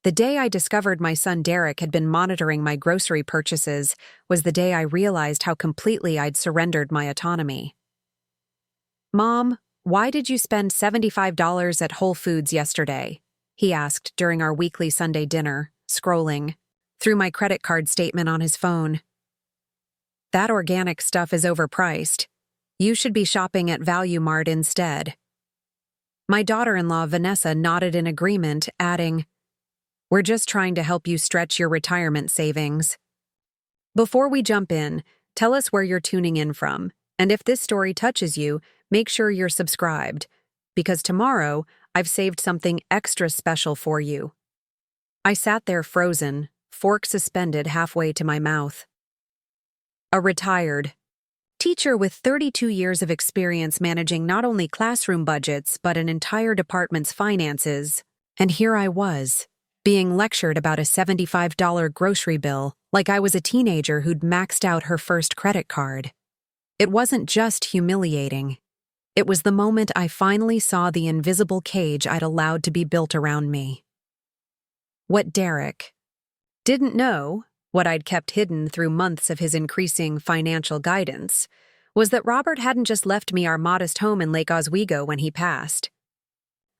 The day I discovered my son Derek had been monitoring my grocery purchases was the day I realized how completely I'd surrendered my autonomy. "Mom, why did you spend $75 at Whole Foods yesterday?" he asked during our weekly Sunday dinner, scrolling through my credit card statement on his phone. "That organic stuff is overpriced. You should be shopping at Value Mart instead." My daughter-in-law Vanessa nodded in agreement, adding, "We're just trying to help you stretch your retirement savings." Before we jump in, tell us where you're tuning in from, and if this story touches you, make sure you're subscribed, because tomorrow I've saved something extra special for you. I sat there frozen, fork suspended halfway to my mouth. A retired teacher with 32 years of experience managing not only classroom budgets but an entire department's finances. And here I was, being lectured about a $75 grocery bill like I was a teenager who'd maxed out her first credit card. It wasn't just humiliating. It was the moment I finally saw the invisible cage I'd allowed to be built around me. What Derek didn't know, what I'd kept hidden through months of his increasing financial guidance, was that Robert hadn't just left me our modest home in Lake Oswego when he passed.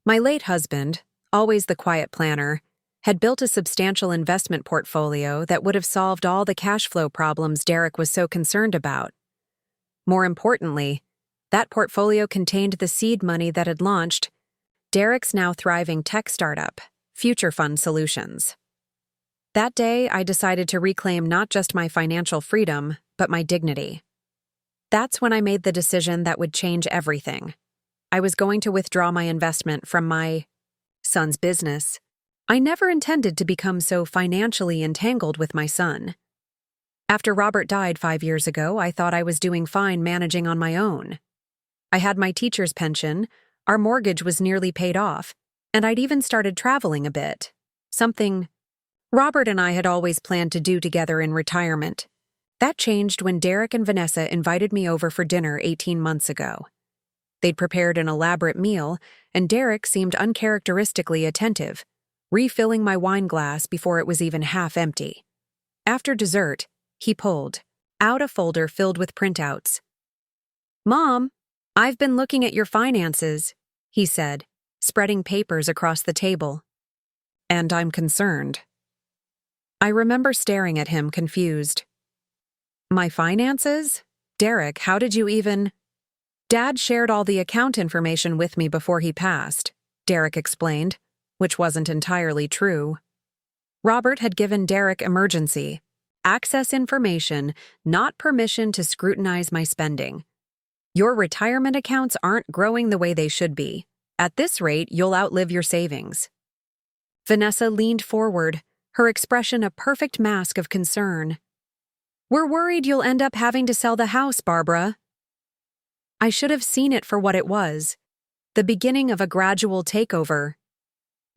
My late husband, always the quiet planner, had built a substantial investment portfolio that would have solved all the cash flow problems Derek was so concerned about. More importantly, that portfolio contained the seed money that had launched Derek's now thriving tech startup, Future Fund Solutions. That day, I decided to reclaim not just my financial freedom, but my dignity. That's when I made the decision that would change everything. I was going to withdraw my investment from my son's business. I never intended to become so financially entangled with my son. After Robert died 5 years ago, I thought I was doing fine managing on my own. I had my teacher's pension, our mortgage was nearly paid off, and I'd even started traveling a bit, something Robert and I had always planned to do together in retirement. That changed when Derek and Vanessa invited me over for dinner 18 months ago. They'd prepared an elaborate meal, and Derek seemed uncharacteristically attentive, refilling my wine glass before it was even half empty. After dessert, he pulled out a folder filled with printouts. "Mom, I've been looking at your finances," he said, spreading papers across the table. "And I'm concerned." I remember staring at him, confused. "My finances? Derek, how did you even—" "Dad shared all the account information with me before he passed," Derek explained, which wasn't entirely true. Robert had given Derek emergency access information, not permission to scrutinize my spending. "Your retirement accounts aren't growing the way they should be. At this rate, you'll outlive your savings." Vanessa leaned forward, her expression a perfect mask of concern. "We're worried you'll end up having to sell the house, Barbara." I should have seen it for what it was, the beginning of a gradual takeover.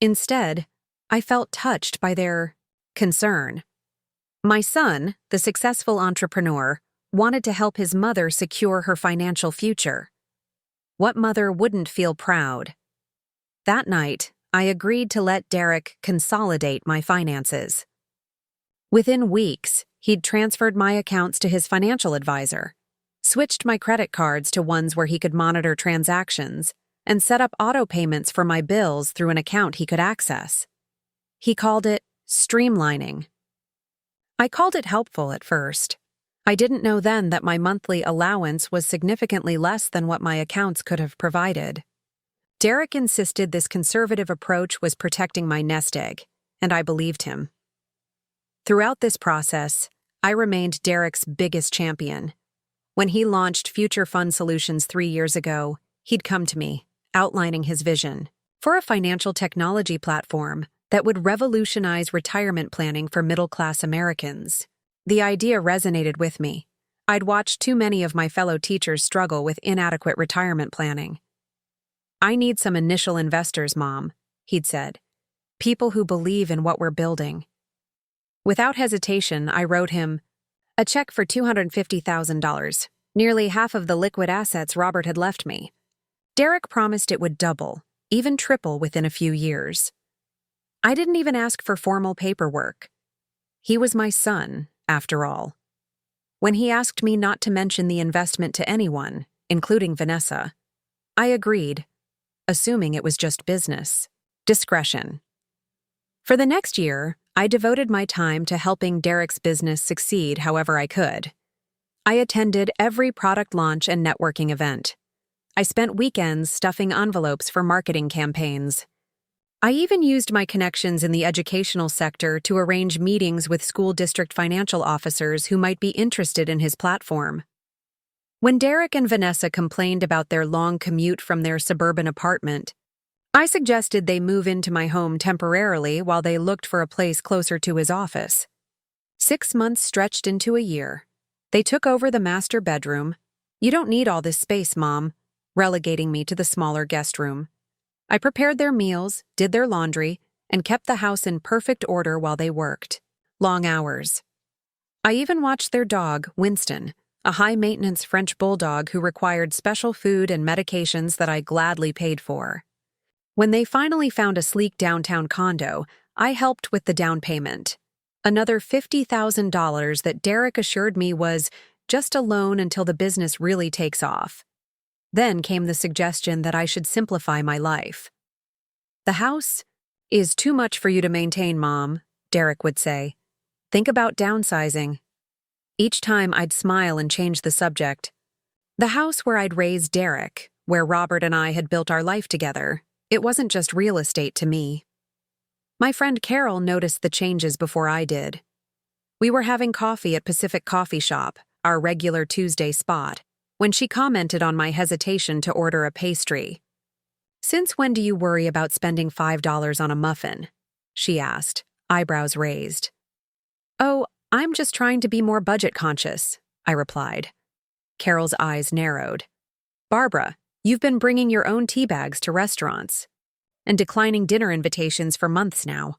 Instead, I felt touched by their concern. My son, the successful entrepreneur, wanted to help his mother secure her financial future. What mother wouldn't feel proud? That night, I agreed to let Derek consolidate my finances. Within weeks, he'd transferred my accounts to his financial advisor, switched my credit cards to ones where he could monitor transactions, and set up auto payments for my bills through an account he could access. He called it streamlining. I called it helpful at first. I didn't know then that my monthly allowance was significantly less than what my accounts could have provided. Derek insisted this conservative approach was protecting my nest egg, and I believed him. Throughout this process, I remained Derek's biggest champion. When he launched Future Fund Solutions 3 years ago, he'd come to me, outlining his vision for a financial technology platform that would revolutionize retirement planning for middle-class Americans. The idea resonated with me. I'd watched too many of my fellow teachers struggle with inadequate retirement planning. "I need some initial investors, Mom," he'd said. "People who believe in what we're building." Without hesitation, I wrote him a check for $250,000, nearly half of the liquid assets Robert had left me. Derek promised it would double, even triple within a few years. I didn't even ask for formal paperwork. He was my son, after all. When he asked me not to mention the investment to anyone, including Vanessa, I agreed, assuming it was just business. Discretion. For the next year, I devoted my time to helping Derek's business succeed however I could. I attended every product launch and networking event. I spent weekends stuffing envelopes for marketing campaigns. I even used my connections in the educational sector to arrange meetings with school district financial officers who might be interested in his platform. When Derek and Vanessa complained about their long commute from their suburban apartment, I suggested they move into my home temporarily while they looked for a place closer to his office. 6 months stretched into a year. They took over the master bedroom. "You don't need all this space, Mom," relegating me to the smaller guest room. I prepared their meals, did their laundry, and kept the house in perfect order while they worked. Long hours. I even watched their dog, Winston, a high-maintenance French bulldog who required special food and medications that I gladly paid for. When they finally found a sleek downtown condo, I helped with the down payment. Another $50,000 that Derek assured me was just a loan until the business really takes off. Then came the suggestion that I should simplify my life. "The house is too much for you to maintain, Mom," Derek would say. "Think about downsizing." Each time I'd smile and change the subject. The house where I'd raised Derek, where Robert and I had built our life together, it wasn't just real estate to me. My friend Carol noticed the changes before I did. We were having coffee at Pacific Coffee Shop, our regular Tuesday spot, when she commented on my hesitation to order a pastry. "Since when do you worry about spending $5 on a muffin?" she asked, eyebrows raised. "Oh, I'm just trying to be more budget conscious," I replied. Carol's eyes narrowed. "Barbara, you've been bringing your own tea bags to restaurants and declining dinner invitations for months now.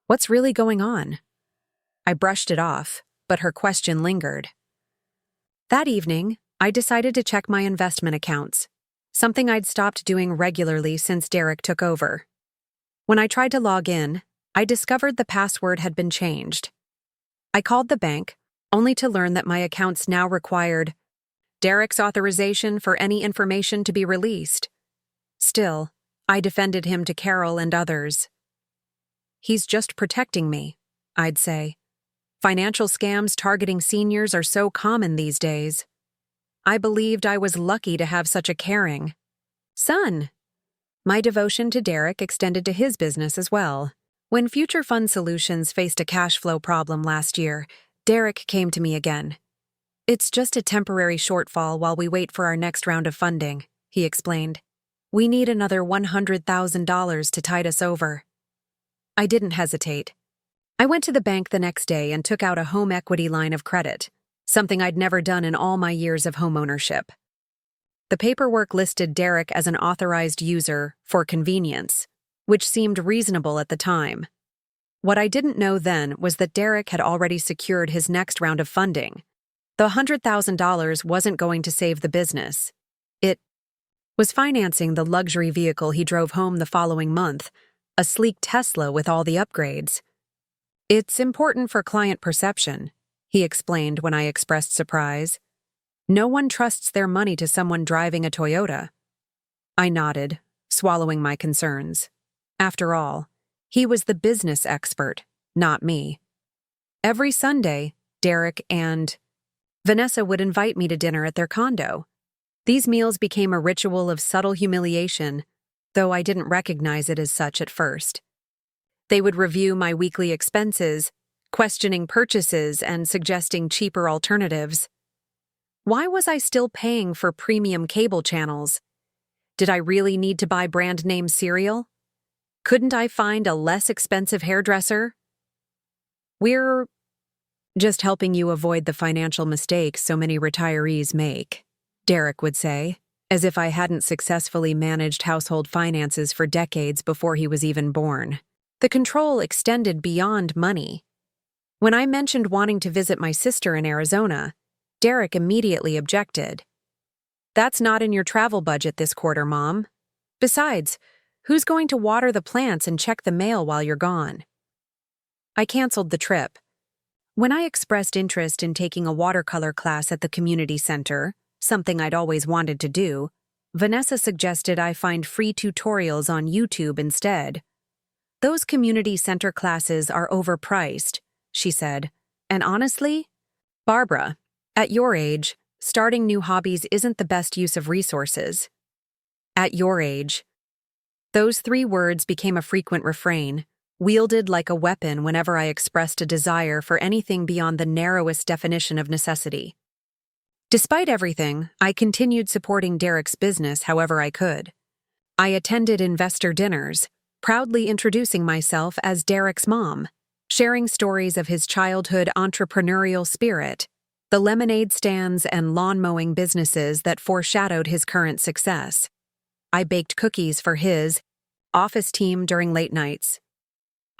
What's really going on?" I brushed it off, but her question lingered. That evening, I decided to check my investment accounts, something I'd stopped doing regularly since Derek took over. When I tried to log in, I discovered the password had been changed. I called the bank, only to learn that my accounts now required Derek's authorization for any information to be released. Still, I defended him to Carol and others. "He's just protecting me," I'd say. "Financial scams targeting seniors are so common these days." I believed I was lucky to have such a caring son. My devotion to Derek extended to his business as well. When Future Fund Solutions faced a cash flow problem last year, Derek came to me again. "It's just a temporary shortfall while we wait for our next round of funding," he explained. "We need another $100,000 to tide us over." I didn't hesitate. I went to the bank the next day and took out a home equity line of credit, something I'd never done in all my years of homeownership. The paperwork listed Derek as an authorized user for convenience, which seemed reasonable at the time. What I didn't know then was that Derek had already secured his next round of funding. The $100,000 wasn't going to save the business. It was financing the luxury vehicle he drove home the following month, a sleek Tesla with all the upgrades. "It's important for client perception," he explained when I expressed surprise. "No one trusts their money to someone driving a Toyota." I nodded, swallowing my concerns. After all, he was the business expert, not me. Every Sunday, Derek and Vanessa would invite me to dinner at their condo. These meals became a ritual of subtle humiliation, though I didn't recognize it as such at first. They would review my weekly expenses, questioning purchases and suggesting cheaper alternatives. Why was I still paying for premium cable channels? Did I really need to buy brand-name cereal? Couldn't I find a less expensive hairdresser? "We're just helping you avoid the financial mistakes so many retirees make," Derek would say, as if I hadn't successfully managed household finances for decades before he was even born. The control extended beyond money. When I mentioned wanting to visit my sister in Arizona, Derek immediately objected. "That's not in your travel budget this quarter, Mom. Besides, Who's going to water the plants and check the mail while you're gone? I canceled the trip. When I expressed interest in taking a watercolor class at the community center, something I'd always wanted to do, Vanessa suggested I find free tutorials on YouTube instead. Those community center classes are overpriced, she said. And honestly, Barbara, at your age, starting new hobbies isn't the best use of resources. At your age. Those 3 words became a frequent refrain, wielded like a weapon whenever I expressed a desire for anything beyond the narrowest definition of necessity. Despite everything, I continued supporting Derek's business however I could. I attended investor dinners, proudly introducing myself as Derek's mom, sharing stories of his childhood entrepreneurial spirit, the lemonade stands and lawn mowing businesses that foreshadowed his current success. I baked cookies for his office team during late nights.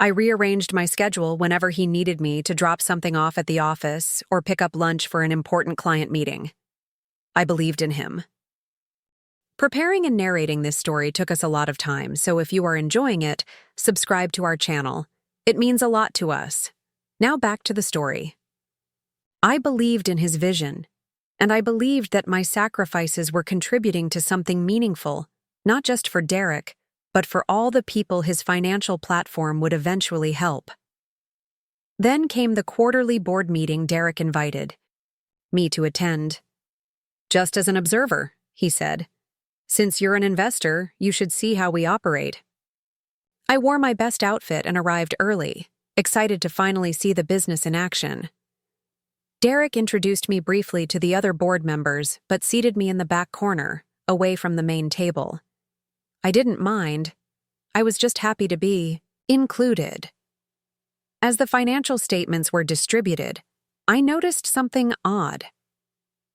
I rearranged my schedule whenever he needed me to drop something off at the office or pick up lunch for an important client meeting. I believed in him. Preparing and narrating this story took us a lot of time, so if you are enjoying it, subscribe to our channel. It means a lot to us. Now back to the story. I believed in his vision, and I believed that my sacrifices were contributing to something meaningful, not just for Derek, but for all the people his financial platform would eventually help. Then came the quarterly board meeting Derek invited me to attend. Just as an observer, he said. Since you're an investor, you should see how we operate. I wore my best outfit and arrived early, excited to finally see the business in action. Derek introduced me briefly to the other board members, but seated me in the back corner, away from the main table. I didn't mind. I was just happy to be included. As the financial statements were distributed, I noticed something odd.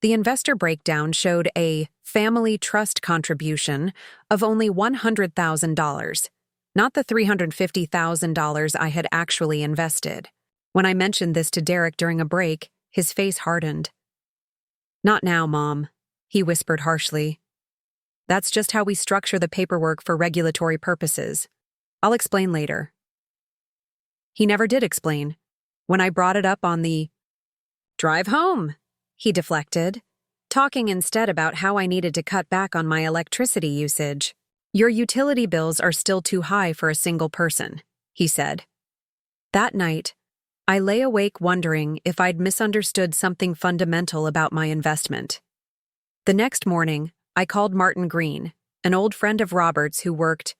The investor breakdown showed a family trust contribution of only $100,000, not the $350,000 I had actually invested. When I mentioned this to Derek during a break, his face hardened. "Not now, Mom," he whispered harshly. "That's just how we structure the paperwork for regulatory purposes. I'll explain later." He never did explain. When I brought it up on the drive home, he deflected, talking instead about how I needed to cut back on my electricity usage. "Your utility bills are still too high for a single person," he said. That night, I lay awake wondering if I'd misunderstood something fundamental about my investment. The next morning, I called Martin Green, an old friend of Robert's who worked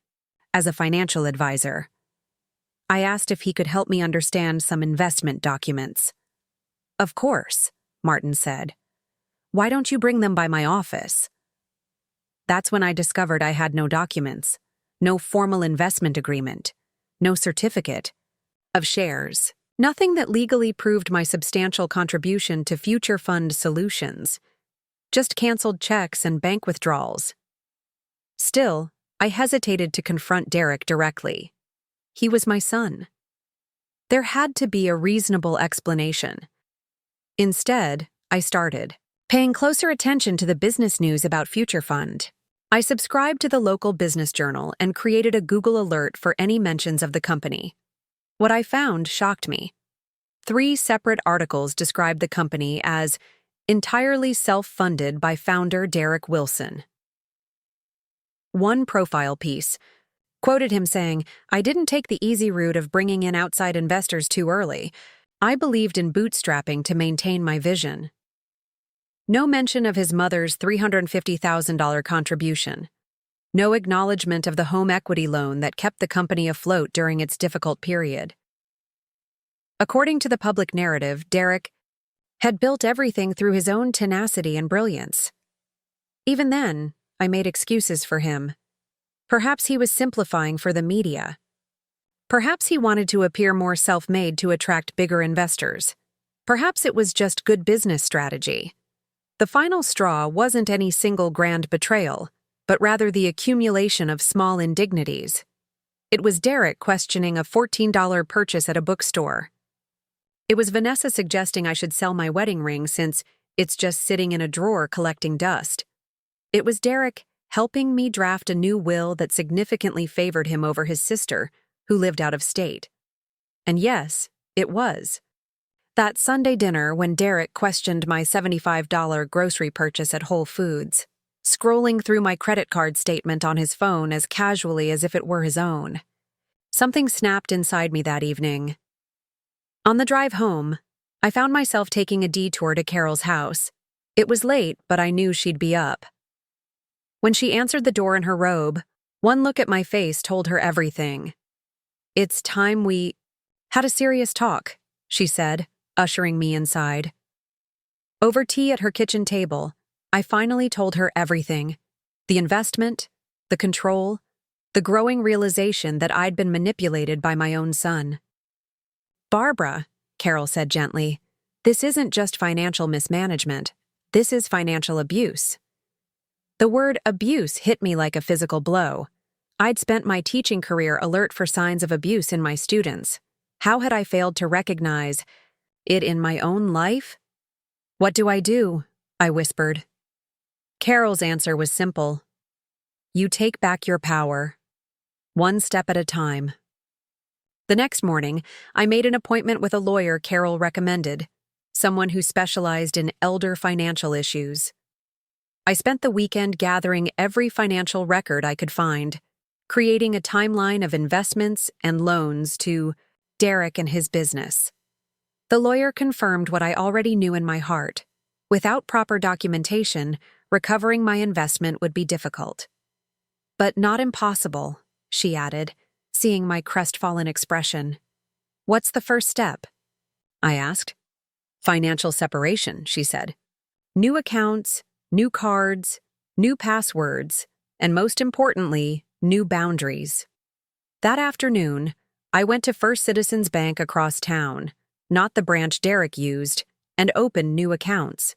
as a financial advisor. I asked if he could help me understand some investment documents. "Of course," Martin said. "Why don't you bring them by my office?" That's when I discovered I had no documents, no formal investment agreement, no certificate of shares, nothing that legally proved my substantial contribution to future fund solutions. Just canceled checks and bank withdrawals. Still, I hesitated to confront Derek directly. He was my son. There had to be a reasonable explanation. Instead, I started paying closer attention to the business news about Future Fund. I subscribed to the local business journal and created a Google alert for any mentions of the company. What I found shocked me. 3 separate articles described the company as entirely self-funded by founder Derek Wilson. One profile piece quoted him saying, "I didn't take the easy route of bringing in outside investors too early. I believed in bootstrapping to maintain my vision." No mention of his mother's $350,000 contribution. No acknowledgement of the home equity loan that kept the company afloat during its difficult period. According to the public narrative, Derek had built everything through his own tenacity and brilliance. Even then, I made excuses for him. Perhaps he was simplifying for the media. Perhaps he wanted to appear more self-made to attract bigger investors. Perhaps it was just good business strategy. The final straw wasn't any single grand betrayal, but rather the accumulation of small indignities. It was Derek questioning a $14 purchase at a bookstore. It was Vanessa suggesting I should sell my wedding ring since it's just sitting in a drawer collecting dust. It was Derek helping me draft a new will that significantly favored him over his sister, who lived out of state. And yes, it was. That Sunday dinner when Derek questioned my $75 grocery purchase at Whole Foods, scrolling through my credit card statement on his phone as casually as if it were his own. Something snapped inside me that evening. On the drive home, I found myself taking a detour to Carol's house. It was late, but I knew she'd be up. When she answered the door in her robe, one look at my face told her everything. "It's time we had a serious talk," she said, ushering me inside. Over tea at her kitchen table, I finally told her everything. The investment, the control, the growing realization that I'd been manipulated by my own son. "Barbara," Carol said gently, "this isn't just financial mismanagement. This is financial abuse." The word abuse hit me like a physical blow. I'd spent my teaching career alert for signs of abuse in my students. How had I failed to recognize it in my own life? "What do I do?" I whispered. Carol's answer was simple. "You take back your power. One step at a time." The next morning, I made an appointment with a lawyer Carol recommended, someone who specialized in elder financial issues. I spent the weekend gathering every financial record I could find, creating a timeline of investments and loans to Derek and his business. The lawyer confirmed what I already knew in my heart. Without proper documentation, recovering my investment would be difficult. "But not impossible," she added, seeing my crestfallen expression. "What's the first step?" I asked. "Financial separation," she said. "New accounts, new cards, new passwords, and most importantly, new boundaries." That afternoon, I went to First Citizens Bank across town, not the branch Derek used, and opened new accounts.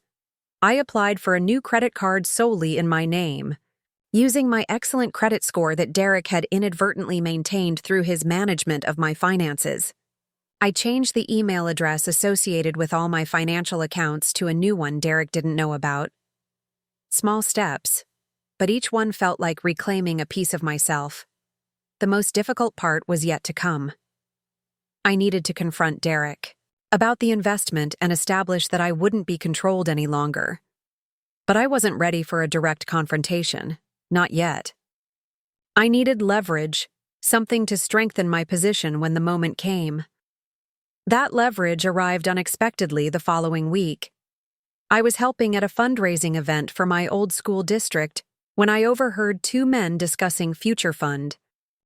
I applied for a new credit card solely in my name, using my excellent credit score that Derek had inadvertently maintained through his management of my finances. I changed the email address associated with all my financial accounts to a new one Derek didn't know about. Small steps, but each one felt like reclaiming a piece of myself. The most difficult part was yet to come. I needed to confront Derek about the investment and establish that I wouldn't be controlled any longer. But I wasn't ready for a direct confrontation, not yet. I needed leverage, something to strengthen my position when the moment came. That leverage arrived unexpectedly the following week. I was helping at a fundraising event for my old school district when I overheard two men discussing future fund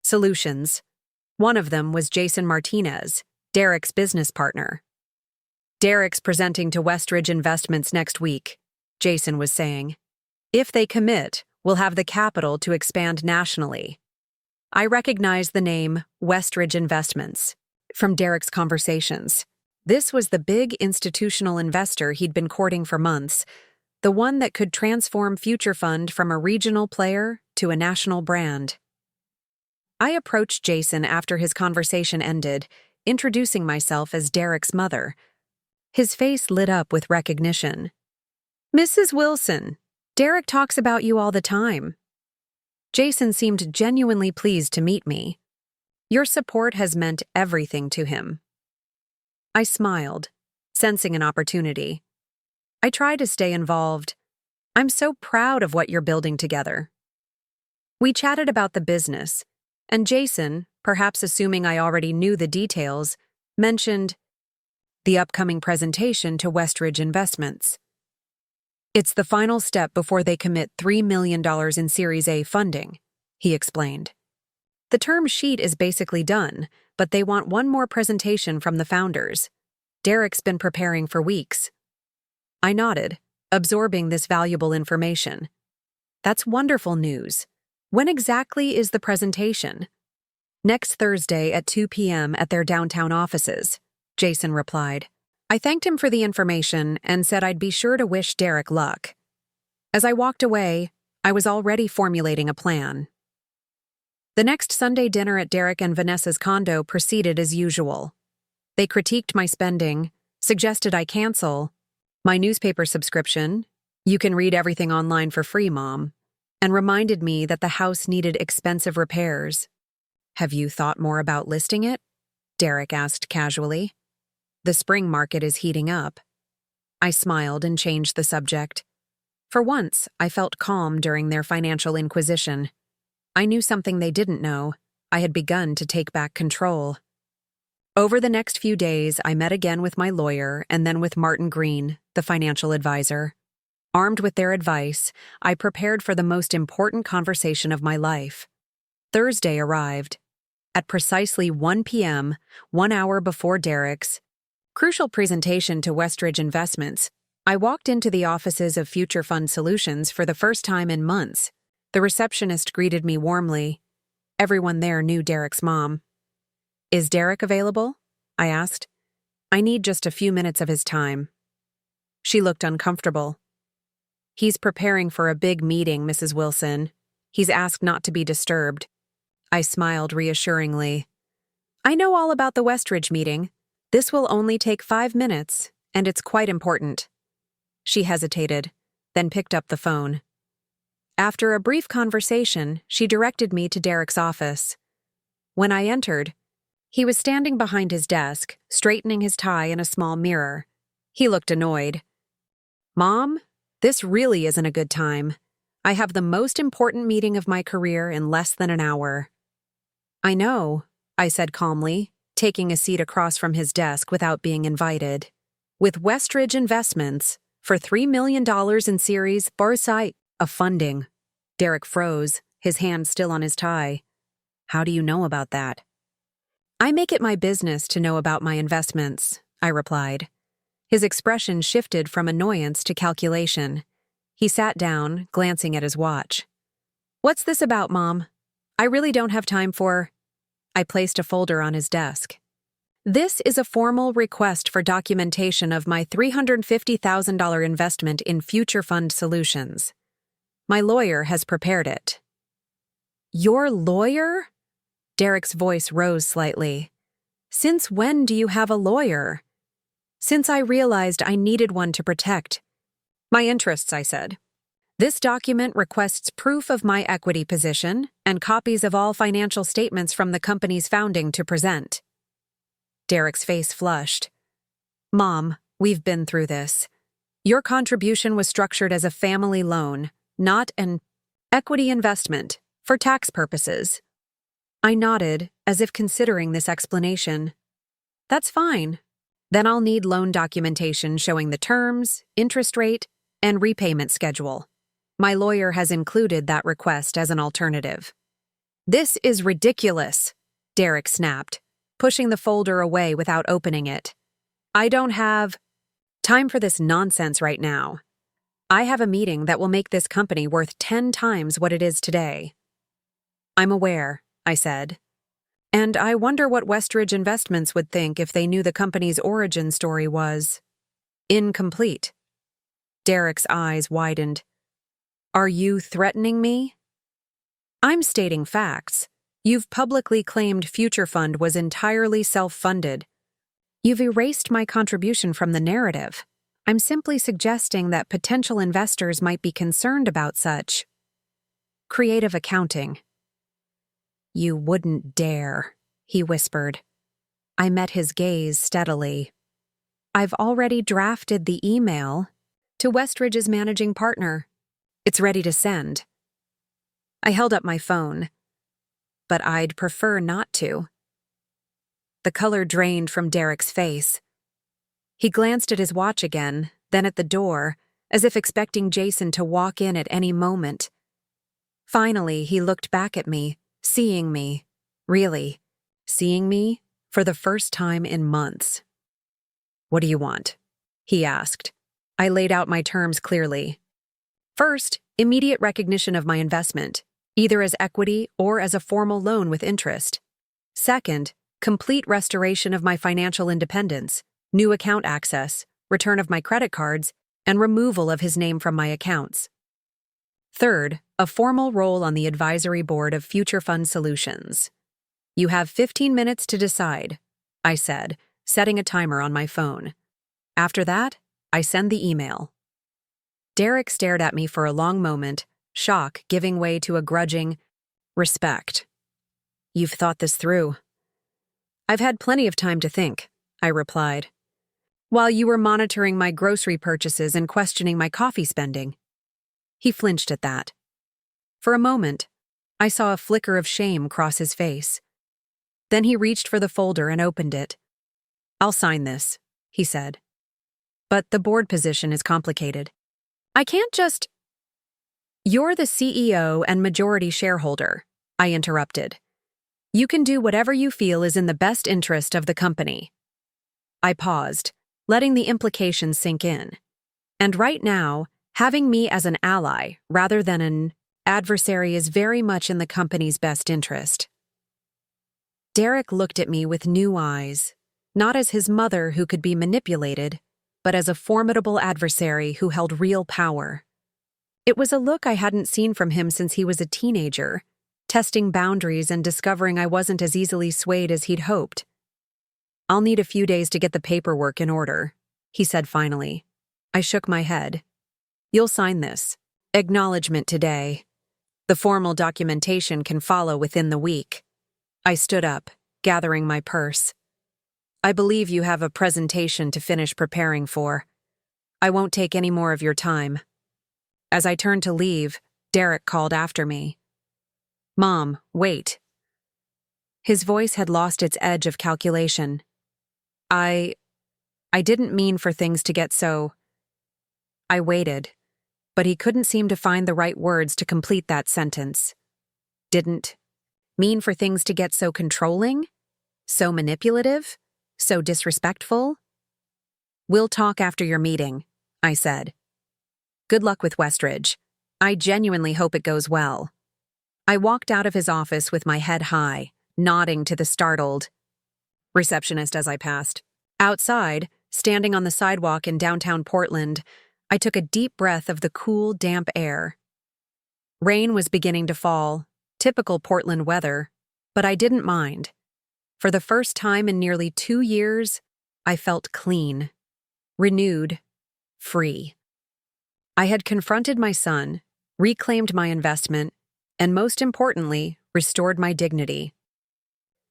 solutions. One of them was Jason Martinez, Derek's business partner. "Derek's presenting to Westridge Investments next week," Jason was saying. "If they commit, we'll have the capital to expand nationally." I recognized the name Westridge Investments from Derek's conversations. This was the big institutional investor he'd been courting for months, the one that could transform Future Fund from a regional player to a national brand. I approached Jason after his conversation ended, introducing myself as Derek's mother. His face lit up with recognition. "Mrs. Wilson, Derek talks about you all the time." Jason seemed genuinely pleased to meet me. "Your support has meant everything to him." I smiled, sensing an opportunity. I tried to stay involved. "I'm so proud of what you're building together." We chatted about the business, and Jason, perhaps assuming I already knew the details, mentioned the upcoming presentation to Westridge Investments. "It's the final step before they commit $3 million in Series A funding," he explained. "The term sheet is basically done, but they want one more presentation from the founders. Derek's been preparing for weeks." I nodded, absorbing this valuable information. "That's wonderful news. When exactly is the presentation?" "Next Thursday at 2 p.m. at their downtown offices," Jason replied. I thanked him for the information and said I'd be sure to wish Derek luck. As I walked away, I was already formulating a plan. The next Sunday dinner at Derek and Vanessa's condo proceeded as usual. They critiqued my spending, suggested I cancel my newspaper subscription. "You can read everything online for free, Mom," and reminded me that the house needed expensive repairs. "Have you thought more about listing it?" Derek asked casually. "The spring market is heating up." I smiled and changed the subject. For once, I felt calm during their financial inquisition. I knew something they didn't know. I had begun to take back control. Over the next few days, I met again with my lawyer and then with Martin Green, the financial advisor. Armed with their advice, I prepared for the most important conversation of my life. Thursday arrived. At precisely 1 p.m., 1 hour before Derek's crucial presentation to Westridge Investments, I walked into the offices of Future Fund Solutions for the first time in months. The receptionist greeted me warmly. Everyone there knew Derek's mom. "Is Derek available?" I asked. "I need just a few minutes of his time." She looked uncomfortable. "He's preparing for a big meeting, Mrs. Wilson. He's asked not to be disturbed." I smiled reassuringly. "I know all about the Westridge meeting. This will only take 5 minutes, and it's quite important." She hesitated, then picked up the phone. After a brief conversation, she directed me to Derek's office. When I entered, he was standing behind his desk, straightening his tie in a small mirror. He looked annoyed. "Mom, this really isn't a good time. I have the most important meeting of my career in less than an hour." "I know," I said calmly, taking a seat across from his desk without being invited. "With Westridge Investments, for $3 million in Series Barsite of funding." Derek froze, his hand still on his tie. "How do you know about that?" "I make it my business to know about my investments," I replied. His expression shifted from annoyance to calculation. He sat down, glancing at his watch. "What's this about, Mom? I really don't have time for—" I placed a folder on his desk. "This is a formal request for documentation of my $350,000 investment in Future Fund Solutions. My lawyer has prepared it." "Your lawyer?" Derek's voice rose slightly. "Since when do you have a lawyer?" "Since I realized I needed one to protect my interests," I said. "This document requests proof of my equity position and copies of all financial statements from the company's founding to present." Derek's face flushed. "Mom, we've been through this. Your contribution was structured as a family loan, not an equity investment, for tax purposes." I nodded, as if considering this explanation. "That's fine. Then I'll need loan documentation showing the terms, interest rate, and repayment schedule. My lawyer has included that request as an alternative." "This is ridiculous," Derek snapped, pushing the folder away without opening it. "I don't have time for this nonsense right now. I have a meeting that will make this company worth 10 times what it is today." "I'm aware," I said. "And I wonder what Westridge Investments would think if they knew the company's origin story was incomplete." Derek's eyes widened. "Are you threatening me?" "I'm stating facts. You've publicly claimed Future Fund was entirely self-funded. You've erased my contribution from the narrative. I'm simply suggesting that potential investors might be concerned about such creative accounting." "You wouldn't dare," he whispered. I met his gaze steadily. "I've already drafted the email to Westridge's managing partner. It's ready to send." I held up my phone. "But I'd prefer not to." The color drained from Derek's face. He glanced at his watch again, then at the door, as if expecting Jason to walk in at any moment. Finally, he looked back at me, seeing me. Really, seeing me for the first time in months. "What do you want?" he asked. I laid out my terms clearly. First, immediate recognition of my investment, either as equity or as a formal loan with interest. Second, complete restoration of my financial independence, new account access, return of my credit cards, and removal of his name from my accounts. Third, a formal role on the advisory board of Future Fund Solutions. "You have 15 minutes to decide," I said, setting a timer on my phone. "After that, I send the email." Derek stared at me for a long moment, shock giving way to a grudging respect. "You've thought this through." "I've had plenty of time to think," I replied. "While you were monitoring my grocery purchases and questioning my coffee spending." He flinched at that. For a moment, I saw a flicker of shame cross his face. Then he reached for the folder and opened it. "I'll sign this," he said. "But the board position is complicated. I can't just—" "You're the CEO and majority shareholder," I interrupted. "You can do whatever you feel is in the best interest of the company." I paused, letting the implications sink in. And right now, having me as an ally rather than an adversary is very much in the company's best interest. Derek looked at me with new eyes, not as his mother who could be manipulated, but as a formidable adversary who held real power. It was a look I hadn't seen from him since he was a teenager, testing boundaries and discovering I wasn't as easily swayed as he'd hoped. "I'll need a few days to get the paperwork in order," he said finally. I shook my head. "You'll sign this. Acknowledgement today. The formal documentation can follow within the week." I stood up, gathering my purse. "I believe you have a presentation to finish preparing for. I won't take any more of your time." As I turned to leave, Derek called after me. "Mom, wait." His voice had lost its edge of calculation. I didn't mean for things to get so—" I waited, but he couldn't seem to find the right words to complete that sentence. "Didn't mean for things to get so controlling? So manipulative? So disrespectful?" "We'll talk after your meeting," I said. "Good luck with Westridge. I genuinely hope it goes well." I walked out of his office with my head high, nodding to the startled receptionist as I passed. Outside, standing on the sidewalk in downtown Portland, I took a deep breath of the cool, damp air. Rain was beginning to fall, typical Portland weather, but I didn't mind. For the first time in nearly 2 years, I felt clean, renewed, free. I had confronted my son, reclaimed my investment, and most importantly, restored my dignity.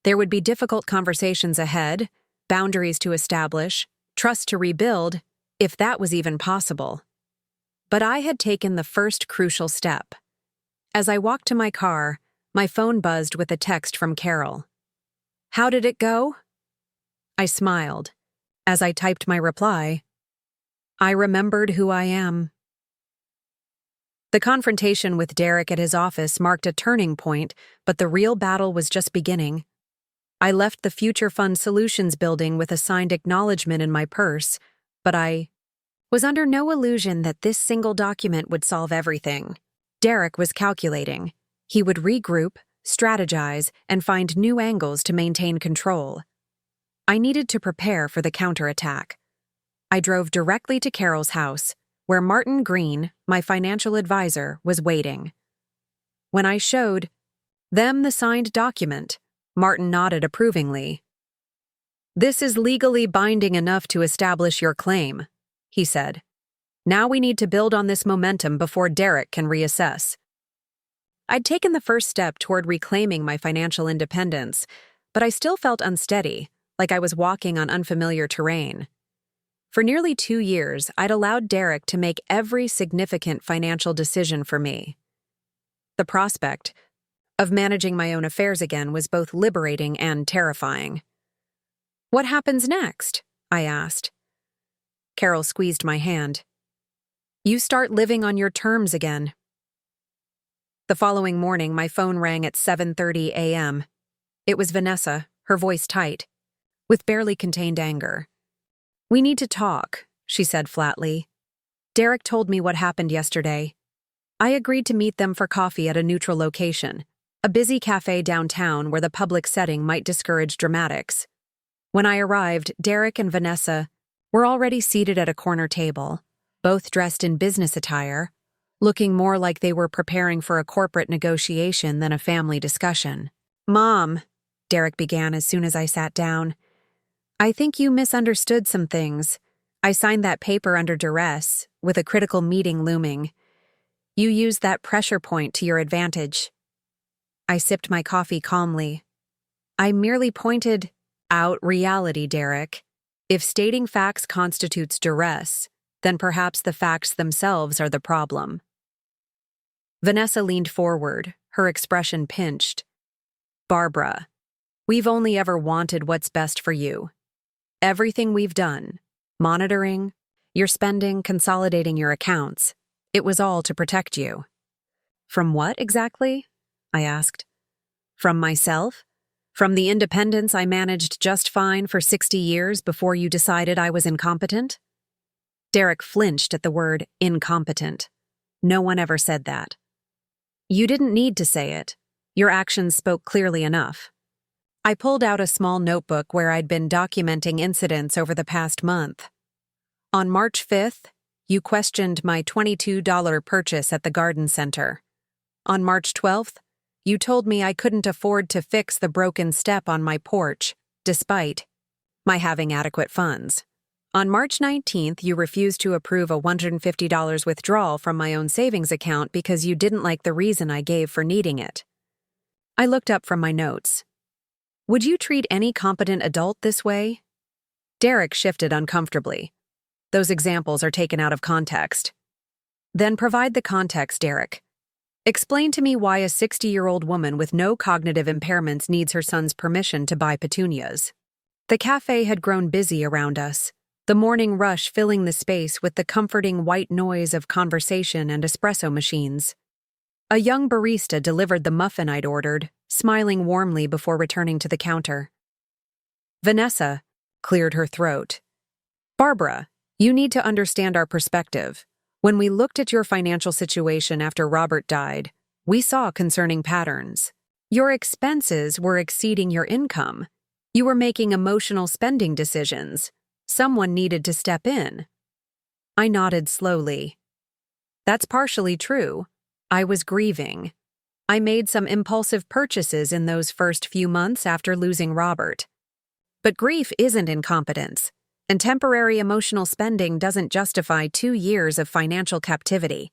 There would be difficult conversations ahead, boundaries to establish, trust to rebuild, if that was even possible. But I had taken the first crucial step. As I walked to my car, my phone buzzed with a text from Carol. "How did it go?" I smiled. As I typed my reply, "I remembered who I am." The confrontation with Derek at his office marked a turning point, but the real battle was just beginning. I left the Future Fund Solutions building with a signed acknowledgement in my purse, but I was under no illusion that this single document would solve everything. Derek was calculating. He would regroup, strategize, and find new angles to maintain control. I needed to prepare for the counterattack. I drove directly to Carol's house, where Martin Green, my financial advisor, was waiting. When I showed them the signed document, Martin nodded approvingly. "This is legally binding enough to establish your claim," he said. "Now we need to build on this momentum before Derek can reassess." I'd taken the first step toward reclaiming my financial independence, but I still felt unsteady, like I was walking on unfamiliar terrain. For nearly 2 years, I'd allowed Derek to make every significant financial decision for me. The prospect of managing my own affairs again was both liberating and terrifying. "What happens next?" I asked. Carol squeezed my hand. "You start living on your terms again." The following morning, my phone rang at 7:30 a.m. It was Vanessa, her voice tight, with barely contained anger. "We need to talk," she said flatly. "Derek told me what happened yesterday. I agreed to meet them for coffee at a neutral location, a busy cafe downtown where the public setting might discourage dramatics. When I arrived, Derek and Vanessa were already seated at a corner table, both dressed in business attire, looking more like they were preparing for a corporate negotiation than a family discussion. "Mom," Derek began as soon as I sat down, "I think you misunderstood some things. I signed that paper under duress, with a critical meeting looming. You used that pressure point to your advantage. I sipped my coffee calmly. I merely pointed out reality, Derek. If stating facts constitutes duress, then perhaps the facts themselves are the problem. Vanessa leaned forward, her expression pinched. Barbara, we've only ever wanted what's best for you. Everything we've done, monitoring, your spending, consolidating your accounts, it was all to protect you. From what exactly? I asked. From myself? From the independence I managed just fine for 60 years before you decided I was incompetent? Derek flinched at the word incompetent. No one ever said that. You didn't need to say it. Your actions spoke clearly enough. I pulled out a small notebook where I'd been documenting incidents over the past month. On March 5th, you questioned my $22 purchase at the garden center. On March 12th, you told me I couldn't afford to fix the broken step on my porch, despite my having adequate funds. On March 19th, you refused to approve a $150 withdrawal from my own savings account because you didn't like the reason I gave for needing it. I looked up from my notes. Would you treat any competent adult this way? Derek shifted uncomfortably. Those examples are taken out of context. Then provide the context, Derek. Explain to me why a 60-year-old woman with no cognitive impairments needs her son's permission to buy petunias. The cafe had grown busy around us, the morning rush filling the space with the comforting white noise of conversation and espresso machines. A young barista delivered the muffin I'd ordered, smiling warmly before returning to the counter. Vanessa cleared her throat. Barbara, you need to understand our perspective. When we looked at your financial situation after Robert died, we saw concerning patterns. Your expenses were exceeding your income. You were making emotional spending decisions. Someone needed to step in. I nodded slowly. That's partially true. I was grieving. I made some impulsive purchases in those first few months after losing Robert. But grief isn't incompetence. And temporary emotional spending doesn't justify 2 years of financial captivity.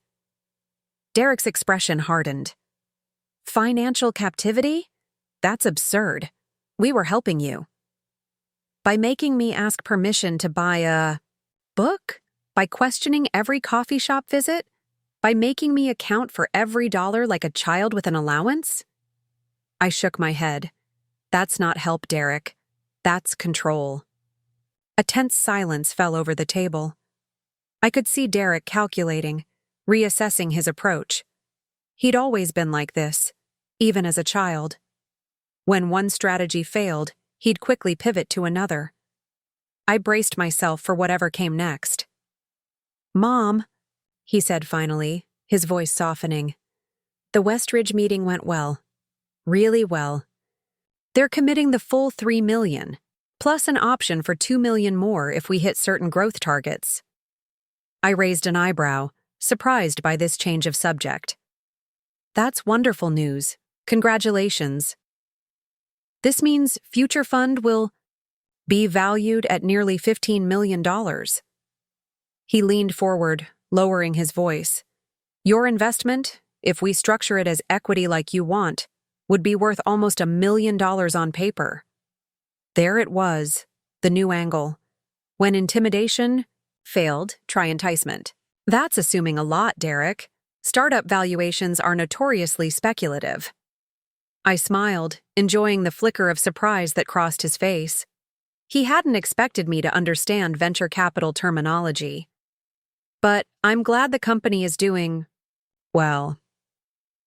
Derek's expression hardened. Financial captivity? That's absurd. We were helping you. By making me ask permission to buy a book? By questioning every coffee shop visit? By making me account for every dollar like a child with an allowance? I shook my head. That's not help, Derek. That's control. A tense silence fell over the table. I could see Derek calculating, reassessing his approach. He'd always been like this, even as a child. When one strategy failed, he'd quickly pivot to another. I braced myself for whatever came next. Mom, he said finally, his voice softening. The Westridge meeting went well. Really well. They're committing the full $3 million. Plus an option for $2 million more if we hit certain growth targets. I raised an eyebrow, surprised by this change of subject. That's wonderful news. Congratulations. This means Future Fund will be valued at nearly $15 million. He leaned forward, lowering his voice. Your investment, if we structure it as equity like you want, would be worth almost $1 million on paper. There it was, the new angle. When intimidation failed, try enticement. That's assuming a lot, Derek. Startup valuations are notoriously speculative. I smiled, enjoying the flicker of surprise that crossed his face. He hadn't expected me to understand venture capital terminology. But I'm glad the company is doing well.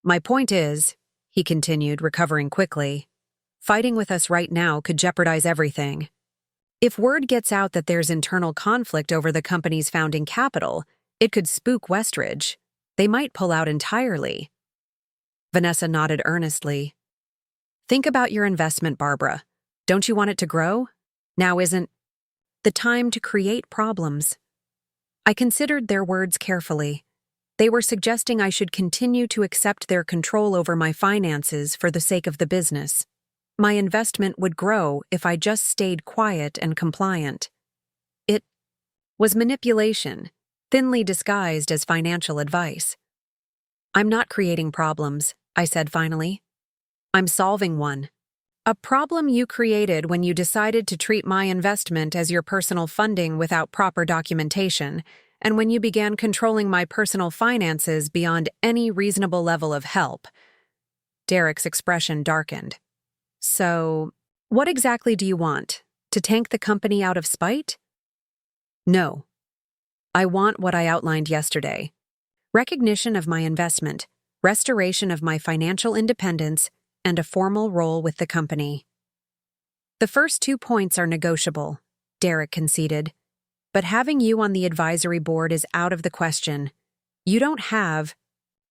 My point is, he continued, recovering quickly, fighting with us right now could jeopardize everything. If word gets out that there's internal conflict over the company's founding capital, it could spook Westridge. They might pull out entirely. Vanessa nodded earnestly. Think about your investment, Barbara. Don't you want it to grow? Now isn't the time to create problems. I considered their words carefully. They were suggesting I should continue to accept their control over my finances for the sake of the business. My investment would grow if I just stayed quiet and compliant. It was manipulation, thinly disguised as financial advice. I'm not creating problems, I said finally. I'm solving one. A problem you created when you decided to treat my investment as your personal funding without proper documentation, and when you began controlling my personal finances beyond any reasonable level of help. Derek's expression darkened. So, what exactly do you want? To tank the company out of spite? No. I want what I outlined yesterday. Recognition of my investment, restoration of my financial independence, and a formal role with the company. The first 2 points are negotiable, Derek conceded. But having you on the advisory board is out of the question. You don't have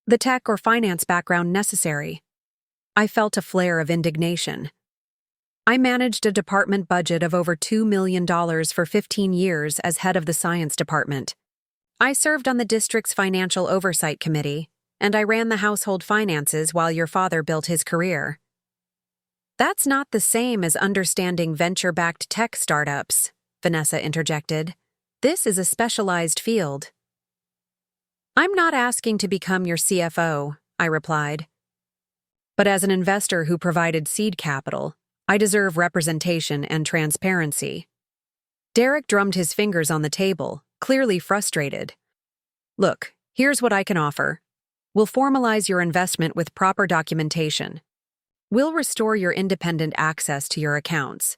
the tech or finance background necessary. I felt a flare of indignation. I managed a department budget of over $2 million for 15 years as head of the science department. I served on the district's financial oversight committee, and I ran the household finances while your father built his career. That's not the same as understanding venture-backed tech startups, Vanessa interjected. This is a specialized field. I'm not asking to become your CFO, I replied. But as an investor who provided seed capital, I deserve representation and transparency. Derek drummed his fingers on the table, clearly frustrated. Look, here's what I can offer. We'll formalize your investment with proper documentation. We'll restore your independent access to your accounts.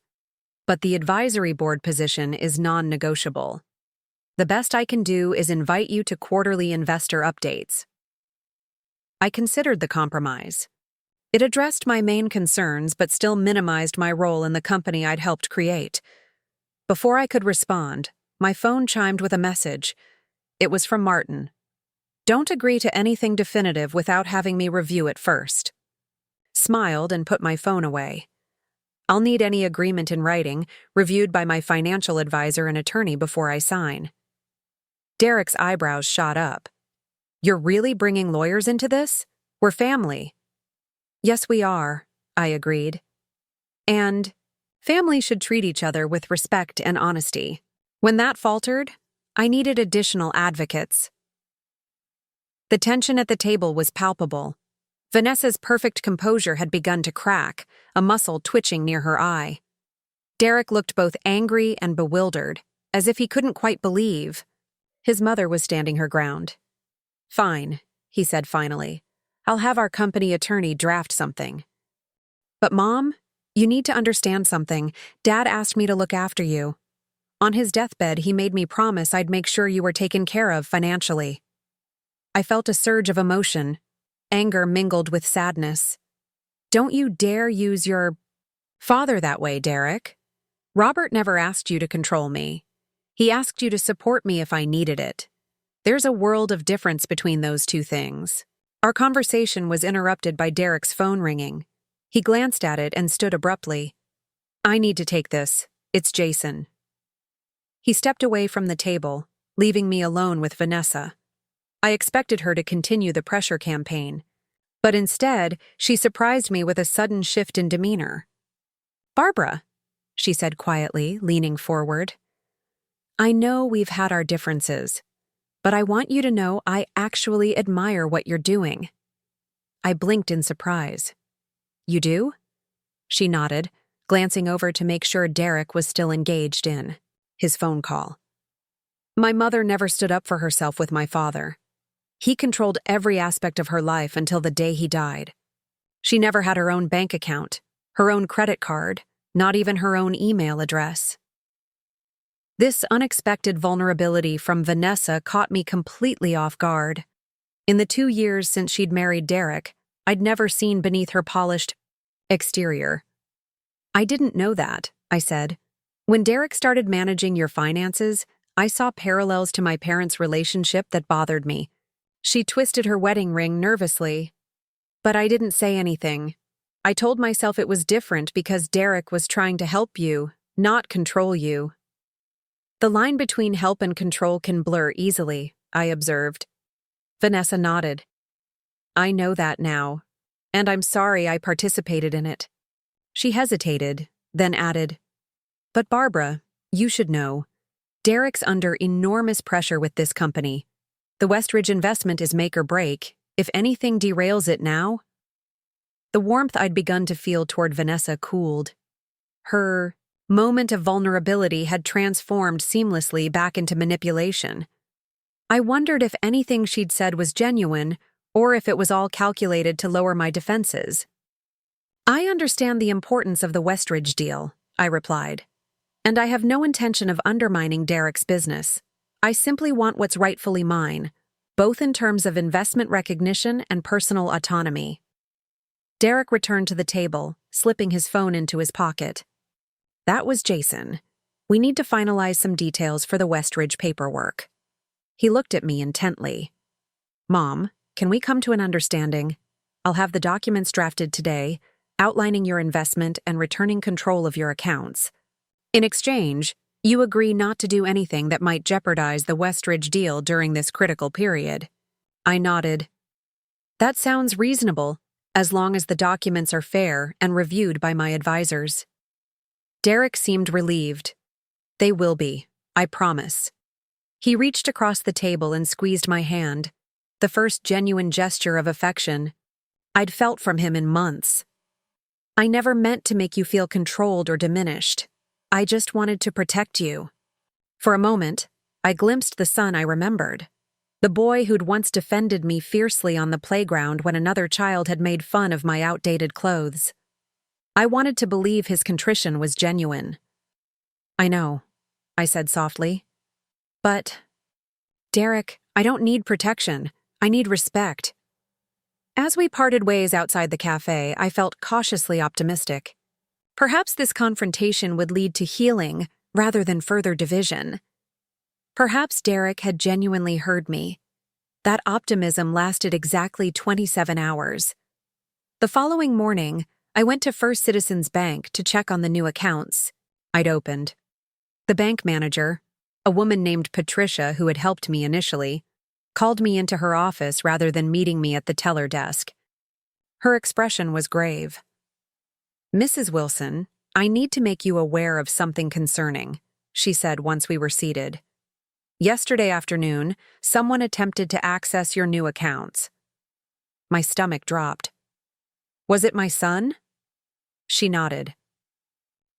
But the advisory board position is non-negotiable. The best I can do is invite you to quarterly investor updates. I considered the compromise. It addressed my main concerns but still minimized my role in the company I'd helped create. Before I could respond, my phone chimed with a message. It was from Martin. Don't agree to anything definitive without having me review it first. Smiled and put my phone away. I'll need any agreement in writing, reviewed by my financial advisor and attorney before I sign. Derek's eyebrows shot up. You're really bringing lawyers into this? We're family. Yes, we are, I agreed. And families should treat each other with respect and honesty. When that faltered, I needed additional advocates. The tension at the table was palpable. Vanessa's perfect composure had begun to crack, a muscle twitching near her eye. Derek looked both angry and bewildered, as if he couldn't quite believe. His mother was standing her ground. Fine, he said finally. I'll have our company attorney draft something. But Mom, you need to understand something. Dad asked me to look after you. On his deathbed, he made me promise I'd make sure you were taken care of financially. I felt a surge of emotion. Anger mingled with sadness. Don't you dare use your father that way, Derek. Robert never asked you to control me. He asked you to support me if I needed it. There's a world of difference between those two things. Our conversation was interrupted by Derek's phone ringing. He glanced at it and stood abruptly. I need to take this. It's Jason. He stepped away from the table, leaving me alone with Vanessa. I expected her to continue the pressure campaign, but instead, she surprised me with a sudden shift in demeanor. Barbara, she said quietly, leaning forward. I know we've had our differences, but I want you to know I actually admire what you're doing. I blinked in surprise. You do? She nodded, glancing over to make sure Derek was still engaged in his phone call. My mother never stood up for herself with my father. He controlled every aspect of her life until the day he died. She never had her own bank account, her own credit card, not even her own email address. This unexpected vulnerability from Vanessa caught me completely off guard. In the 2 years since she'd married Derek, I'd never seen beneath her polished exterior. I didn't know that, I said. When Derek started managing your finances, I saw parallels to my parents' relationship that bothered me. She twisted her wedding ring nervously. But I didn't say anything. I told myself it was different because Derek was trying to help you, not control you. The line between help and control can blur easily, I observed. Vanessa nodded. I know that now, and I'm sorry I participated in it. She hesitated, then added, But Barbara, you should know. Derek's under enormous pressure with this company. The Westridge investment is make or break, If anything derails it now. The warmth I'd begun to feel toward Vanessa cooled. Her moment of vulnerability had transformed seamlessly back into manipulation. I wondered if anything she'd said was genuine, or if it was all calculated to lower my defenses. I understand the importance of the Withdrew deal, I replied. And I have no intention of undermining Derek's business. I simply want what's rightfully mine, both in terms of investment recognition and personal autonomy. Derek returned to the table, slipping his phone into his pocket. That was Jason. We need to finalize some details for the Withdrew paperwork. He looked at me intently. Mom, can we come to an understanding? I'll have the documents drafted today, outlining your investment and returning control of your accounts. In exchange, you agree not to do anything that might jeopardize the Withdrew deal during this critical period. I nodded. That sounds reasonable, as long as the documents are fair and reviewed by my advisors. Derek seemed relieved. They will be, I promise. He reached across the table and squeezed my hand, the first genuine gesture of affection I'd felt from him in months. I never meant to make you feel controlled or diminished. I just wanted to protect you. For a moment, I glimpsed the son I remembered. The boy who'd once defended me fiercely on the playground when another child had made fun of my outdated clothes. I wanted to believe his contrition was genuine. I know, I said softly. But, Derek, I don't need protection. I need respect. As we parted ways outside the cafe, I felt cautiously optimistic. Perhaps this confrontation would lead to healing rather than further division. Perhaps Derek had genuinely heard me. That optimism lasted exactly 27 hours. The following morning, I went to First Citizens Bank to check on the new accounts I'd opened. The bank manager, a woman named Patricia who had helped me initially, called me into her office rather than meeting me at the teller desk. Her expression was grave. Mrs. Wilson, I need to make you aware of something concerning, she said once we were seated. Yesterday afternoon, someone attempted to access your new accounts. My stomach dropped. Was it my son? She nodded.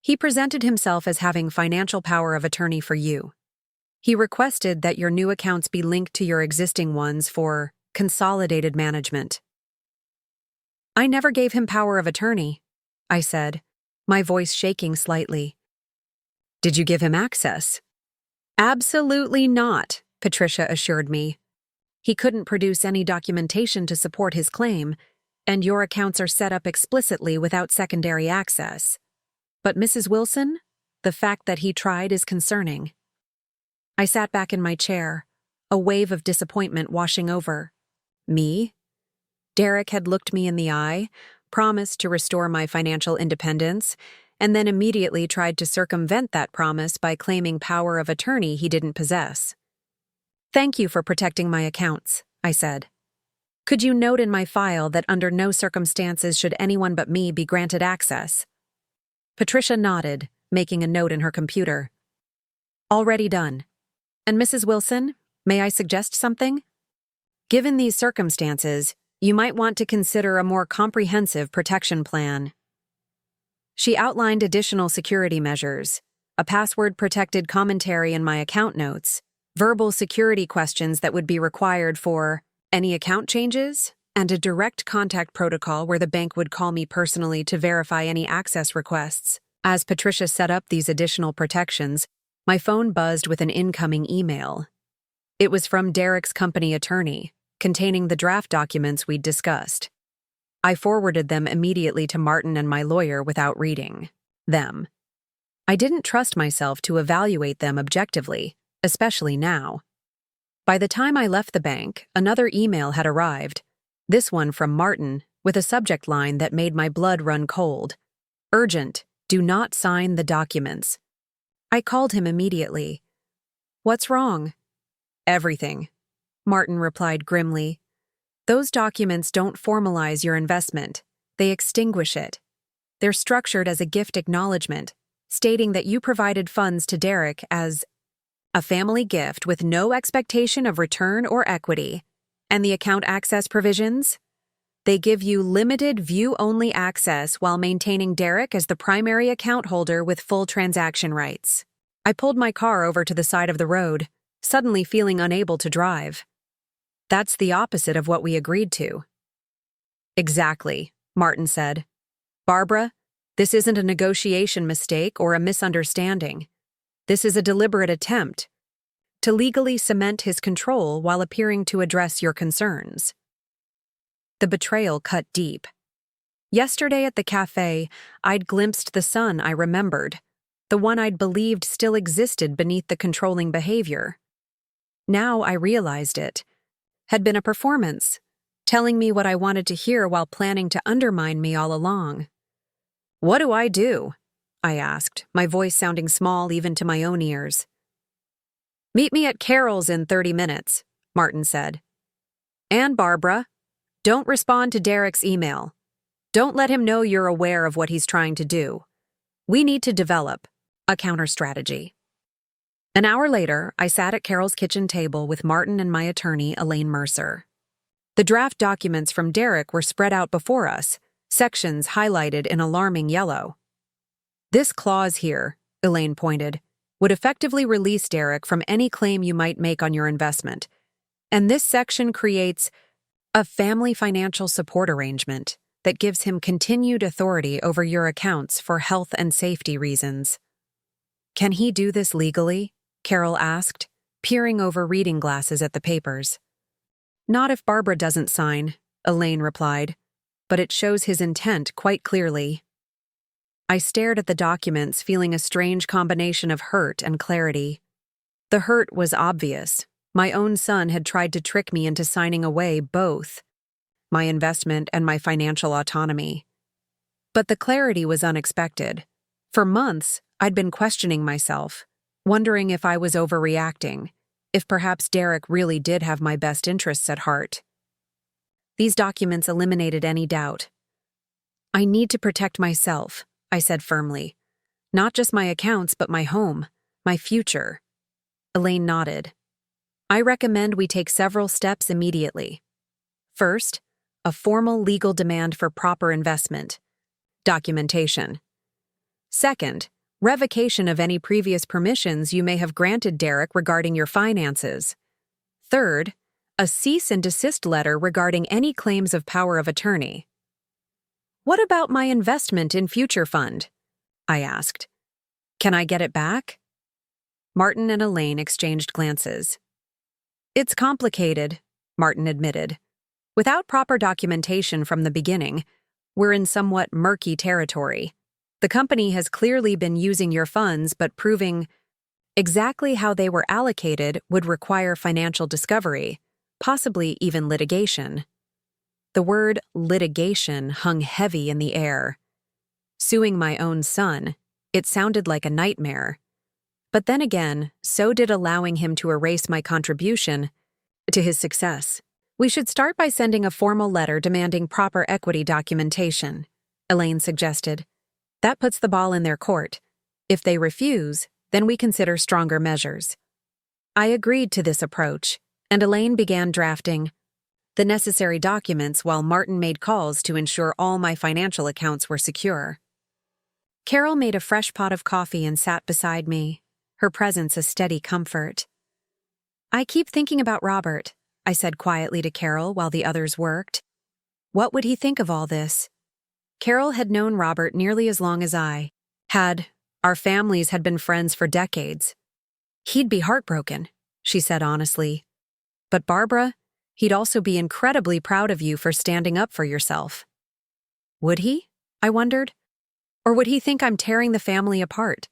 He presented himself as having financial power of attorney for you. He requested that your new accounts be linked to your existing ones for consolidated management. I never gave him power of attorney, I said, my voice shaking slightly. Did you give him access? Absolutely not, Patricia assured me. He couldn't produce any documentation to support his claim, and your accounts are set up explicitly without secondary access. But Mrs. Wilson, the fact that he tried is concerning. I sat back in my chair, a wave of disappointment washing over. Me? Derek had looked me in the eye, promised to restore my financial independence, and then immediately tried to circumvent that promise by claiming power of attorney he didn't possess. Thank you for protecting my accounts, I said. Could you note in my file that under no circumstances should anyone but me be granted access? Patricia nodded, making a note in her computer. Already done. And Mrs. Wilson, may I suggest something? Given these circumstances, you might want to consider a more comprehensive protection plan. She outlined additional security measures, a password-protected commentary in my account notes, verbal security questions that would be required for any account changes, and a direct contact protocol where the bank would call me personally to verify any access requests. As Patricia set up these additional protections, my phone buzzed with an incoming email. It was from Derek's company attorney, containing the draft documents we'd discussed. I forwarded them immediately to Martin and my lawyer without reading them. I didn't trust myself to evaluate them objectively, especially now. By the time I left the bank, another email had arrived, this one from Martin, with a subject line that made my blood run cold. Urgent, do not sign the documents. I called him immediately. What's wrong? Everything, Martin replied grimly. Those documents don't formalize your investment. They extinguish it. They're structured as a gift acknowledgement, stating that you provided funds to Derek as a family gift with no expectation of return or equity, And the account access provisions? They give you limited view-only access while maintaining Derek as the primary account holder with full transaction rights. I pulled my car over to the side of the road, suddenly feeling unable to drive. That's the opposite of what we agreed to. Exactly, Martin said. Barbara, this isn't a negotiation mistake or a misunderstanding. This is a deliberate attempt to legally cement his control while appearing to address your concerns. The betrayal cut deep. Yesterday at the cafe, I'd glimpsed the sun I remembered, the one I'd believed still existed beneath the controlling behavior. Now I realized it had been a performance, telling me what I wanted to hear while planning to undermine me all along. What do I do? I asked, my voice sounding small even to my own ears. Meet me at Carol's in 30 minutes, Martin said. And Barbara, don't respond to Derek's email. Don't let him know you're aware of what he's trying to do. We need to develop a counter-strategy. An hour later, I sat at Carol's kitchen table with Martin and my attorney, Elaine Mercer. The draft documents from Derek were spread out before us, sections highlighted in alarming yellow. This clause here, Elaine pointed, would effectively release Derek from any claim you might make on your investment. And this section creates a family financial support arrangement that gives him continued authority over your accounts for health and safety reasons. Can he do this legally? Carol asked, peering over reading glasses at the papers. Not if Barbara doesn't sign, Elaine replied, but it shows his intent quite clearly. I stared at the documents, feeling a strange combination of hurt and clarity. The hurt was obvious. My own son had tried to trick me into signing away both my investment and my financial autonomy. But the clarity was unexpected. For months, I'd been questioning myself, wondering if I was overreacting, if perhaps Derek really did have my best interests at heart. These documents eliminated any doubt. I need to protect myself, I said firmly. Not just my accounts, but my home, my future. Elaine nodded. I recommend we take several steps immediately. First, a formal legal demand for proper investment. Documentation. Second, revocation of any previous permissions you may have granted Derek regarding your finances. Third, a cease and desist letter regarding any claims of power of attorney. What about my investment in Future Fund? I asked. Can I get it back? Martin and Elaine exchanged glances. It's complicated, Martin admitted. Without proper documentation from the beginning, we're in somewhat murky territory. The company has clearly been using your funds, but proving exactly how they were allocated would require financial discovery, possibly even litigation. The word litigation hung heavy in the air. Suing my own son, it sounded like a nightmare. But then again, so did allowing him to erase my contribution to his success. We should start by sending a formal letter demanding proper equity documentation, Elaine suggested. That puts the ball in their court. If they refuse, then we consider stronger measures. I agreed to this approach, and Elaine began drafting the necessary documents while Martin made calls to ensure all my financial accounts were secure. Carol made a fresh pot of coffee and sat beside me, her presence a steady comfort. I keep thinking about Robert, I said quietly to Carol while the others worked. What would he think of all this? Carol had known Robert nearly as long as I had. Our families had been friends for decades. He'd be heartbroken, she said honestly. But Barbara, he'd also be incredibly proud of you for standing up for yourself. Would he? I wondered. Or would he think I'm tearing the family apart?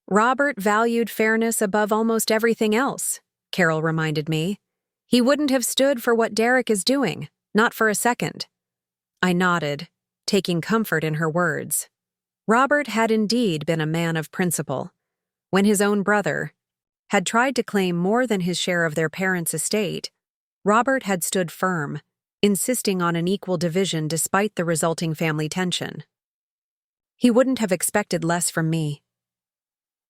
Robert valued fairness above almost everything else, Carol reminded me. He wouldn't have stood for what Derek is doing, not for a second. I nodded, taking comfort in her words. Robert had indeed been a man of principle. When his own brother had tried to claim more than his share of their parents' estate, Robert had stood firm, insisting on an equal division despite the resulting family tension. He wouldn't have expected less from me.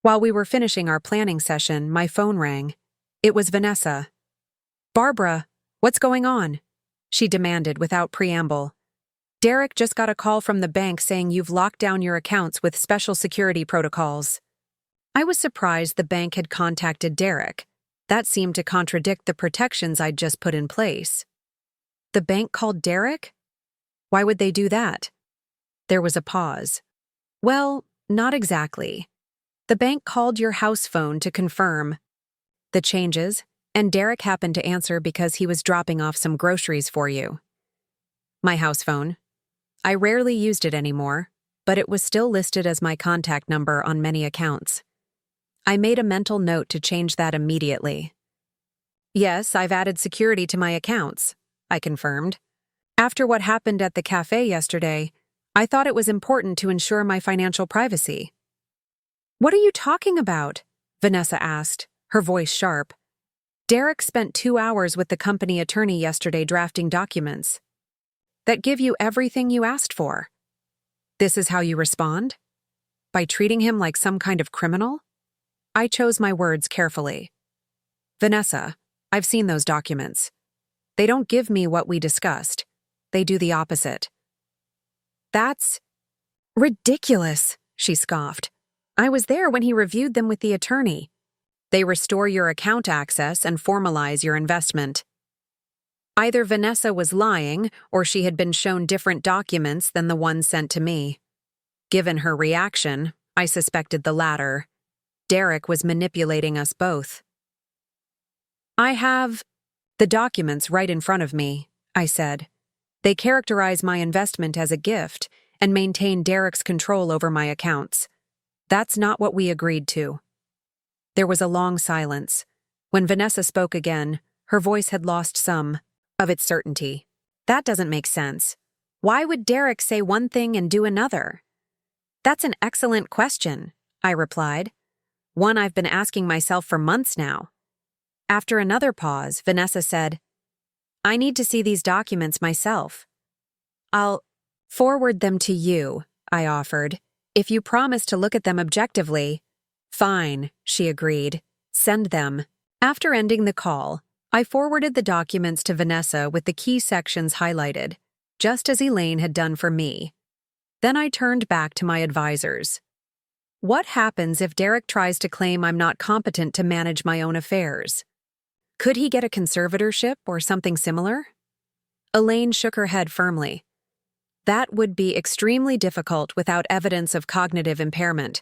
While we were finishing our planning session, my phone rang. It was Vanessa. Barbara, What's going on? She demanded without preamble. Derek just got a call from the bank saying you've locked down your accounts with special security protocols. I was surprised the bank had contacted Derek. That seemed to contradict the protections I'd just put in place. The bank called Derek? Why would they do that? There was a pause. Well, not exactly. The bank called your house phone to confirm the changes, and Derek happened to answer because he was dropping off some groceries for you. My house phone. I rarely used it anymore, but it was still listed as my contact number on many accounts. I made a mental note to change that immediately. Yes, I've added security to my accounts, I confirmed. After what happened at the cafe yesterday, I thought it was important to ensure my financial privacy. What are you talking about? Vanessa asked, her voice sharp. Derek spent 2 hours with the company attorney yesterday drafting documents that give you everything you asked for. This is how you respond? By treating him like some kind of criminal? I chose my words carefully. Vanessa, I've seen those documents. They don't give me what we discussed. They do the opposite. That's ridiculous, she scoffed. I was there when he reviewed them with the attorney. They restore your account access and formalize your investment. Either Vanessa was lying or she had been shown different documents than the ones sent to me. Given her reaction, I suspected the latter. Derek was manipulating us both. I have the documents right in front of me, I said. They characterize my investment as a gift and maintain Derek's control over my accounts. That's not what we agreed to. There was a long silence. When Vanessa spoke again, her voice had lost some of its certainty. That doesn't make sense. Why would Derek say one thing and do another? That's an excellent question, I replied. One I've been asking myself for months now. After another pause, Vanessa said, I need to see these documents myself. I'll forward them to you, I offered, if you promise to look at them objectively. Fine, she agreed. Send them. After ending the call, I forwarded the documents to Vanessa with the key sections highlighted, just as Elaine had done for me. Then I turned back to my advisors. What happens if Derek tries to claim I'm not competent to manage my own affairs? Could he get a conservatorship or something similar? Elaine shook her head firmly. That would be extremely difficult without evidence of cognitive impairment.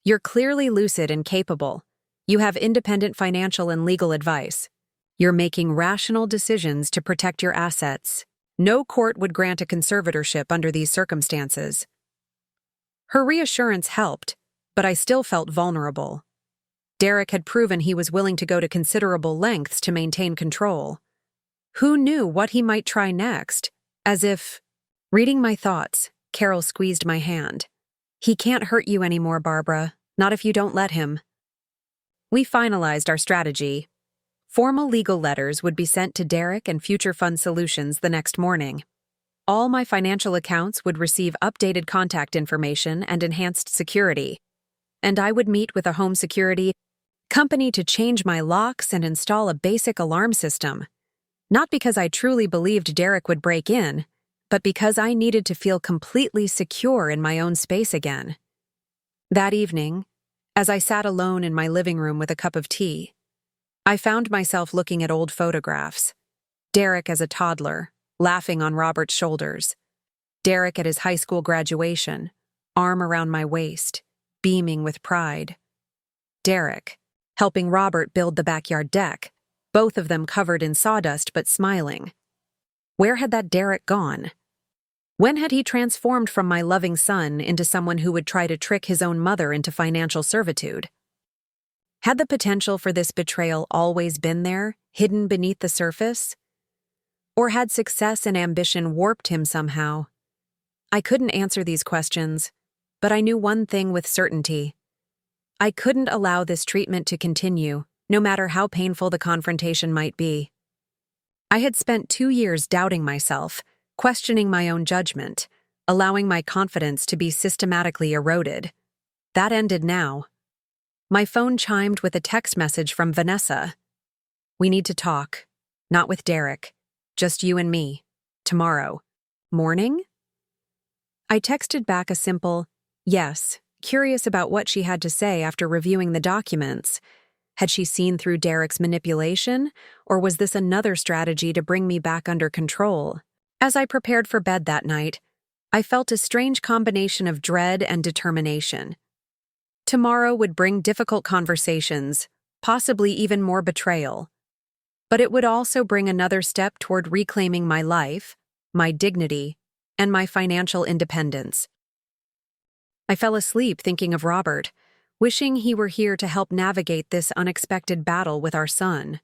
You're clearly lucid and capable. You have independent financial and legal advice. You're making rational decisions to protect your assets. No court would grant a conservatorship under these circumstances. Her reassurance helped, but I still felt vulnerable. Derek had proven he was willing to go to considerable lengths to maintain control. Who knew what he might try next? As if, reading my thoughts, Carol squeezed my hand. He can't hurt you anymore, Barbara, not if you don't let him. We finalized our strategy. Formal legal letters would be sent to Derek and Future Fund Solutions the next morning. All my financial accounts would receive updated contact information and enhanced security. And I would meet with a home security company to change my locks and install a basic alarm system. Not because I truly believed Derek would break in, but because I needed to feel completely secure in my own space again. That evening, as I sat alone in my living room with a cup of tea, I found myself looking at old photographs. Derek as a toddler, laughing on Robert's shoulders. Derek at his high school graduation, arm around my waist, beaming with pride. Derek, helping Robert build the backyard deck, both of them covered in sawdust but smiling. Where had that Derek gone? When had he transformed from my loving son into someone who would try to trick his own mother into financial servitude? Had the potential for this betrayal always been there, hidden beneath the surface? Or had success and ambition warped him somehow? I couldn't answer these questions, but I knew one thing with certainty. I couldn't allow this treatment to continue, no matter how painful the confrontation might be. I had spent 2 years doubting myself, questioning my own judgment, allowing my confidence to be systematically eroded. That ended now. My phone chimed with a text message from Vanessa. We need to talk. Not with Derek. Just you and me. Tomorrow. Morning? I texted back a simple, yes, curious about what she had to say after reviewing the documents. Had she seen through Derek's manipulation, or was this another strategy to bring me back under control? As I prepared for bed that night, I felt a strange combination of dread and determination. Tomorrow would bring difficult conversations, possibly even more betrayal. But it would also bring another step toward reclaiming my life, my dignity, and my financial independence. I fell asleep thinking of Robert, wishing he were here to help navigate this unexpected battle with our son.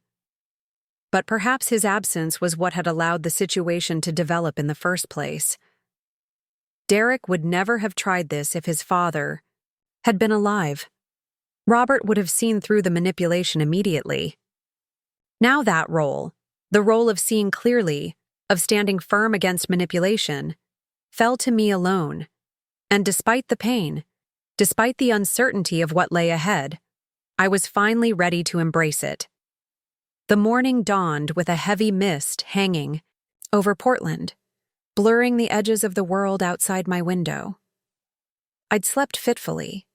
But perhaps his absence was what had allowed the situation to develop in the first place. Derek would never have tried this if his father had been alive. Robert would have seen through the manipulation immediately. Now that role, the role of seeing clearly, of standing firm against manipulation, fell to me alone. And despite the pain, despite the uncertainty of what lay ahead, I was finally ready to embrace it. The morning dawned with a heavy mist hanging over Portland, blurring the edges of the world outside my window. I'd slept fitfully,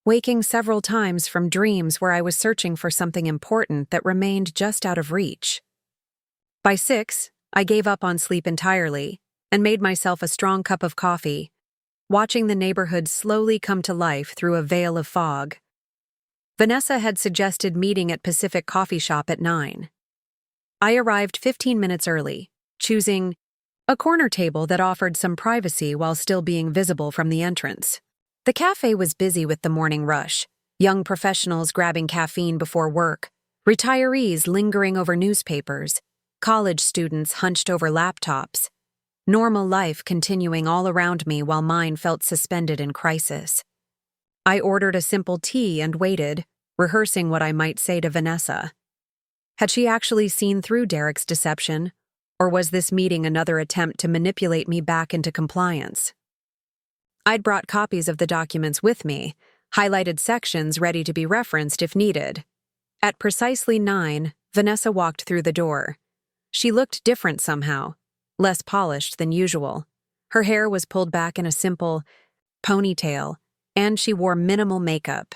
waking several times from dreams where I was searching for something important that remained just out of reach. By 6, I gave up on sleep entirely and made myself a strong cup of coffee, watching the neighborhood slowly come to life through a veil of fog. Vanessa had suggested meeting at Pacific Coffee Shop at 9. I arrived 15 minutes early, choosing a corner table that offered some privacy while still being visible from the entrance. The cafe was busy with the morning rush, young professionals grabbing caffeine before work, retirees lingering over newspapers, college students hunched over laptops, normal life continuing all around me while mine felt suspended in crisis. I ordered a simple tea and waited, rehearsing what I might say to Vanessa. Had she actually seen through Derek's deception, or was this meeting another attempt to manipulate me back into compliance? I'd brought copies of the documents with me, highlighted sections ready to be referenced if needed. At precisely 9, Vanessa walked through the door. She looked different somehow, less polished than usual. Her hair was pulled back in a simple ponytail, and she wore minimal makeup.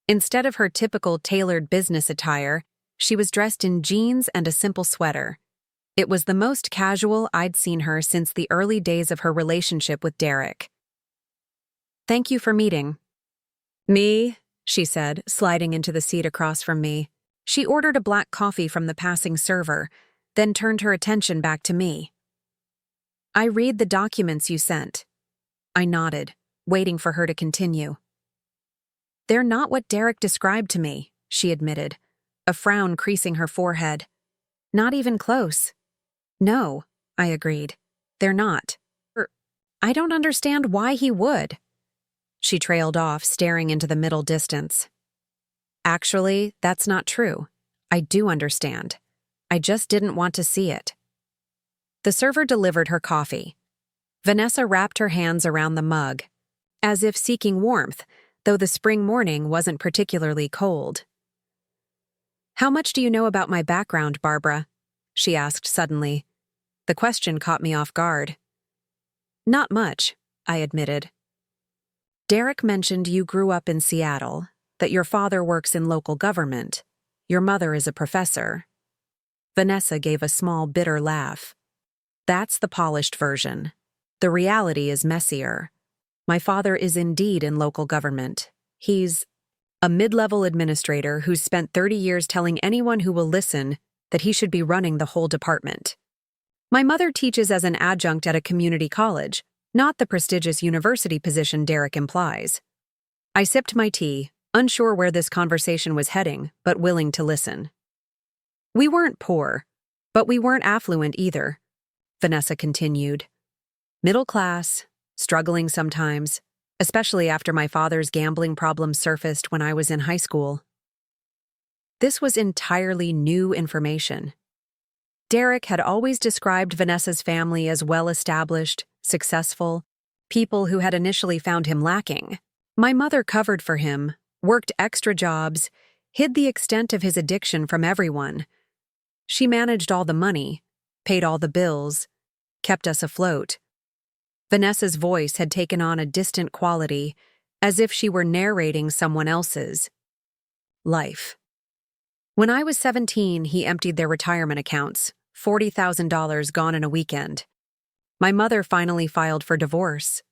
Instead of her typical tailored business attire, she was dressed in jeans and a simple sweater. It was the most casual I'd seen her since the early days of her relationship with Derek. "Thank you for meeting." "Me?" she said, sliding into the seat across from me. She ordered a black coffee from the passing server, then turned her attention back to me. "I read the documents you sent." I nodded, waiting for her to continue. "They're not what Derek described to me," she admitted, a frown creasing her forehead. "Not even close." "No," I agreed. "They're not. I don't understand why he would." She trailed off, staring into the middle distance. "Actually, that's not true. I do understand. I just didn't want to see it." The server delivered her coffee. Vanessa wrapped her hands around the mug, as if seeking warmth, though the spring morning wasn't particularly cold. "How much do you know about my background, Barbara?" she asked suddenly. The question caught me off guard. "Not much," I admitted. "Derek mentioned you grew up in Seattle, that your father works in local government. Your mother is a professor." Vanessa gave a small, bitter laugh. "That's the polished version. The reality is messier. My father is indeed in local government. He's a mid-level administrator who's spent 30 years telling anyone who will listen that he should be running the whole department. My mother teaches as an adjunct at a community college, not the prestigious university position Derek implies." I sipped my tea, unsure where this conversation was heading, but willing to listen. "We weren't poor, but we weren't affluent either," Vanessa continued. "Middle class, struggling sometimes, especially after my father's gambling problems surfaced when I was in high school." This was entirely new information. Derek had always described Vanessa's family as well-established, successful, people who had initially found him lacking. My mother covered for him, worked extra jobs, hid the extent of his addiction from everyone. She managed all the money, paid all the bills, kept us afloat. Vanessa's voice had taken on a distant quality, as if she were narrating someone else's life. When I was 17, he emptied their retirement accounts, $40,000 gone in a weekend. My mother finally filed for divorce.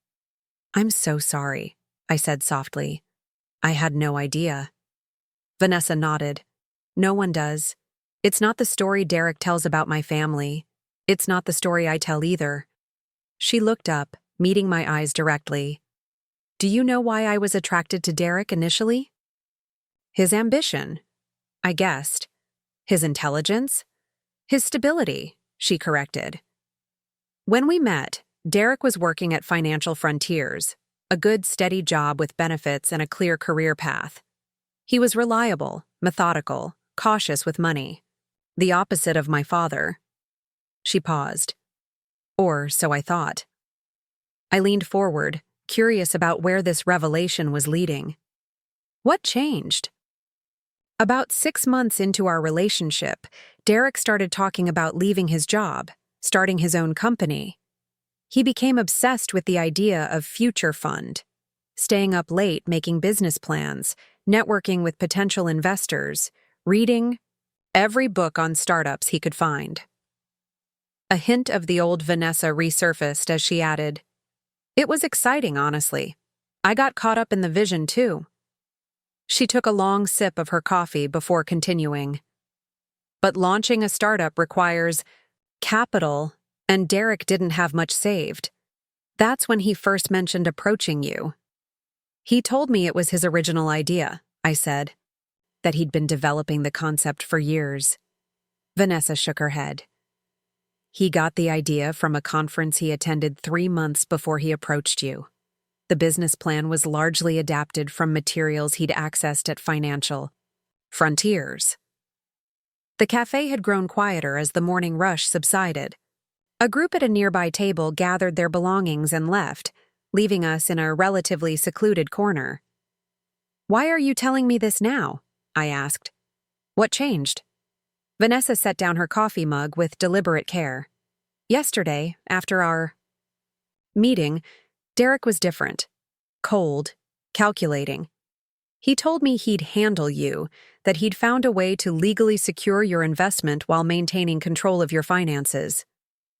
"I'm so sorry," I said softly. "I had no idea." Vanessa nodded. "No one does. It's not the story Derek tells about my family. It's not the story I tell either." She looked up, meeting my eyes directly. "Do you know why I was attracted to Derek initially?" "His ambition," I guessed. "His intelligence?" "His stability," she corrected. When we met, Derek was working at Financial Frontiers, a good, steady job with benefits and a clear career path. He was reliable, methodical, cautious with money. The opposite of my father. She paused. Or so I thought. I leaned forward, curious about where this revelation was leading. What changed? About 6 months into our relationship, Derek started talking about leaving his job, starting his own company. He became obsessed with the idea of future fund, staying up late making business plans, networking with potential investors, reading every book on startups he could find. A hint of the old Vanessa resurfaced as she added, "It was exciting, honestly. I got caught up in the vision, too." She took a long sip of her coffee before continuing. "But launching a startup requires capital, and Derek didn't have much saved. That's when he first mentioned approaching you." "He told me it was his original idea," I said, "that he'd been developing the concept for years." Vanessa shook her head. "He got the idea from a conference he attended 3 months before he approached you. The business plan was largely adapted from materials he'd accessed at Financial Frontiers." The cafe had grown quieter as the morning rush subsided. A group at a nearby table gathered their belongings and left, leaving us in a relatively secluded corner. "Why are you telling me this now?" I asked. "What changed?" Vanessa set down her coffee mug with deliberate care. "Yesterday, after our meeting, Derek was different. Cold, calculating. He told me he'd handle you, that he'd found a way to legally secure your investment while maintaining control of your finances."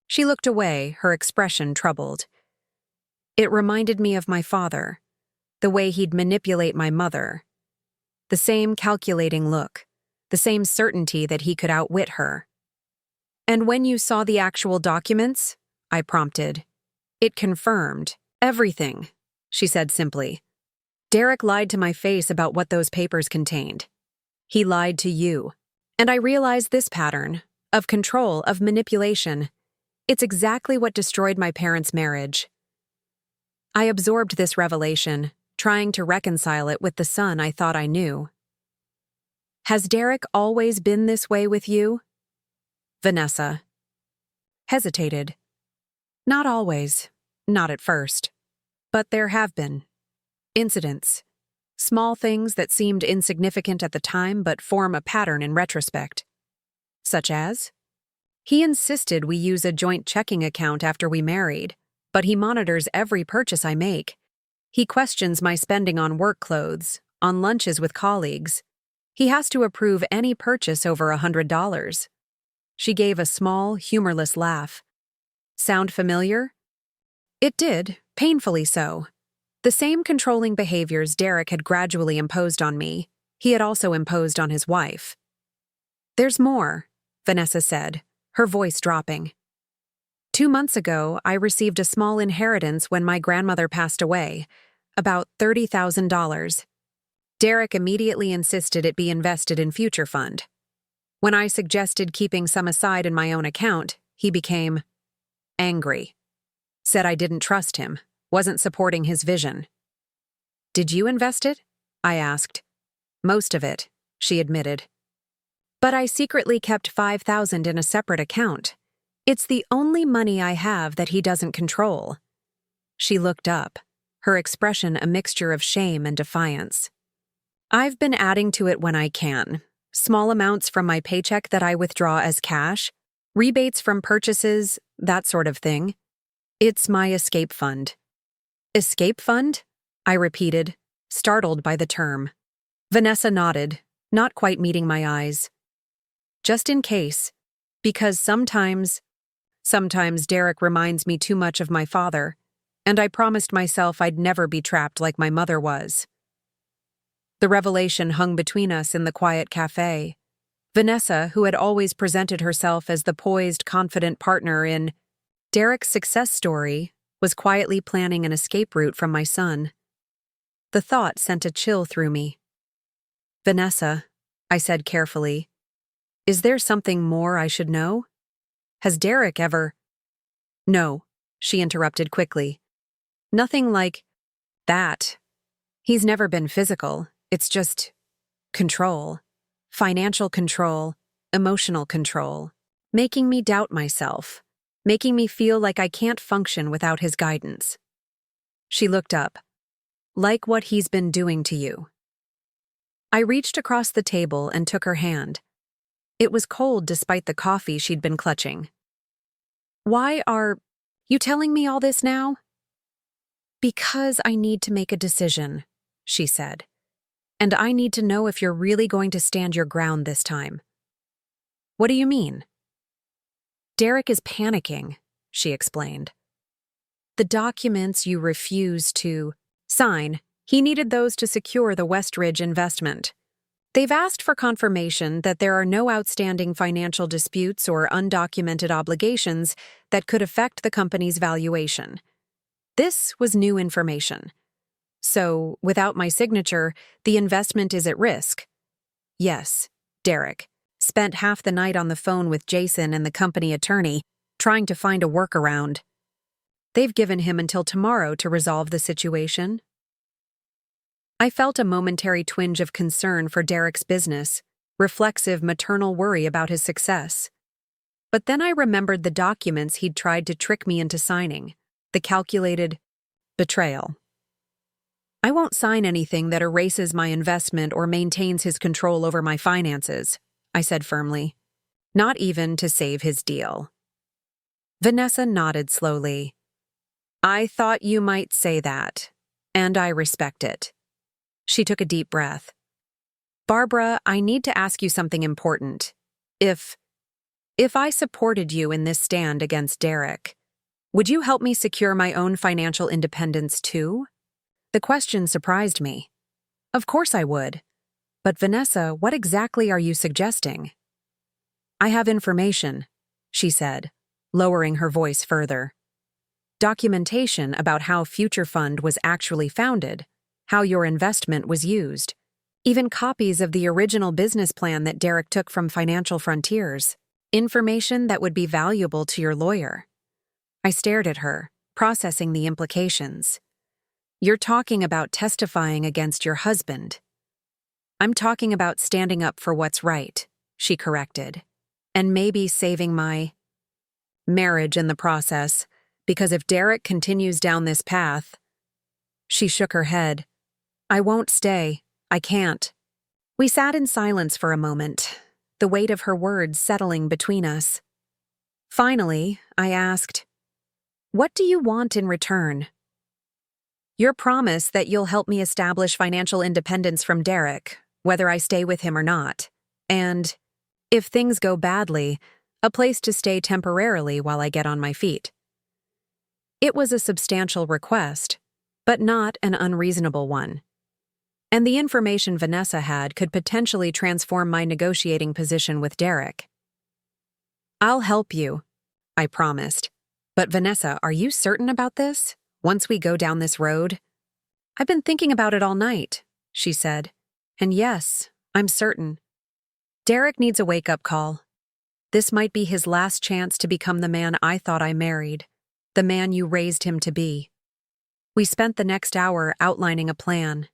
She looked away, her expression troubled. "It reminded me of my father, the way he'd manipulate my mother. The same calculating look, the same certainty that he could outwit her." "And when you saw the actual documents?" I prompted. "It confirmed everything," she said simply. "Derek lied to my face about what those papers contained. He lied to you. And I realized this pattern, of control, of manipulation. It's exactly what destroyed my parents' marriage." I absorbed this revelation, trying to reconcile it with the son I thought I knew. "Has Derek always been this way with you?" Vanessa hesitated. "Not always, not at first. But there have been incidents. Small things that seemed insignificant at the time but form a pattern in retrospect." "Such as?" "He insisted we use a joint checking account after we married, but he monitors every purchase I make. He questions my spending on work clothes, on lunches with colleagues. He has to approve any purchase over $100. She gave a small, humorless laugh. "Sound familiar?" It did, painfully so. The same controlling behaviors Derek had gradually imposed on me, he had also imposed on his wife. "There's more," Vanessa said, her voice dropping. 2 months ago, I received a small inheritance when my grandmother passed away, about $30,000. Derek immediately insisted it be invested in Future Fund. When I suggested keeping some aside in my own account, he became angry. Said I didn't trust him, wasn't supporting his vision. "Did you invest it?" I asked. "Most of it," she admitted. "But I secretly kept $5,000 in a separate account. It's the only money I have that he doesn't control." She looked up, her expression a mixture of shame and defiance. "I've been adding to it when I can. Small amounts from my paycheck that I withdraw as cash. Rebates from purchases, that sort of thing. It's my escape fund. Escape fund? I repeated, startled by the term. Vanessa nodded, not quite meeting my eyes. Just in case. Because sometimes Derek reminds me too much of my father, and I promised myself I'd never be trapped like my mother was. The revelation hung between us in the quiet cafe. Vanessa, who had always presented herself as the poised, confident partner in Derek's success story, was quietly planning an escape route from my son. The thought sent a chill through me. Vanessa, I said carefully, is there something more I should know? Has Derek ever— No, she interrupted quickly. Nothing like that. He's never been physical. It's just control. Financial control, emotional control. Making me doubt myself. Making me feel like I can't function without his guidance. She looked up. Like what he's been doing to you. I reached across the table and took her hand. It was cold despite the coffee she'd been clutching. Why are you telling me all this now? Because I need to make a decision, she said. And I need to know if you're really going to stand your ground this time. What do you mean? Derek is panicking, she explained. The documents you refused to sign, he needed those to secure the Westridge investment. They've asked for confirmation that there are no outstanding financial disputes or undocumented obligations that could affect the company's valuation. This was new information. So, without my signature, the investment is at risk. Yes, Derek spent half the night on the phone with Jason and the company attorney, trying to find a workaround. They've given him until tomorrow to resolve the situation. I felt a momentary twinge of concern for Derek's business, reflexive maternal worry about his success. But then I remembered the documents he'd tried to trick me into signing, the calculated betrayal. I won't sign anything that erases my investment or maintains his control over my finances, I said firmly. Not even to save his deal. Vanessa nodded slowly. I thought you might say that, and I respect it. She took a deep breath. Barbara, I need to ask you something important. If I supported you in this stand against Derek, would you help me secure my own financial independence too? The question surprised me. Of course I would. But Vanessa, what exactly are you suggesting? I have information, she said, lowering her voice further. Documentation about how Future Fund was actually founded, how your investment was used, even copies of the original business plan that Derek took from Financial Frontiers, information that would be valuable to your lawyer. I stared at her, processing the implications. You're talking about testifying against your husband. I'm talking about standing up for what's right, she corrected, and maybe saving my marriage in the process, because if Derek continues down this path— She shook her head. I won't stay. I can't. We sat in silence for a moment, the weight of her words settling between us. Finally, I asked, what do you want in return? Your promise that you'll help me establish financial independence from Derek, whether I stay with him or not. And, if things go badly, a place to stay temporarily while I get on my feet. It was a substantial request, but not an unreasonable one. And the information Vanessa had could potentially transform my negotiating position with Derek. I'll help you, I promised. But Vanessa, are you certain about this? Once we go down this road? I've been thinking about it all night, she said. And yes, I'm certain. Derek needs a wake-up call. This might be his last chance to become the man I thought I married, the man you raised him to be. We spent the next hour outlining a plan.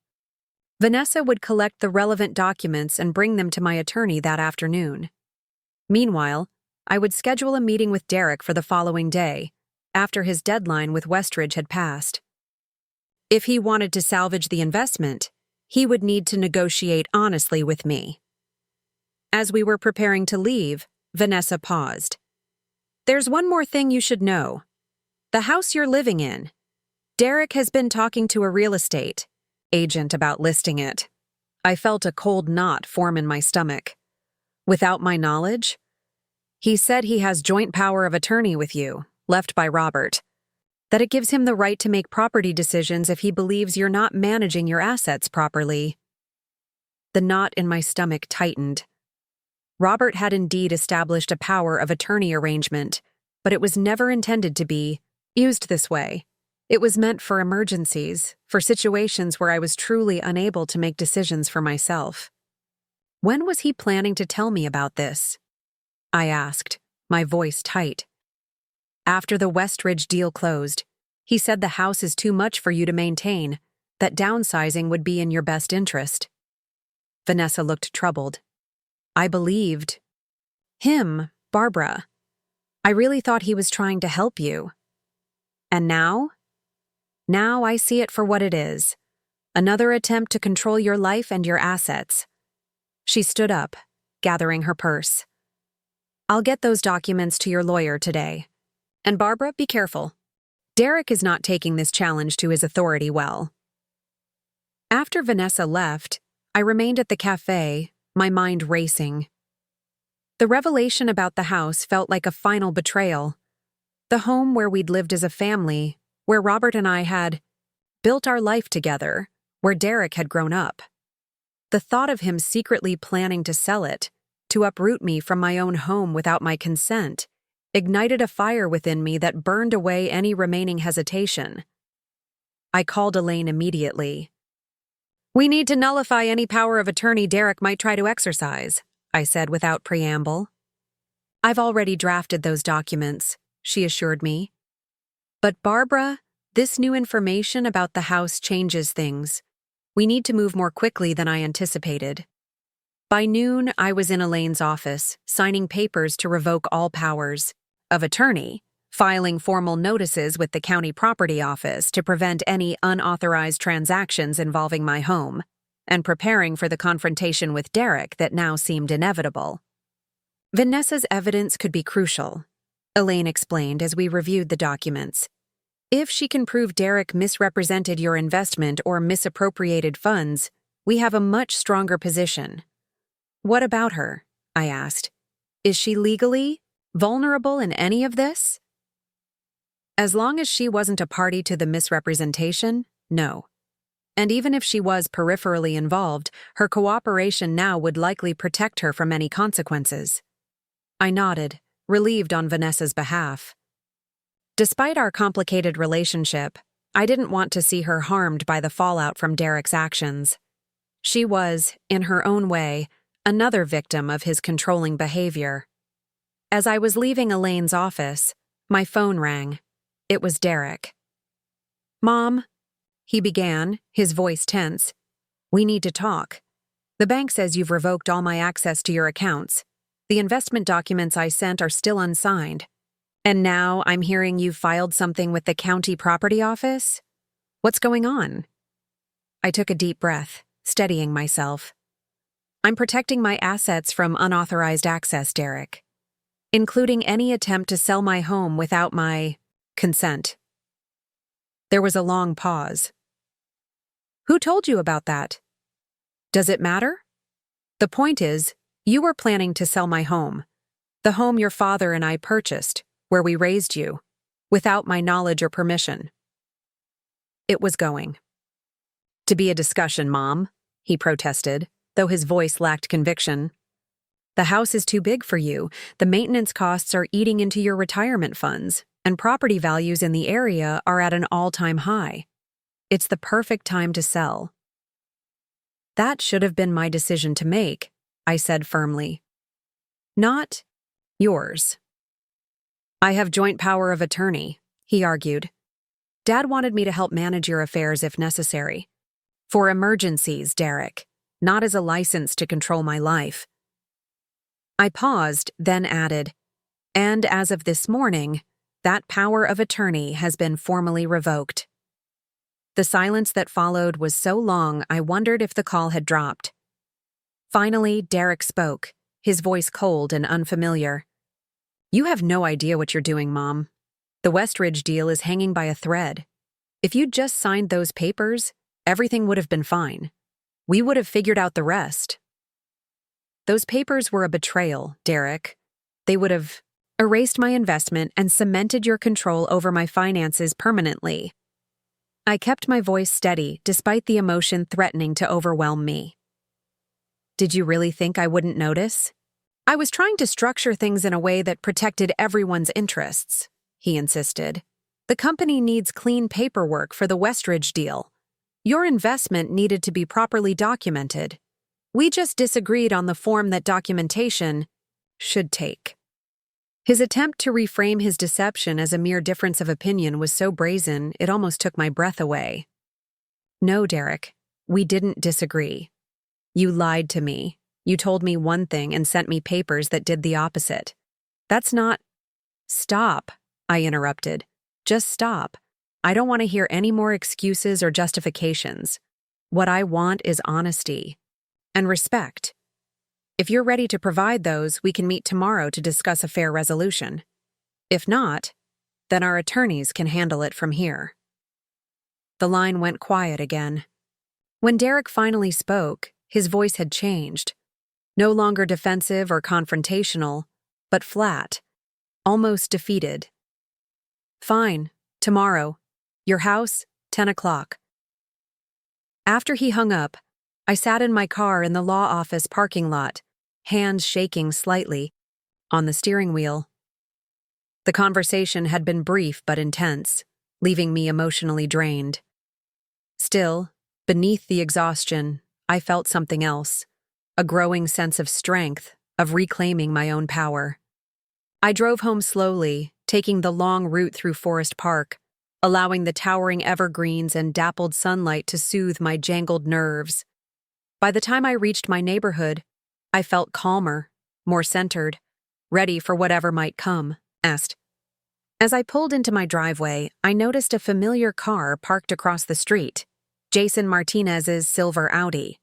Vanessa would collect the relevant documents and bring them to my attorney that afternoon. Meanwhile, I would schedule a meeting with Derek for the following day, after his deadline with Westridge had passed. If he wanted to salvage the investment, he would need to negotiate honestly with me. As we were preparing to leave, Vanessa paused. There's one more thing you should know. The house you're living in. Derek has been talking to a real estate agent about listing it. I felt a cold knot form in my stomach. Without my knowledge? He said he has joint power of attorney with you, left by Robert. That it gives him the right to make property decisions if he believes you're not managing your assets properly. The knot in my stomach tightened. Robert had indeed established a power of attorney arrangement, but it was never intended to be used this way. It was meant for emergencies, for situations where I was truly unable to make decisions for myself. When was he planning to tell me about this? I asked, my voice tight. After the Westridge deal closed, he said the house is too much for you to maintain, that downsizing would be in your best interest. Vanessa looked troubled. I believed him, Barbara. I really thought he was trying to help you. And now? Now I see it for what it is. Another attempt to control your life and your assets. She stood up, gathering her purse. I'll get those documents to your lawyer today. And Barbara, be careful. Derek is not taking this challenge to his authority well. After Vanessa left, I remained at the cafe, my mind racing. The revelation about the house felt like a final betrayal. The home where we'd lived as a family, where Robert and I had built our life together, where Derek had grown up. The thought of him secretly planning to sell it, to uproot me from my own home without my consent, ignited a fire within me that burned away any remaining hesitation. I called Elaine immediately. We need to nullify any power of attorney Derek might try to exercise, I said without preamble. I've already drafted those documents, she assured me. But Barbara, this new information about the house changes things. We need to move more quickly than I anticipated. By noon, I was in Elaine's office, signing papers to revoke all powers of attorney, filing formal notices with the county property office to prevent any unauthorized transactions involving my home, and preparing for the confrontation with Derek that now seemed inevitable. Vanessa's evidence could be crucial, Elaine explained as we reviewed the documents. If she can prove Derek misrepresented your investment or misappropriated funds, we have a much stronger position. What about her? I asked. Is she legally vulnerable in any of this? As long as she wasn't a party to the misrepresentation, no. And even if she was peripherally involved, her cooperation now would likely protect her from any consequences. I nodded, relieved on Vanessa's behalf. Despite our complicated relationship, I didn't want to see her harmed by the fallout from Derek's actions. She was, in her own way, another victim of his controlling behavior. As I was leaving Elaine's office, my phone rang. It was Derek. Mom, he began, his voice tense. We need to talk. The bank says you've revoked all my access to your accounts. The investment documents I sent are still unsigned. And now I'm hearing you've filed something with the county property office? What's going on? I took a deep breath, steadying myself. I'm protecting my assets from unauthorized access, Derek, including any attempt to sell my home without my consent. There was a long pause. Who told you about that? Does it matter? The point is, you were planning to sell my home, the home your father and I purchased, where we raised you, without my knowledge or permission. It was going to be a discussion, Mom, he protested, though his voice lacked conviction. The house is too big for you, the maintenance costs are eating into your retirement funds, and property values in the area are at an all-time high. It's the perfect time to sell. That should have been my decision to make, I said firmly. Not yours. I have joint power of attorney, he argued. Dad wanted me to help manage your affairs if necessary. For emergencies, Derek, not as a license to control my life. I paused, then added, and as of this morning, that power of attorney has been formally revoked. The silence that followed was so long I wondered if the call had dropped. Finally, Derek spoke, his voice cold and unfamiliar. You have no idea what you're doing, Mom. The Westridge deal is hanging by a thread. If you'd just signed those papers, everything would have been fine. We would have figured out the rest. Those papers were a betrayal, Derek. They would have erased my investment and cemented your control over my finances permanently. I kept my voice steady despite the emotion threatening to overwhelm me. Did you really think I wouldn't notice? I was trying to structure things in a way that protected everyone's interests, he insisted. The company needs clean paperwork for the Westridge deal. Your investment needed to be properly documented. We just disagreed on the form that documentation should take. His attempt to reframe his deception as a mere difference of opinion was so brazen it almost took my breath away. No, Derek, we didn't disagree. You lied to me. You told me one thing and sent me papers that did the opposite. That's not— Stop, I interrupted. Just stop. I don't want to hear any more excuses or justifications. What I want is honesty and respect. If you're ready to provide those, we can meet tomorrow to discuss a fair resolution. If not, then our attorneys can handle it from here. The line went quiet again. When Derek finally spoke, his voice had changed. No longer defensive or confrontational, but flat, almost defeated. Fine, tomorrow. Your house, 10 o'clock. After he hung up, I sat in my car in the law office parking lot, hands shaking slightly, on the steering wheel. The conversation had been brief but intense, leaving me emotionally drained. Still, beneath the exhaustion, I felt something else, a growing sense of strength, of reclaiming my own power. I drove home slowly, taking the long route through Forest Park, allowing the towering evergreens and dappled sunlight to soothe my jangled nerves. By the time I reached my neighborhood, I felt calmer, more centered, ready for whatever might come. As I pulled into my driveway, I noticed a familiar car parked across the street, Jason Martinez's silver Audi.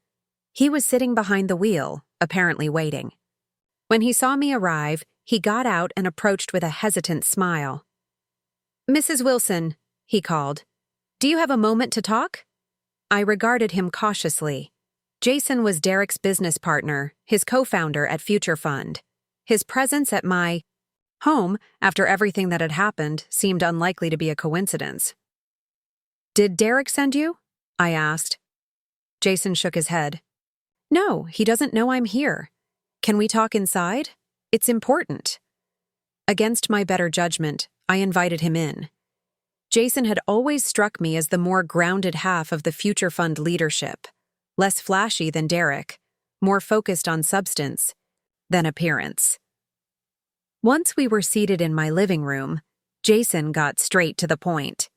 He was sitting behind the wheel, apparently waiting. When he saw me arrive, he got out and approached with a hesitant smile. "Mrs. Wilson," he called, "do you have a moment to talk?" I regarded him cautiously. Jason was Derek's business partner, his co-founder at Future Fund. His presence at my home, after everything that had happened, seemed unlikely to be a coincidence. "Did Derek send you?" I asked. Jason shook his head. "No, he doesn't know I'm here. Can we talk inside? It's important." Against my better judgment, I invited him in. Jason had always struck me as the more grounded half of the Future Fund leadership, less flashy than Derek, more focused on substance than appearance. Once we were seated in my living room, Jason got straight to the point.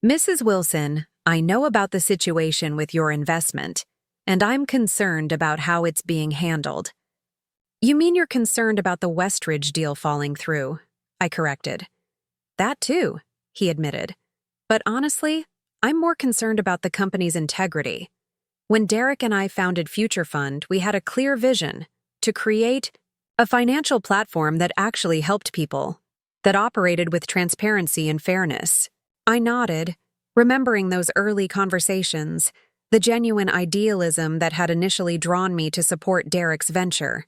"Mrs. Wilson, I know about the situation with your investment, and I'm concerned about how it's being handled." "You mean you're concerned about the Westridge deal falling through?" I corrected. "That too," he admitted. "But honestly, I'm more concerned about the company's integrity. When Derek and I founded Future Fund, we had a clear vision to create a financial platform that actually helped people, that operated with transparency and fairness." I nodded, remembering those early conversations, the genuine idealism that had initially drawn me to support Derek's venture.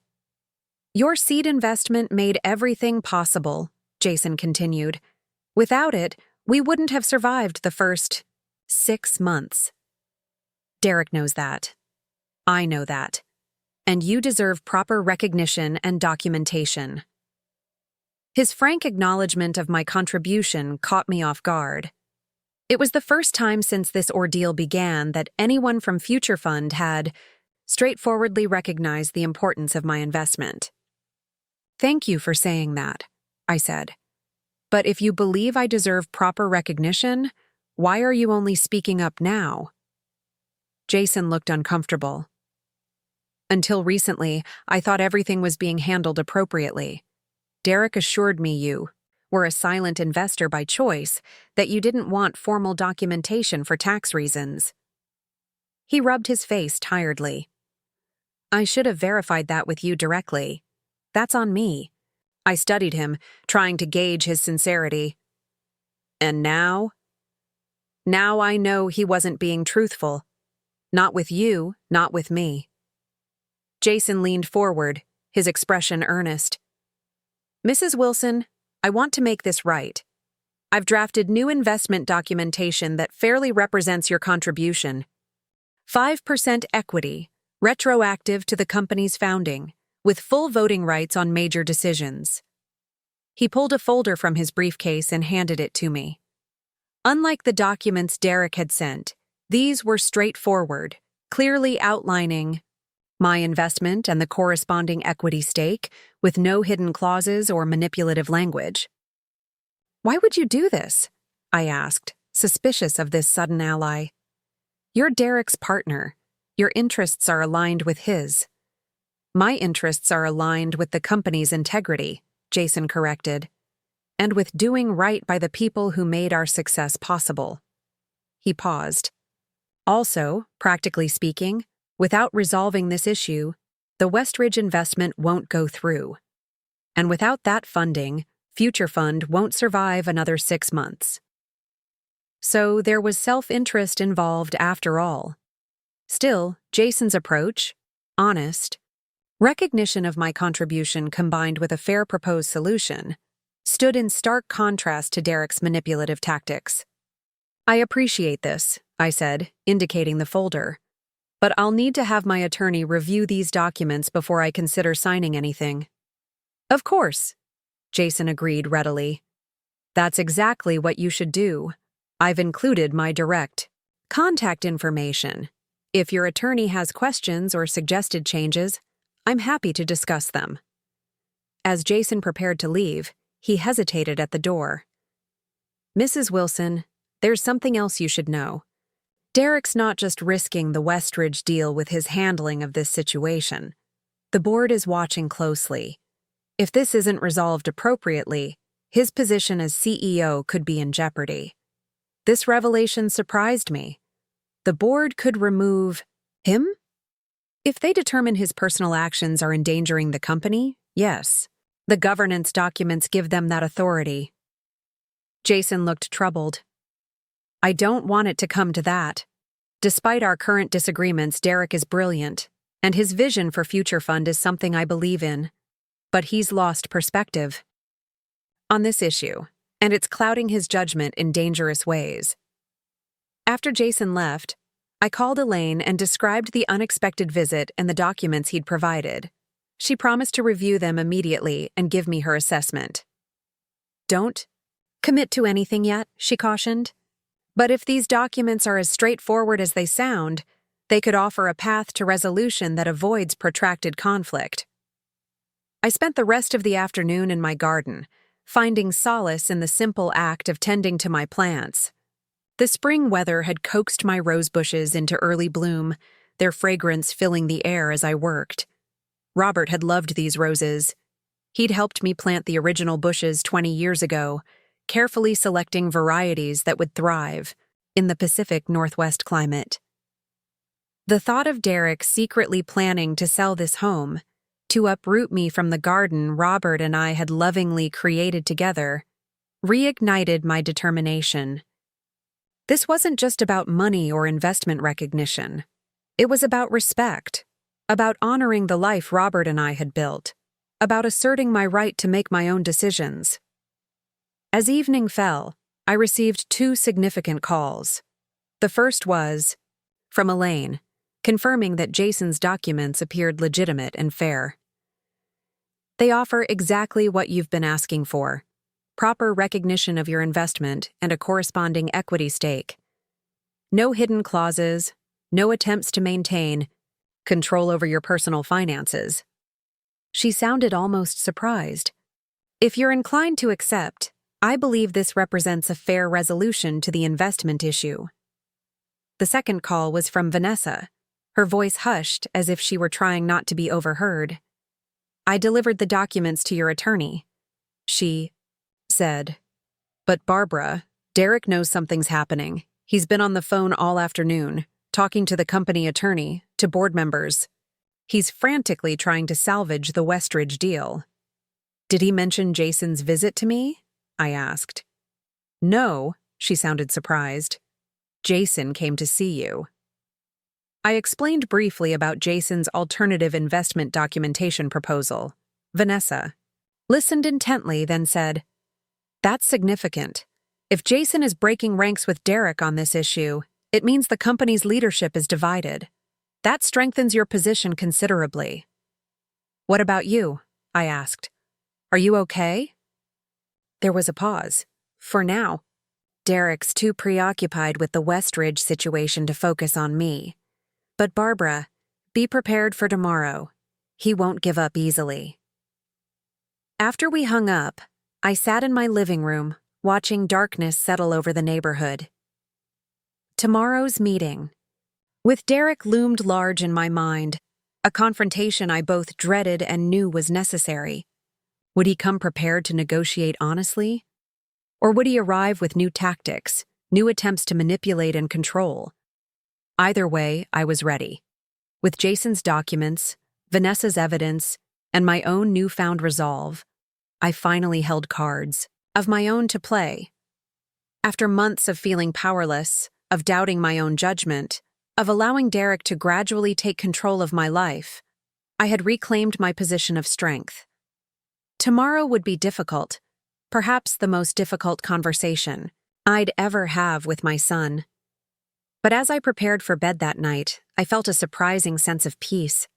"Your seed investment made everything possible," Jason continued. "Without it, we wouldn't have survived the first 6 months. Derek knows that. I know that. And you deserve proper recognition and documentation." His frank acknowledgement of my contribution caught me off guard. It was the first time since this ordeal began that anyone from Future Fund had straightforwardly recognized the importance of my investment. "Thank you for saying that," I said. "But if you believe I deserve proper recognition, why are you only speaking up now?" Jason looked uncomfortable. "Until recently, I thought everything was being handled appropriately. Derek assured me you were a silent investor by choice, that you didn't want formal documentation for tax reasons." He rubbed his face tiredly. "I should have verified that with you directly. That's on me. I studied him, trying to gauge his sincerity. And now? Now I know he wasn't being truthful. Not with you, not with me. Jason leaned forward, his expression earnest. Mrs. Wilson, I want to make this right. I've drafted new investment documentation that fairly represents your contribution. 5% equity, retroactive to the company's founding, with full voting rights on major decisions. He pulled a folder from his briefcase and handed it to me. Unlike the documents Derek had sent, these were straightforward, clearly outlining my investment and the corresponding equity stake, with no hidden clauses or manipulative language. Why would you do this? I asked, suspicious of this sudden ally. You're Derek's partner. Your interests are aligned with his. My interests are aligned with the company's integrity, Jason corrected, and with doing right by the people who made our success possible. He paused. Also, practically speaking, without resolving this issue, the Westridge investment won't go through. And without that funding, Future Fund won't survive another 6 months. So there was self-interest involved after all. Still, Jason's approach, honest, recognition of my contribution combined with a fair proposed solution, stood in stark contrast to Derek's manipulative tactics. I appreciate this, I said, indicating the folder. But I'll need to have my attorney review these documents before I consider signing anything. Of course, Jason agreed readily. That's exactly what you should do. I've included my direct contact information. If your attorney has questions or suggested changes, I'm happy to discuss them. As Jason prepared to leave, he hesitated at the door. Mrs. Wilson, there's something else you should know. Derek's not just risking the Westridge deal with his handling of this situation. The board is watching closely. If this isn't resolved appropriately, his position as CEO could be in jeopardy. This revelation surprised me. The board could remove him? If they determine his personal actions are endangering the company, yes. The governance documents give them that authority. Jason looked troubled. I don't want it to come to that. Despite our current disagreements, Derek is brilliant, and his vision for Future Fund is something I believe in. But he's lost perspective on this issue, and it's clouding his judgment in dangerous ways. After Jason left, I called Elaine and described the unexpected visit and the documents he'd provided. She promised to review them immediately and give me her assessment. Don't commit to anything yet, she cautioned. But if these documents are as straightforward as they sound, they could offer a path to resolution that avoids protracted conflict. I spent the rest of the afternoon in my garden, finding solace in the simple act of tending to my plants. The spring weather had coaxed my rose bushes into early bloom, their fragrance filling the air as I worked. Robert had loved these roses. He'd helped me plant the original bushes 20 years ago, carefully selecting varieties that would thrive in the Pacific Northwest climate. The thought of Derek secretly planning to sell this home, to uproot me from the garden Robert and I had lovingly created together, reignited my determination. This wasn't just about money or investment recognition. It was about respect, about honoring the life Robert and I had built, about asserting my right to make my own decisions. As evening fell, I received 2 significant calls. The first was from Elaine, confirming that Jason's documents appeared legitimate and fair. They offer exactly what you've been asking for: proper recognition of your investment and a corresponding equity stake. No hidden clauses, no attempts to maintain control over your personal finances. She sounded almost surprised. If you're inclined to accept, I believe this represents a fair resolution to the investment issue. The second call was from Vanessa, her voice hushed as if she were trying not to be overheard. I delivered the documents to your attorney, she said. But Barbara, Derek knows something's happening. He's been on the phone all afternoon, talking to the company attorney, to board members. He's frantically trying to salvage the Westridge deal. Did he mention Jason's visit to me? I asked. No, she sounded surprised. Jason came to see you. I explained briefly about Jason's alternative investment documentation proposal. Vanessa listened intently, then said, "That's significant. If Jason is breaking ranks with Derek on this issue, it means the company's leadership is divided. That strengthens your position considerably." "What about you?" I asked. "Are you okay?" There was a pause. For now. Derek's too preoccupied with the Westridge situation to focus on me. But Barbara, be prepared for tomorrow. He won't give up easily. After we hung up, I sat in my living room, watching darkness settle over the neighborhood. Tomorrow's meeting. With Derek loomed large in my mind, a confrontation I both dreaded and knew was necessary. Would he come prepared to negotiate honestly? Or would he arrive with new tactics, new attempts to manipulate and control? Either way, I was ready. With Jason's documents, Vanessa's evidence, and my own newfound resolve, I finally held cards of my own to play. After months of feeling powerless, of doubting my own judgment, of allowing Derek to gradually take control of my life, I had reclaimed my position of strength. Tomorrow would be difficult, perhaps the most difficult conversation I'd ever have with my son. But as I prepared for bed that night, I felt a surprising sense of peace.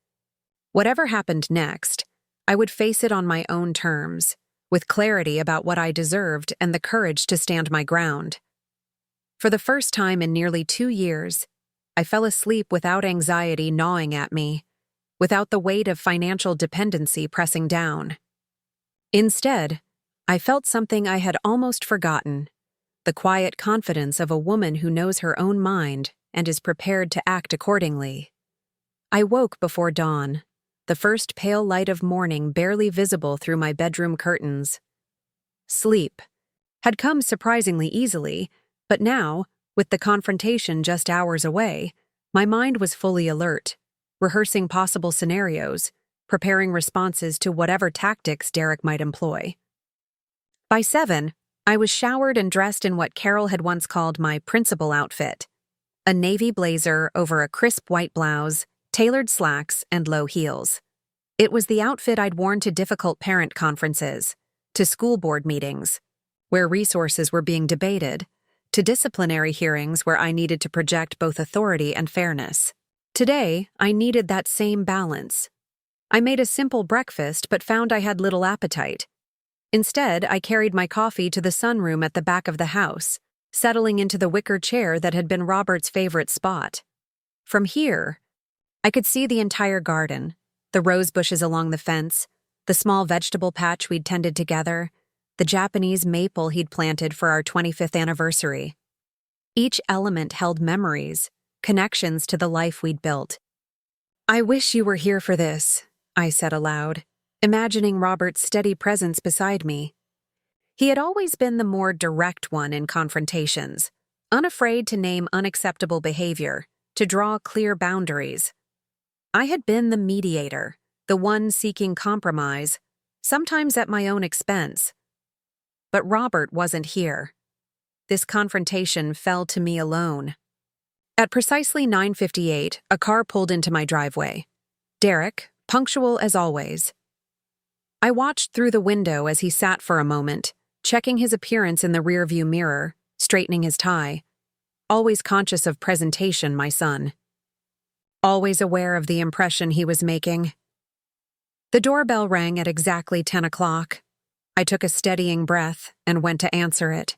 Whatever happened next, I would face it on my own terms, with clarity about what I deserved and the courage to stand my ground. For the first time in nearly 2 years, I fell asleep without anxiety gnawing at me, without the weight of financial dependency pressing down. Instead, I felt something I had almost forgotten, the quiet confidence of a woman who knows her own mind and is prepared to act accordingly. I woke before dawn, the first pale light of morning barely visible through my bedroom curtains. Sleep had come surprisingly easily, but now, with the confrontation just hours away, my mind was fully alert, rehearsing possible scenarios, preparing responses to whatever tactics Derek might employ. By 7, I was showered and dressed in what Carol had once called my principal outfit, a navy blazer over a crisp white blouse, tailored slacks, and low heels. It was the outfit I'd worn to difficult parent conferences, to school board meetings, where resources were being debated, to disciplinary hearings where I needed to project both authority and fairness. Today, I needed that same balance. I made a simple breakfast but found I had little appetite. Instead, I carried my coffee to the sunroom at the back of the house, settling into the wicker chair that had been Robert's favorite spot. From here, I could see the entire garden, the rose bushes along the fence, the small vegetable patch we'd tended together, the Japanese maple he'd planted for our 25th anniversary. Each element held memories, connections to the life we'd built. "I wish you were here for this," I said aloud, imagining Robert's steady presence beside me. He had always been the more direct one in confrontations, unafraid to name unacceptable behavior, to draw clear boundaries. I had been the mediator, the one seeking compromise, sometimes at my own expense. But Robert wasn't here. This confrontation fell to me alone. At precisely 9:58, a car pulled into my driveway. Derek, punctual as always. I watched through the window as he sat for a moment, checking his appearance in the rearview mirror, straightening his tie. Always conscious of presentation, my son. Always aware of the impression he was making. The doorbell rang at exactly 10 o'clock. I took a steadying breath and went to answer it.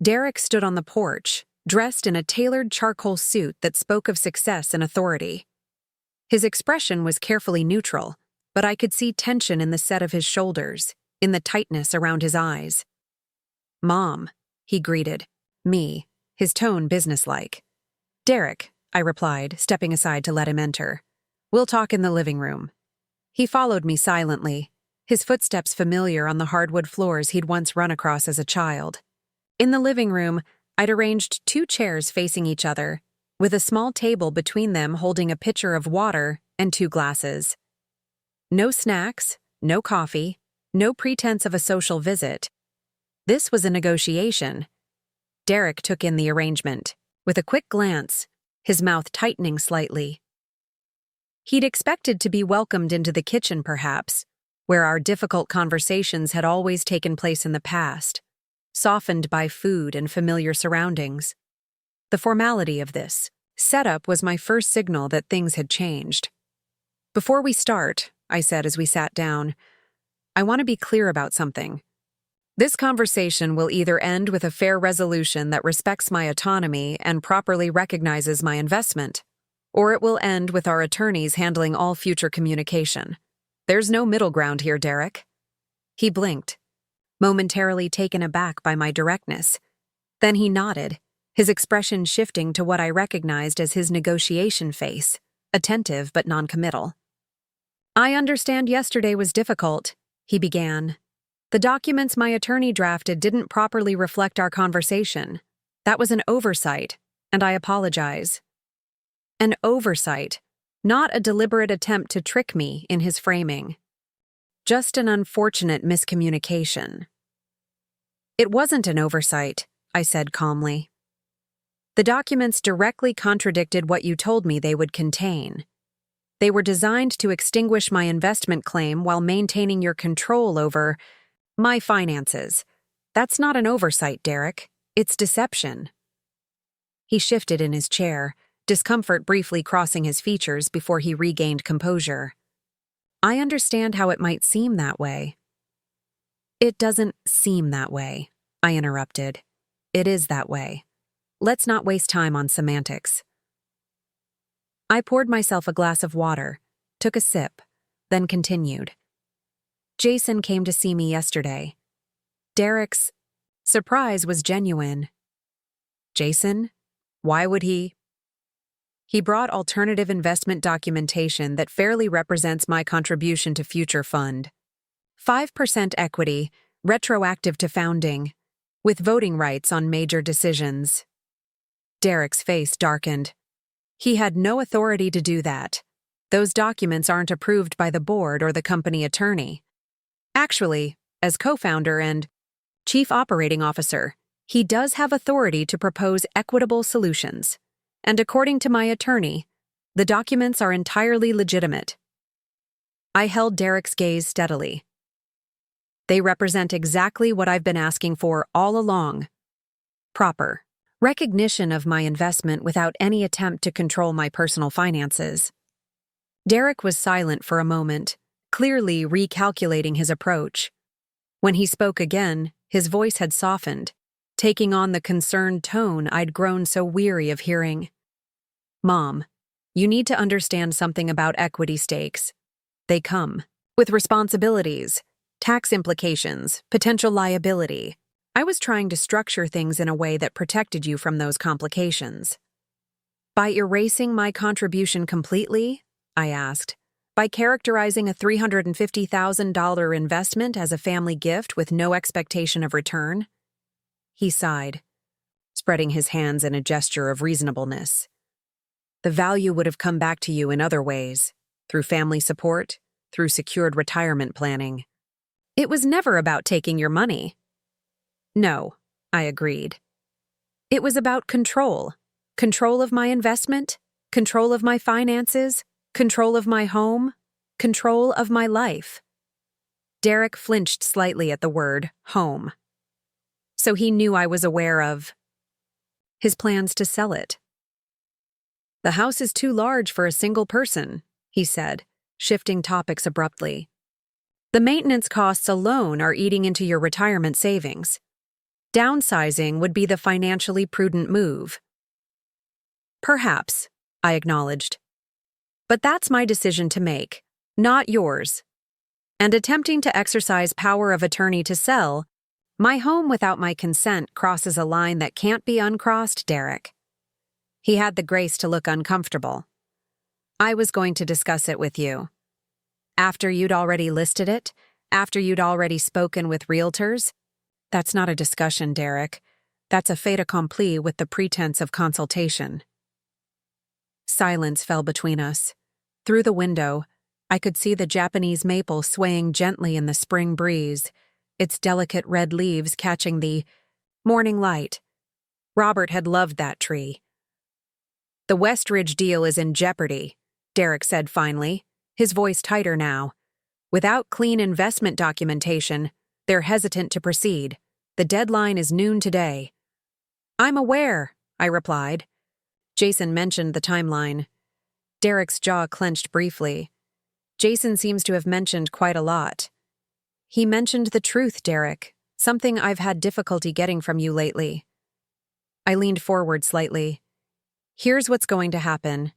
Derek stood on the porch, dressed in a tailored charcoal suit that spoke of success and authority. His expression was carefully neutral, but I could see tension in the set of his shoulders, in the tightness around his eyes. "Mom," he greeted me, his tone businesslike. "Derek," I replied, stepping aside to let him enter. "We'll talk in the living room." He followed me silently, his footsteps familiar on the hardwood floors he'd once run across as a child. In the living room, I'd arranged 2 chairs facing each other, with a small table between them holding a pitcher of water and 2 glasses. No snacks, no coffee, No pretense of a social visit. This was a negotiation. Derek took in the arrangement, with a quick glance, his mouth tightening slightly. He'd expected to be welcomed into the kitchen, perhaps, where our difficult conversations had always taken place in the past, softened by food and familiar surroundings. The formality of this setup was my first signal that things had changed. "Before we start," I said as we sat down, "I want to be clear about something. This conversation will either end with a fair resolution that respects my autonomy and properly recognizes my investment, or it will end with our attorneys handling all future communication. There's no middle ground here, Derek." He blinked, momentarily taken aback by my directness. Then he nodded, his expression shifting to what I recognized as his negotiation face, attentive but noncommittal. "I understand yesterday was difficult," he began. "The documents my attorney drafted didn't properly reflect our conversation. That was an oversight, and I apologize." An oversight, not a deliberate attempt to trick me in his framing. Just an unfortunate miscommunication. "It wasn't an oversight," I said calmly. "The documents directly contradicted what you told me they would contain. They were designed to extinguish my investment claim while maintaining your control over my finances. That's not an oversight, Derek. It's deception." He shifted in his chair, discomfort briefly crossing his features before he regained composure. "I understand how it might seem that way." "It doesn't seem that way," I interrupted. "It is that way. Let's not waste time on semantics." I poured myself a glass of water, took a sip, then continued. "Jason came to see me yesterday." Derek's surprise was genuine. "Jason? Why would he?" "He brought alternative investment documentation that fairly represents my contribution to future fund. 5% equity, retroactive to founding, with voting rights on major decisions." Derek's face darkened. "He had no authority to do that. Those documents aren't approved by the board or the company attorney. Actually, as co-founder and chief operating officer, he does have authority to propose equitable solutions. And according to my attorney, the documents are entirely legitimate." I held Derek's gaze steadily. "They represent exactly what I've been asking for all along. Proper recognition of my investment without any attempt to control my personal finances." Derek was silent for a moment, clearly recalculating his approach. When he spoke again, his voice had softened, taking on the concerned tone I'd grown so weary of hearing. "Mom, you need to understand something about equity stakes. They come with responsibilities, tax implications, potential liability. I was trying to structure things in a way that protected you from those complications." "By erasing my contribution completely?" I asked. "By characterizing a $350,000 investment as a family gift with no expectation of return?" He sighed, spreading his hands in a gesture of reasonableness. "The value would have come back to you in other ways, through family support, through secured retirement planning. It was never about taking your money." "No," I agreed. "It was about control. Control of my investment, control of my finances, control of my home, control of my life." Derek flinched slightly at the word home. "So he knew I was aware of his plans to sell it." "The house is too large for a single person," he said, shifting topics abruptly. "The maintenance costs alone are eating into your retirement savings. Downsizing would be the financially prudent move." "Perhaps," I acknowledged. "But that's my decision to make, not yours. And attempting to exercise power of attorney to sell my home without my consent crosses a line that can't be uncrossed, Derek." He had the grace to look uncomfortable. "I was going to discuss it with you. After you'd already listed it, after you'd already spoken with realtors." "That's not a discussion, Derek. That's a fait accompli with the pretense of consultation." Silence fell between us. Through the window, I could see the Japanese maple swaying gently in the spring breeze, its delicate red leaves catching the morning light. Robert had loved that tree. "The Westridge deal is in jeopardy," Derek said finally, his voice tighter now. "Without clean investment documentation, they're hesitant to proceed. The deadline is noon today." "I'm aware," I replied. Jason mentioned the timeline. Derek's jaw clenched briefly. Jason seems to have mentioned quite a lot. "He mentioned the truth, Derek, something I've had difficulty getting from you lately." I leaned forward slightly. "Here's what's going to happen.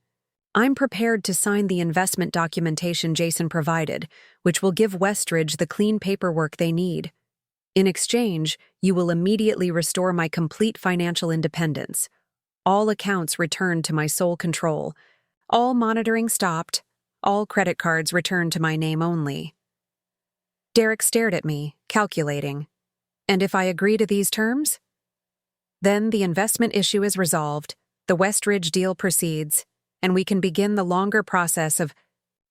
I'm prepared to sign the investment documentation Jason provided, which will give Westridge the clean paperwork they need. In exchange, you will immediately restore my complete financial independence. All accounts returned to my sole control. All monitoring stopped. All credit cards returned to my name only." Derek stared at me, calculating. "And if I agree to these terms?" "Then the investment issue is resolved, the Westridge deal proceeds, and we can begin the longer process of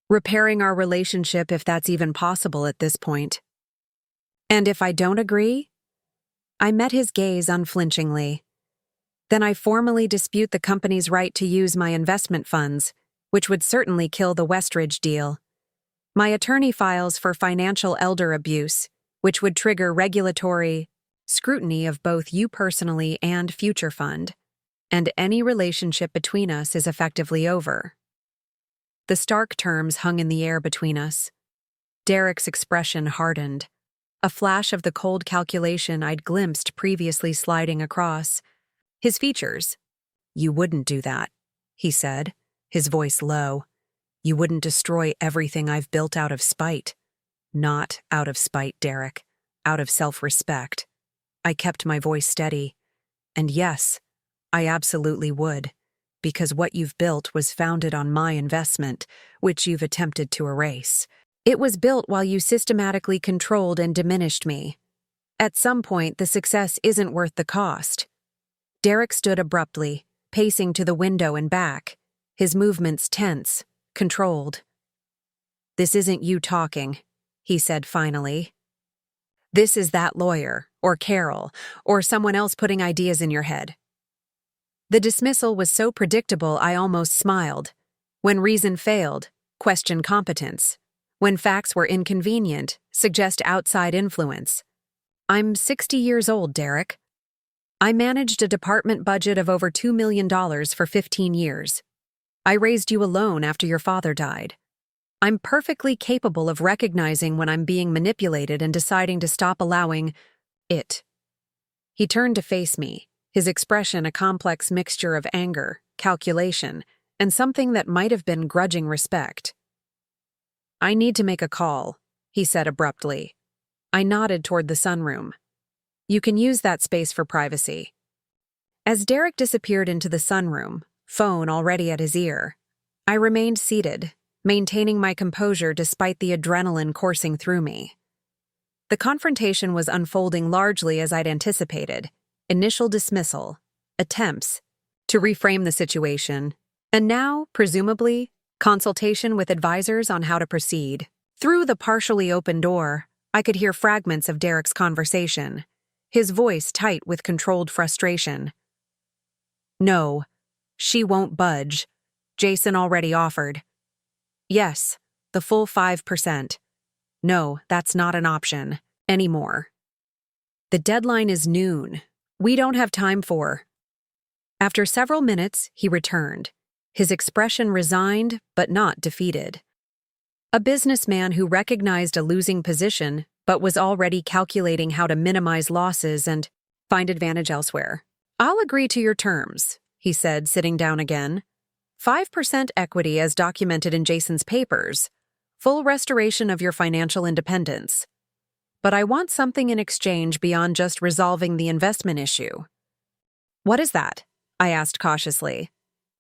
repairing our relationship if that's even possible at this point." "And if I don't agree?" I met his gaze unflinchingly. "Then I formally dispute the company's right to use my investment funds, which would certainly kill the Westridge deal. My attorney files for financial elder abuse, which would trigger regulatory scrutiny of both you personally and Future Fund, and any relationship between us is effectively over." The stark terms hung in the air between us. Derek's expression hardened, a flash of the cold calculation I'd glimpsed previously sliding across his features. "You wouldn't do that," he said, his voice low. "You wouldn't destroy everything I've built out of spite." "Not out of spite, Derek. Out of self-respect." I kept my voice steady. "And yes, I absolutely would, because what you've built was founded on my investment, which you've attempted to erase. It was built while you systematically controlled and diminished me. At some point, the success isn't worth the cost." Derek stood abruptly, pacing to the window and back, his movements tense, controlled. "This isn't you talking," he said finally. "This is that lawyer, or Carol, or someone else putting ideas in your head." The dismissal was so predictable I almost smiled. When reason failed, question competence. When facts were inconvenient, suggest outside influence. I'm 60 years old, Derek. I managed a department budget of over $2 million for 15 years. I raised you alone after your father died. I'm perfectly capable of recognizing when I'm being manipulated and deciding to stop allowing it. He turned to face me, his expression a complex mixture of anger, calculation, and something that might have been grudging respect. "I need to make a call," he said abruptly. I nodded toward the sunroom. "You can use that space for privacy." As Derek disappeared into the sunroom, phone already at his ear, I remained seated, maintaining my composure despite the adrenaline coursing through me. The confrontation was unfolding largely as I'd anticipated: initial dismissal, attempts to reframe the situation, and now, presumably, consultation with advisors on how to proceed. Through the partially open door, I could hear fragments of Derek's conversation, his voice tight with controlled frustration. "No, she won't budge. Jason already offered." "Yes, the full 5%. No, that's not an option anymore. The deadline is noon. We don't have time for." After several minutes, he returned, his expression resigned but not defeated. A businessman who recognized a losing position but was already calculating how to minimize losses and find advantage elsewhere. "I'll agree to your terms," he said, sitting down again. 5% equity as documented in Jason's papers. Full restoration of your financial independence. But I want something in exchange beyond just resolving the investment issue." "What is that?" I asked cautiously.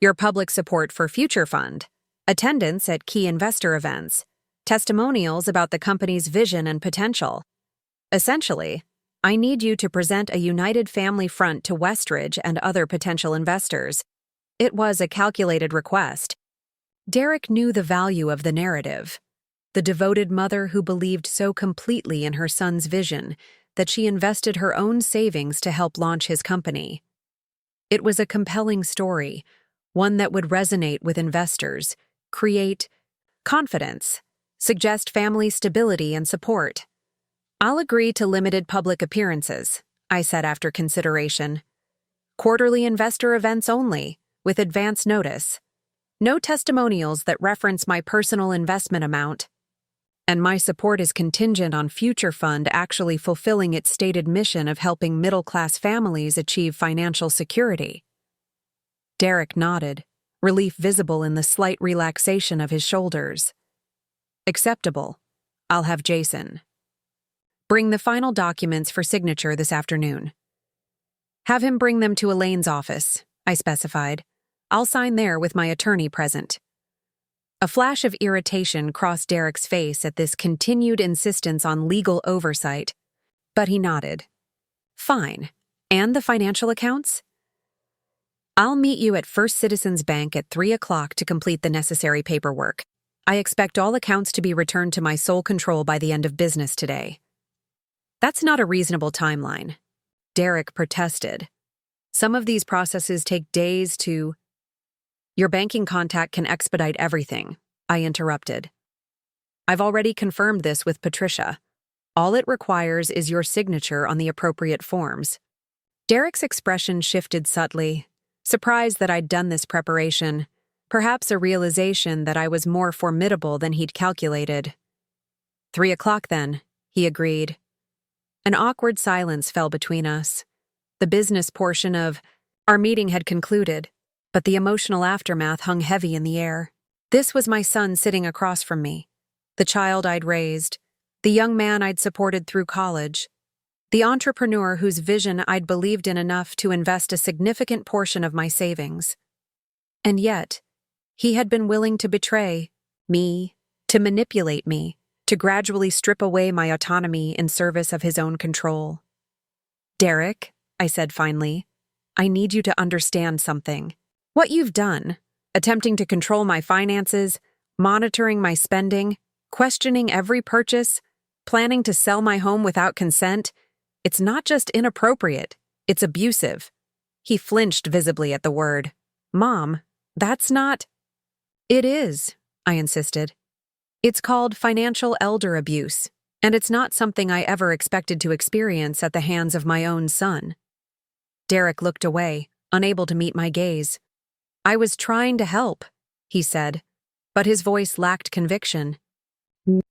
"Your public support for Future Fund, attendance at key investor events, testimonials about the company's vision and potential. Essentially, I need you to present a united family front to Westridge and other potential investors." It was a calculated request. Derek knew the value of the narrative. the devoted mother who believed so completely in her son's vision that she invested her own savings to help launch his company. It was a compelling story, one that would resonate with investors, create confidence, suggest family stability and support. "I'll agree to limited public appearances," I said after consideration. "Quarterly investor events only, with advance notice. No testimonials that reference my personal investment amount. And my support is contingent on future fund actually fulfilling its stated mission of helping middle-class families achieve financial security." Derek nodded, relief visible in the slight relaxation of his shoulders. "Acceptable. I'll have Jason bring the final documents for signature this afternoon." "Have him bring them to Elaine's office," I specified. "I'll sign there with my attorney present." A flash of irritation crossed Derek's face at this continued insistence on legal oversight, but he nodded. "Fine. And the financial accounts?" "I'll meet you at First Citizens Bank at 3 o'clock to complete the necessary paperwork. I expect all accounts to be returned to my sole control by the end of business today." "That's not a reasonable timeline," Derek protested. "Some of these processes take days to—" "Your banking contact can expedite everything," I interrupted. "I've already confirmed this with Patricia. All it requires is your signature on the appropriate forms." Derek's expression shifted subtly, surprised that I'd done this preparation, perhaps a realization that I was more formidable than he'd calculated. "3 o'clock then," he agreed. An awkward silence fell between us. The business portion of our meeting had concluded, but the emotional aftermath hung heavy in the air. This was my son sitting across from me, the child I'd raised, the young man I'd supported through college, the entrepreneur whose vision I'd believed in enough to invest a significant portion of my savings. And yet, he had been willing to betray me, to manipulate me, to gradually strip away my autonomy in service of his own control. "Derek," I said finally, "I need you to understand something. What you've done, attempting to control my finances, monitoring my spending, questioning every purchase, planning to sell my home without consent, it's not just inappropriate, it's abusive." He flinched visibly at the word. "Mom, that's not—" "It is," I insisted. "It's called financial elder abuse, and it's not something I ever expected to experience at the hands of my own son." Derek looked away, unable to meet my gaze. "I was trying to help," he said, but his voice lacked conviction.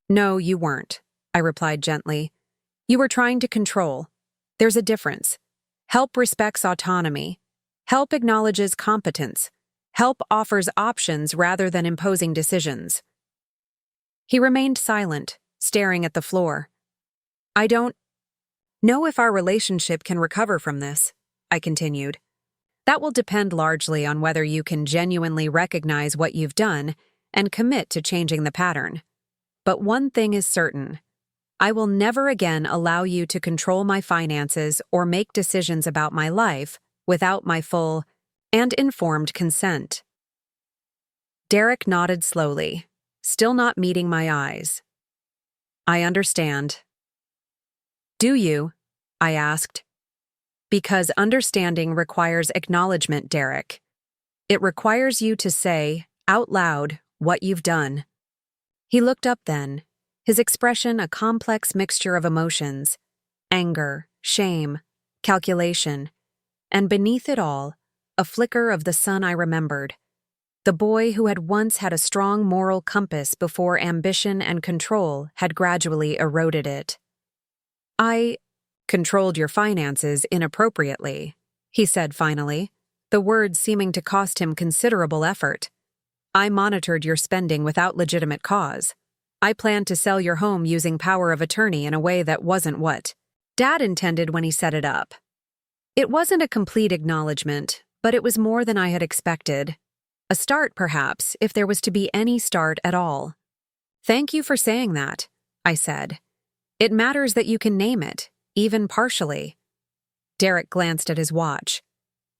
"No, you weren't," I replied gently. "You were trying to control. There's a difference. Help respects autonomy. Help acknowledges competence. Help offers options rather than imposing decisions." He remained silent, staring at the floor. "I don't know if our relationship can recover from this," I continued. "That will depend largely on whether you can genuinely recognize what you've done and commit to changing the pattern. But one thing is certain. I will never again allow you to control my finances or make decisions about my life without my full and informed consent." Derek nodded slowly, still not meeting my eyes. "I understand." "Do you?" I asked. "Because understanding requires acknowledgement, Derek. It requires you to say, out loud, what you've done." He looked up then, his expression a complex mixture of emotions: anger, shame, calculation, and beneath it all, a flicker of the son I remembered, the boy who had once had a strong moral compass before ambition and control had gradually eroded it. "I controlled your finances inappropriately," he said finally, the words seeming to cost him considerable effort. "I monitored your spending without legitimate cause. I planned to sell your home using power of attorney in a way that wasn't what Dad intended when he set it up." It wasn't a complete acknowledgement, but it was more than I had expected. A start, perhaps, if there was to be any start at all. "Thank you for saying that," I said. "It matters that you can name it, even partially." Derek glanced at his watch.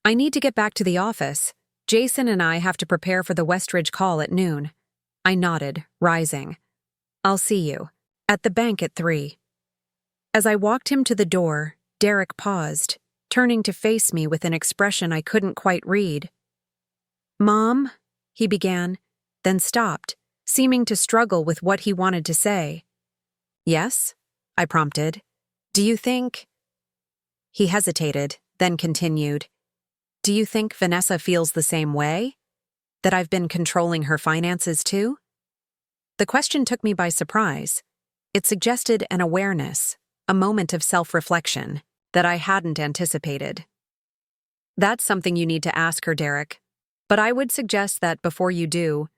"I need to get back to the office. Jason and I have to prepare for the Westridge call at noon." I nodded, rising. I'll see you at the bank at 3. As I walked him to the door, Derek paused, turning to face me with an expression I couldn't quite read. "Mom," he began, then stopped, seeming to struggle with what he wanted to say. "Yes?" I prompted. "Do you think—" He hesitated, then continued. "Do you think Vanessa feels the same way? That I've been controlling her finances too?" The question took me by surprise. It suggested an awareness, a moment of self-reflection, that I hadn't anticipated. "That's something you need to ask her, Derek. But I would suggest that before you do,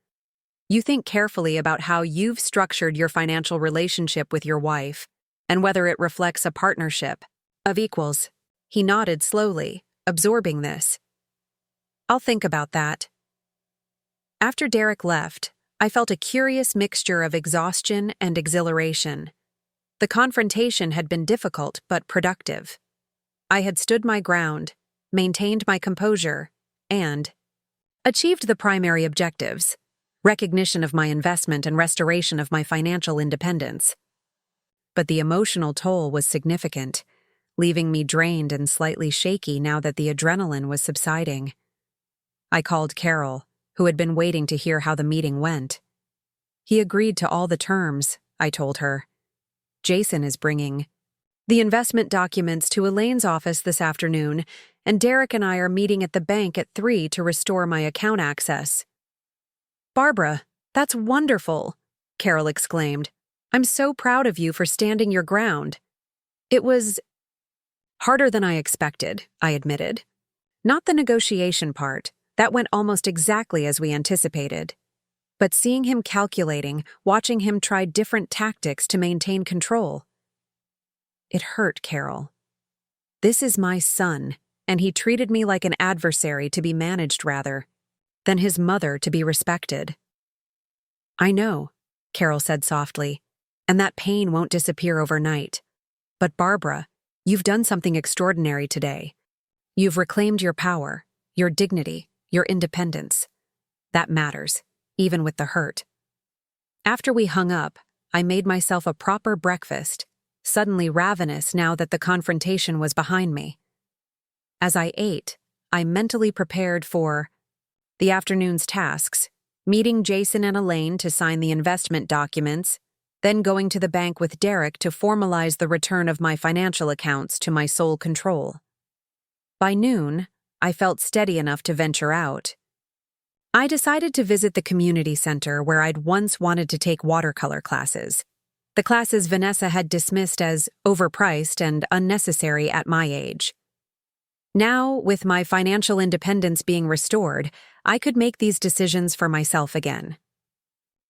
you think carefully about how you've structured your financial relationship with your wife, and whether it reflects a partnership of equals." He nodded slowly, absorbing this. "I'll think about that." After Derek left, I felt a curious mixture of exhaustion and exhilaration. The confrontation had been difficult but productive. I had stood my ground, maintained my composure, and achieved the primary objectives: recognition of my investment and restoration of my financial independence. But the emotional toll was significant, leaving me drained and slightly shaky now that the adrenaline was subsiding. I called Carol, who had been waiting to hear how the meeting went. "He agreed to all the terms," I told her. "Jason is bringing the investment documents to Elaine's office this afternoon, and Derek and I are meeting at the bank at 3 to restore my account access." "Barbara, that's wonderful," Carol exclaimed. "I'm so proud of you for standing your ground." "It was harder than I expected," I admitted. "Not the negotiation part. That went almost exactly as we anticipated. But seeing him calculating, watching him try different tactics to maintain control. It hurt, Carol. This is my son, and he treated me like an adversary to be managed rather than his mother to be respected." "I know," Carol said softly, "and that pain won't disappear overnight. But Barbara, you've done something extraordinary today. You've reclaimed your power, your dignity, your independence. That matters, even with the hurt." After we hung up, I made myself a proper breakfast, suddenly ravenous now that the confrontation was behind me. As I ate, I mentally prepared for the afternoon's tasks: meeting Jason and Elaine to sign the investment documents, then going to the bank with Derek to formalize the return of my financial accounts to my sole control. By noon, I felt steady enough to venture out. I decided to visit the community center where I'd once wanted to take watercolor classes. The classes Vanessa had dismissed as overpriced and unnecessary at my age. Now, with my financial independence being restored, I could make these decisions for myself again.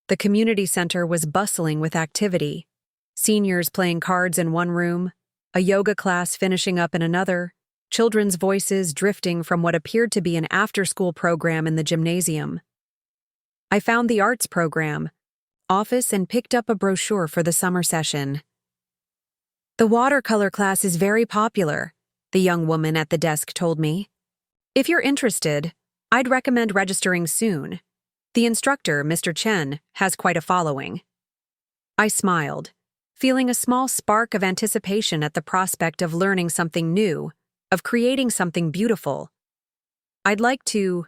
The community center was bustling with activity. Seniors playing cards in one room, a yoga class finishing up in another, children's voices drifting from what appeared to be an after-school program in the gymnasium. I found the arts program, office, and picked up a brochure for the summer session. "The watercolor class is very popular," the young woman at the desk told me. "If you're interested, I'd recommend registering soon. The instructor, Mr. Chen, has quite a following." I smiled, feeling a small spark of anticipation at the prospect of learning something new, of creating something beautiful. "I'd like to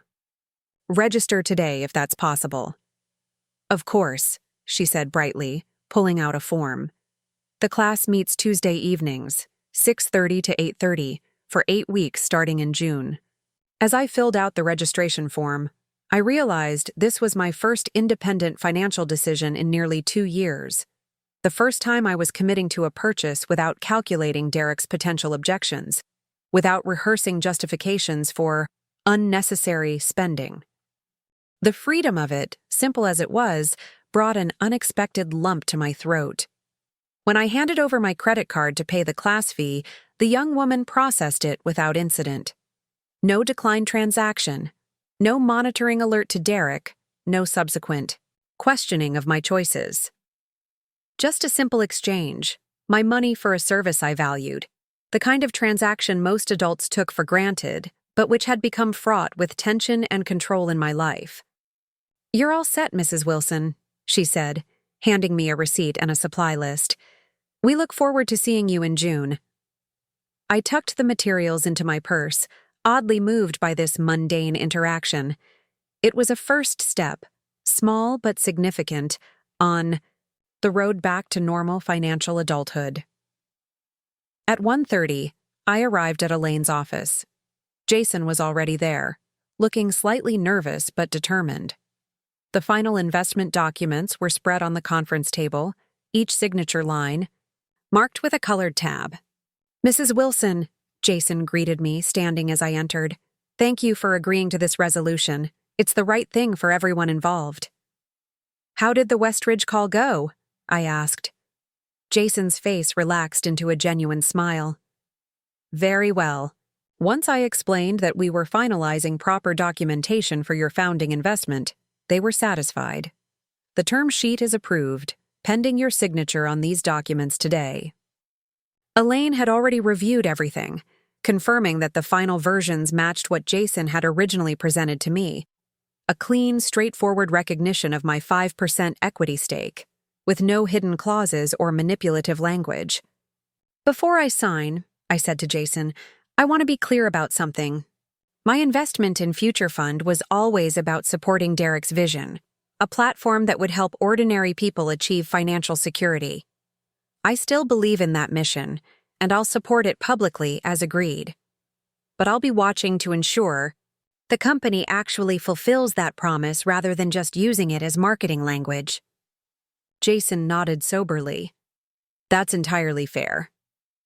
register today if that's possible." "Of course," she said brightly, pulling out a form. "The class meets Tuesday evenings, 6:30 to 8:30, for 8 weeks starting in June." As I filled out the registration form, I realized this was my first independent financial decision in nearly 2 years. The first time I was committing to a purchase without calculating Derek's potential objections, without rehearsing justifications for unnecessary spending. The freedom of it, simple as it was, brought an unexpected lump to my throat. When I handed over my credit card to pay the class fee, the young woman processed it without incident. No declined transaction, no monitoring alert to Derek, no subsequent questioning of my choices. Just a simple exchange, my money for a service I valued, the kind of transaction most adults took for granted, but which had become fraught with tension and control in my life. "You're all set, Mrs. Wilson," she said, handing me a receipt and a supply list. "We look forward to seeing you in June." I tucked the materials into my purse, oddly moved by this mundane interaction. It was a first step, small but significant, on the road back to normal financial adulthood. At 1:30, I arrived at Elaine's office. Jason was already there, looking slightly nervous but determined. The final investment documents were spread on the conference table, each signature line marked with a colored tab. "Mrs. Wilson," Jason greeted me, standing as I entered. "Thank you for agreeing to this resolution. It's the right thing for everyone involved." "How did the Westridge call go?" I asked. Jason's face relaxed into a genuine smile. "Very well. Once I explained that we were finalizing proper documentation for your founding investment, they were satisfied. The term sheet is approved, pending your signature on these documents today." Elaine had already reviewed everything, confirming that the final versions matched what Jason had originally presented to me. A clean, straightforward recognition of my 5% equity stake, with no hidden clauses or manipulative language. "Before I sign," I said to Jason, "I want to be clear about something. My investment in Future Fund was always about supporting Derek's vision, a platform that would help ordinary people achieve financial security. I still believe in that mission, and I'll support it publicly as agreed. But I'll be watching to ensure the company actually fulfills that promise rather than just using it as marketing language." Jason nodded soberly. "That's entirely fair.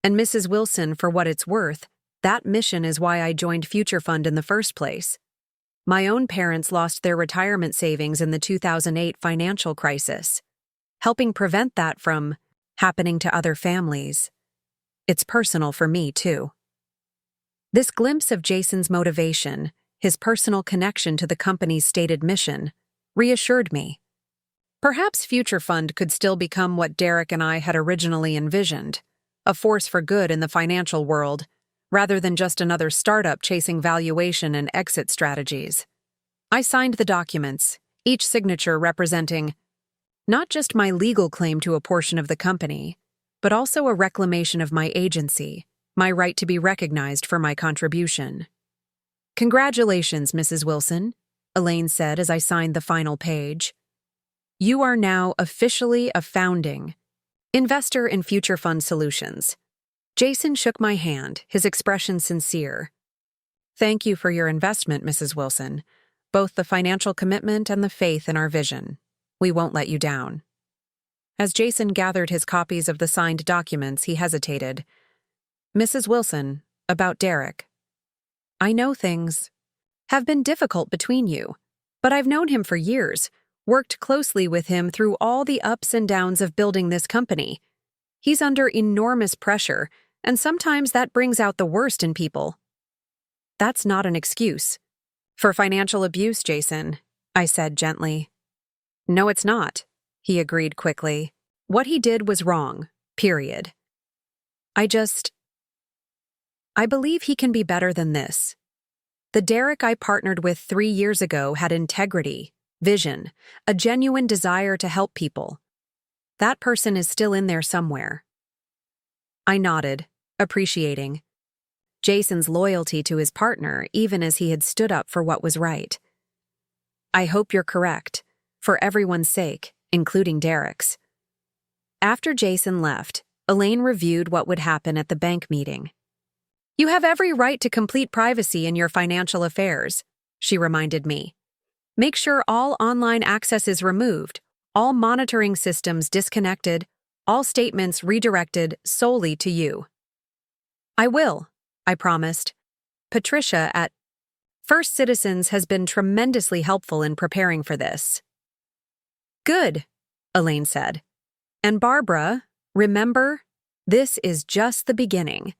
And Mrs. Wilson, for what it's worth, that mission is why I joined Future Fund in the first place. My own parents lost their retirement savings in the 2008 financial crisis. Helping prevent that from happening to other families. It's personal for me, too." This glimpse of Jason's motivation, his personal connection to the company's stated mission, reassured me. Perhaps Future Fund could still become what Derek and I had originally envisioned, a force for good in the financial world, rather than just another startup chasing valuation and exit strategies. I signed the documents, each signature representing not just my legal claim to a portion of the company, but also a reclamation of my agency, my right to be recognized for my contribution. "Congratulations, Mrs. Wilson," Elaine said as I signed the final page. "You are now officially a founding investor in Future Fund Solutions." Jason shook my hand, his expression sincere. "Thank you for your investment, Mrs. Wilson, both the financial commitment and the faith in our vision. We won't let you down." As Jason gathered his copies of the signed documents, he hesitated. "Mrs. Wilson, about Derek. I know things have been difficult between you, but I've known him for years, worked closely with him through all the ups and downs of building this company. He's under enormous pressure, and sometimes that brings out the worst in people." "That's not an excuse for financial abuse, Jason," I said gently. "No, it's not," he agreed quickly. "What he did was wrong, period. I believe he can be better than this. The Derek I partnered with 3 years ago had integrity, vision, a genuine desire to help people. That person is still in there somewhere." I nodded, appreciating Jason's loyalty to his partner even as he had stood up for what was right. "I hope you're correct, for everyone's sake, including Derek's." After Jason left, Elaine reviewed what would happen at the bank meeting. "You have every right to complete privacy in your financial affairs," she reminded me. "Make sure all online access is removed, all monitoring systems disconnected, all statements redirected solely to you." "I will," I promised. "Patricia at First Citizens has been tremendously helpful in preparing for this." "Good," Elaine said. "And Barbara, remember, this is just the beginning.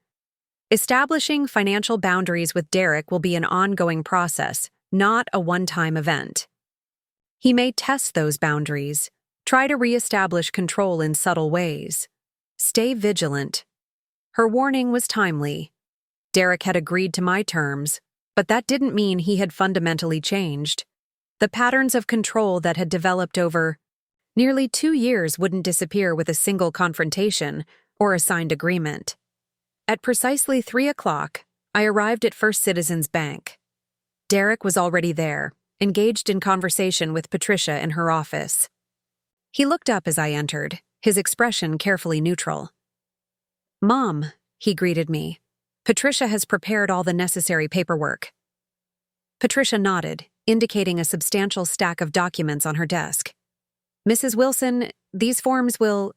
Establishing financial boundaries with Derek will be an ongoing process, not a one-time event. He may test those boundaries, try to reestablish control in subtle ways. Stay vigilant." Her warning was timely. Derek had agreed to my terms, but that didn't mean he had fundamentally changed. The patterns of control that had developed over Nearly 2 years wouldn't disappear with a single confrontation or a signed agreement. At precisely 3 o'clock, I arrived at First Citizens Bank. Derek was already there, engaged in conversation with Patricia in her office. He looked up as I entered, his expression carefully neutral. "Mom," he greeted me. "Patricia has prepared all the necessary paperwork." Patricia nodded, indicating a substantial stack of documents on her desk. "Mrs. Wilson, these forms will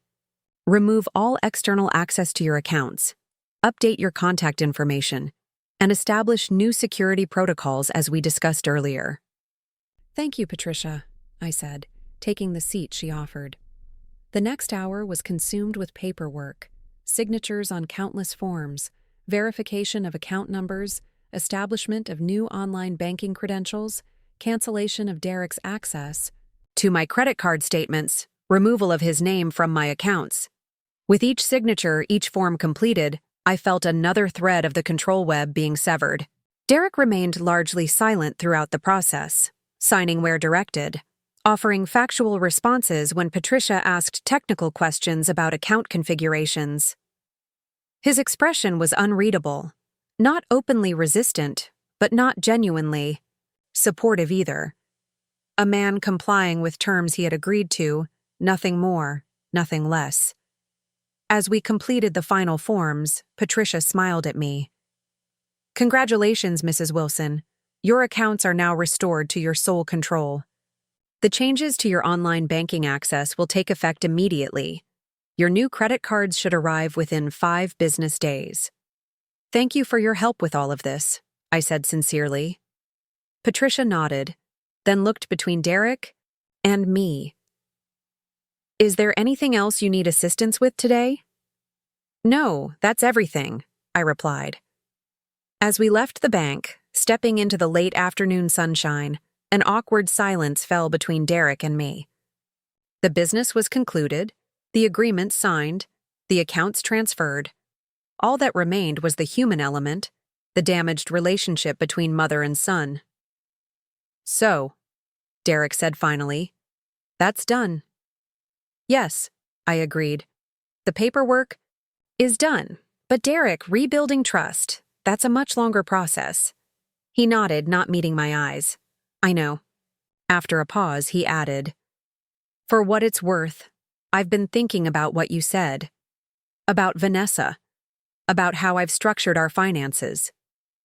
remove all external access to your accounts, update your contact information, and establish new security protocols as we discussed earlier." "Thank you, Patricia," I said, taking the seat she offered. The next hour was consumed with paperwork, signatures on countless forms, verification of account numbers, establishment of new online banking credentials, cancellation of Derek's access to my credit card statements, removal of his name from my accounts. With each signature, each form completed, I felt another thread of the control web being severed. Derek remained largely silent throughout the process, signing where directed, offering factual responses when Patricia asked technical questions about account configurations. His expression was unreadable, not openly resistant, but not genuinely supportive either. A man complying with terms he had agreed to, nothing more, nothing less. As we completed the final forms, Patricia smiled at me. "Congratulations, Mrs. Wilson. Your accounts are now restored to your sole control. The changes to your online banking access will take effect immediately. Your new credit cards should arrive within 5 business days. Thank you for your help with all of this," I said sincerely. Patricia nodded, then looked between Derek and me. "Is there anything else you need assistance with today?" "No, that's everything," I replied. As we left the bank, stepping into the late afternoon sunshine, an awkward silence fell between Derek and me. The business was concluded, the agreement signed, the accounts transferred. All that remained was the human element, the damaged relationship between mother and son. "So," Derek said finally, "that's done." "Yes," I agreed. "The paperwork is done. But Derek, rebuilding trust, that's a much longer process." He nodded, not meeting my eyes. "I know." After a pause, he added, "For what it's worth, I've been thinking about what you said. About Vanessa. About how I've structured our finances.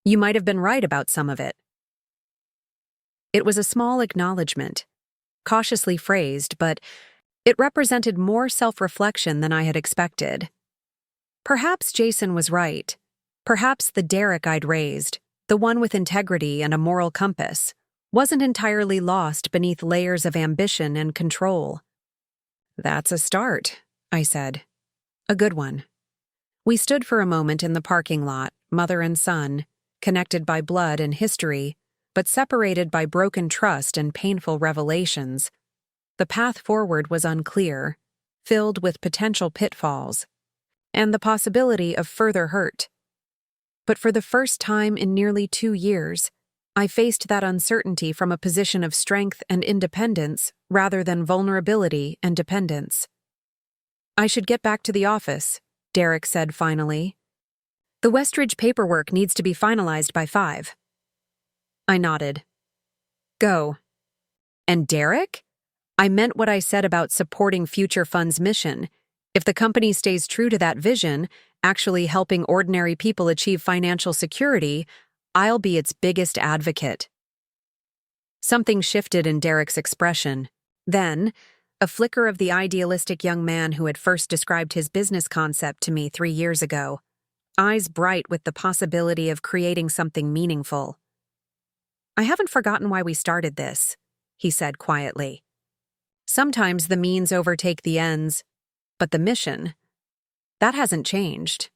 You might have been right about some of it." It was a small acknowledgement, cautiously phrased, but it represented more self-reflection than I had expected. Perhaps Jason was right. Perhaps the Derek I'd raised, the one with integrity and a moral compass, wasn't entirely lost beneath layers of ambition and control. "That's a start," I said. "A good one." We stood for a moment in the parking lot, mother and son, connected by blood and history, but separated by broken trust and painful revelations. The path forward was unclear, filled with potential pitfalls, and the possibility of further hurt. But for the first time in nearly 2 years, I faced that uncertainty from a position of strength and independence rather than vulnerability and dependence. "I should get back to the office," Derek said finally. "The Westridge paperwork needs to be finalized by 5. I nodded. "Go." "And Derek?" I meant what I said about supporting Future Fund's mission. If the company stays true to that vision, actually helping ordinary people achieve financial security, I'll be its biggest advocate. Something shifted in Derek's expression. Then, a flicker of the idealistic young man who had first described his business concept to me 3 years ago, eyes bright with the possibility of creating something meaningful. "I haven't forgotten why we started this," he said quietly. "Sometimes the means overtake the ends, but the mission, that hasn't changed."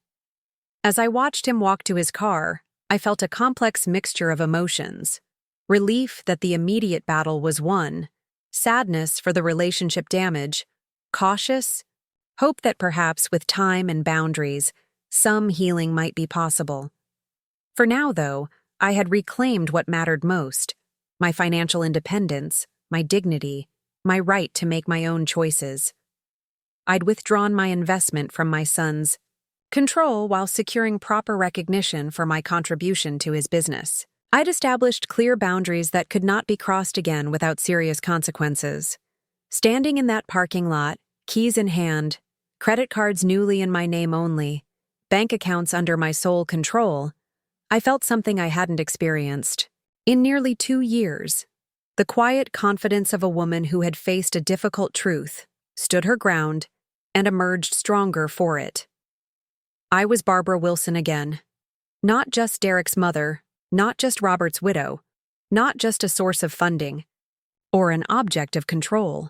As I watched him walk to his car, I felt a complex mixture of emotions. Relief that the immediate battle was won, sadness for the relationship damage, cautious, hope that perhaps with time and boundaries, some healing might be possible. For now, though, I had reclaimed what mattered most: my financial independence, my dignity, my right to make my own choices. I'd withdrawn my investment from my son's control while securing proper recognition for my contribution to his business. I'd established clear boundaries that could not be crossed again without serious consequences. Standing in that parking lot, keys in hand, credit cards newly in my name only, bank accounts under my sole control, I felt something I hadn't experienced in nearly 2 years. The quiet confidence of a woman who had faced a difficult truth, stood her ground, and emerged stronger for it. I was Barbara Wilson again. Not just Derek's mother, not just Robert's widow, not just a source of funding, or an object of control,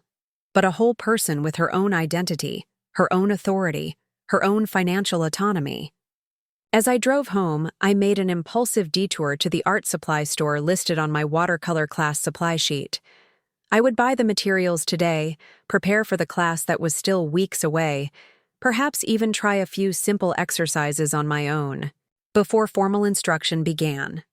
but a whole person with her own identity, her own authority, her own financial autonomy. As I drove home, I made an impulsive detour to the art supply store listed on my watercolor class supply sheet. I would buy the materials today, prepare for the class that was still weeks away, perhaps even try a few simple exercises on my own, before formal instruction began.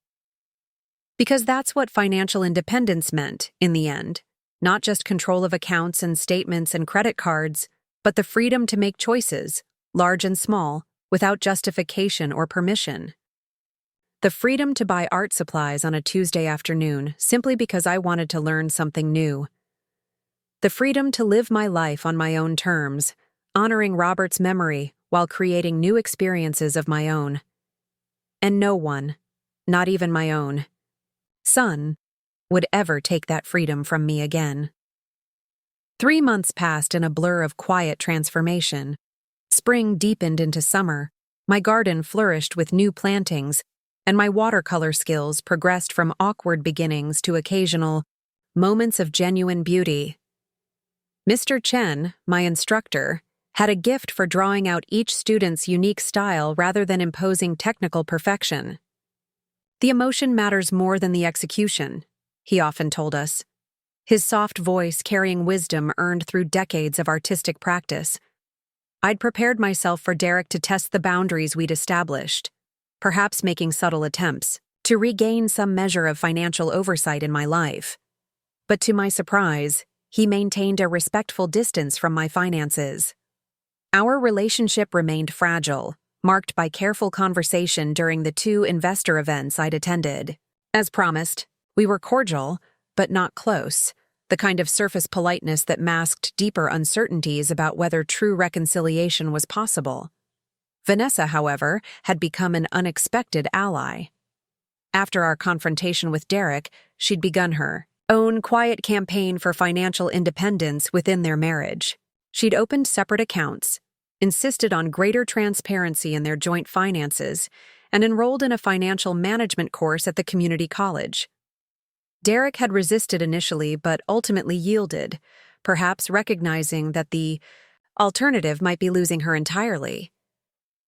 Because that's what financial independence meant, in the end. Not just control of accounts and statements and credit cards, but the freedom to make choices, large and small, without justification or permission. The freedom to buy art supplies on a Tuesday afternoon simply because I wanted to learn something new. The freedom to live my life on my own terms, honoring Robert's memory while creating new experiences of my own. And no one, not even my own son, would ever take that freedom from me again. 3 months passed in a blur of quiet transformation. Spring deepened into summer, my garden flourished with new plantings, and my watercolor skills progressed from awkward beginnings to occasional moments of genuine beauty. Mr. Chen, my instructor, had a gift for drawing out each student's unique style rather than imposing technical perfection. The emotion matters more than the execution, he often told us, his soft voice carrying wisdom earned through decades of artistic practice. I'd prepared myself for Derek to test the boundaries we'd established, perhaps making subtle attempts to regain some measure of financial oversight in my life. But to my surprise, he maintained a respectful distance from my finances. Our relationship remained fragile, marked by careful conversation during the 2 investor events I'd attended. As promised, we were cordial, but not close, the kind of surface politeness that masked deeper uncertainties about whether true reconciliation was possible. Vanessa, however, had become an unexpected ally. After our confrontation with Derek, she'd begun her own quiet campaign for financial independence within their marriage. She'd opened separate accounts, insisted on greater transparency in their joint finances, and enrolled in a financial management course at the community college. Derek had resisted initially but ultimately yielded, perhaps recognizing that the alternative might be losing her entirely.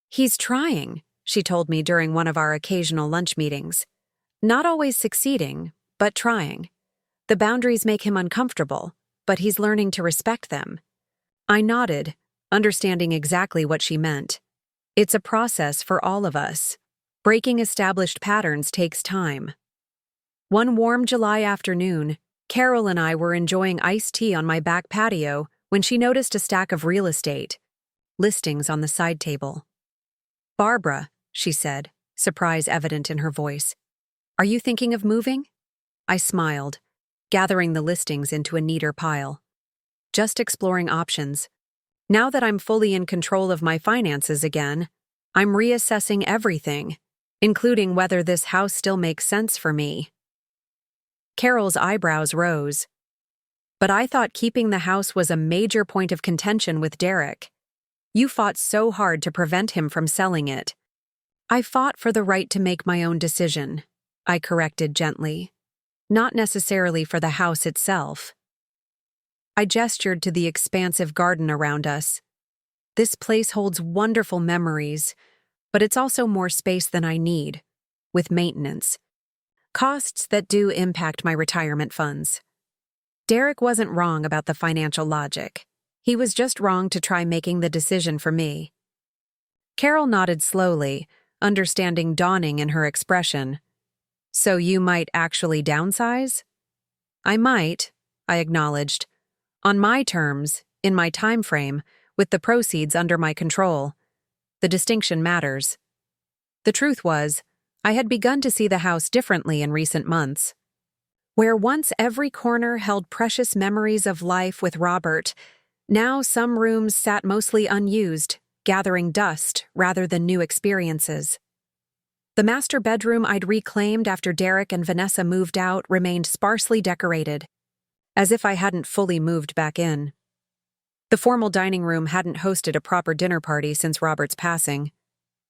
"He's trying," she told me during one of our occasional lunch meetings. "Not always succeeding, but trying. The boundaries make him uncomfortable, but he's learning to respect them." I nodded, understanding exactly what she meant. It's a process for all of us. Breaking established patterns takes time. One warm July afternoon, Carol and I were enjoying iced tea on my back patio when she noticed a stack of real estate listings on the side table. "Barbara," she said, surprise evident in her voice, "are you thinking of moving?" I smiled, gathering the listings into a neater pile. "Just exploring options. Now that I'm fully in control of my finances again, I'm reassessing everything, including whether this house still makes sense for me." Carol's eyebrows rose. "But I thought keeping the house was a major point of contention with Derek. You fought so hard to prevent him from selling it." "I fought for the right to make my own decision," I corrected gently. "Not necessarily for the house itself." I gestured to the expansive garden around us. "This place holds wonderful memories, but it's also more space than I need, with maintenance. Costs that do impact my retirement funds." Derek wasn't wrong about the financial logic. He was just wrong to try making the decision for me. Carol nodded slowly, understanding dawning in her expression. "So you might actually downsize?" "I might," I acknowledged, On my terms, in my time frame, with the proceeds under my control. The distinction matters. The truth was, I had begun to see the house differently in recent months. Where once every corner held precious memories of life with Robert, now some rooms sat mostly unused, gathering dust rather than new experiences. The master bedroom I'd reclaimed after Derek and Vanessa moved out remained sparsely decorated, as if I hadn't fully moved back in. The formal dining room hadn't hosted a proper dinner party since Robert's passing.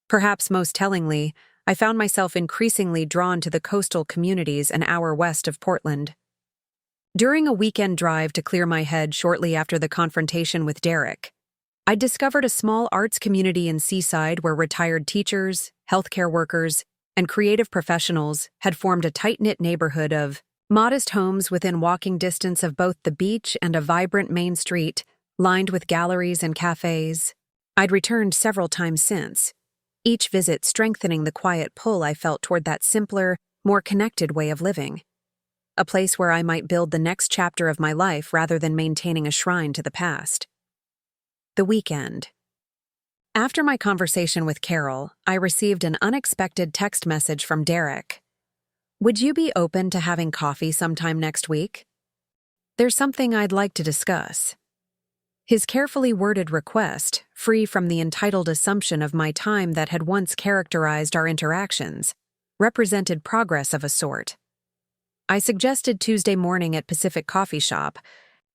Perhaps most tellingly, I found myself increasingly drawn to the coastal communities an hour west of Portland. During a weekend drive to clear my head shortly after the confrontation with Derek, I discovered a small arts community in Seaside where retired teachers, healthcare workers, and creative professionals had formed a tight-knit neighborhood of modest homes within walking distance of both the beach and a vibrant main street, lined with galleries and cafes. I'd returned several times since, each visit strengthening the quiet pull I felt toward that simpler, more connected way of living. A place where I might build the next chapter of my life rather than maintaining a shrine to the past. The weekend. After my conversation with Carol, I received an unexpected text message from Derek. Would you be open to having coffee sometime next week? There's something I'd like to discuss. His carefully worded request, free from the entitled assumption of my time that had once characterized our interactions, represented progress of a sort. I suggested Tuesday morning at Pacific Coffee Shop,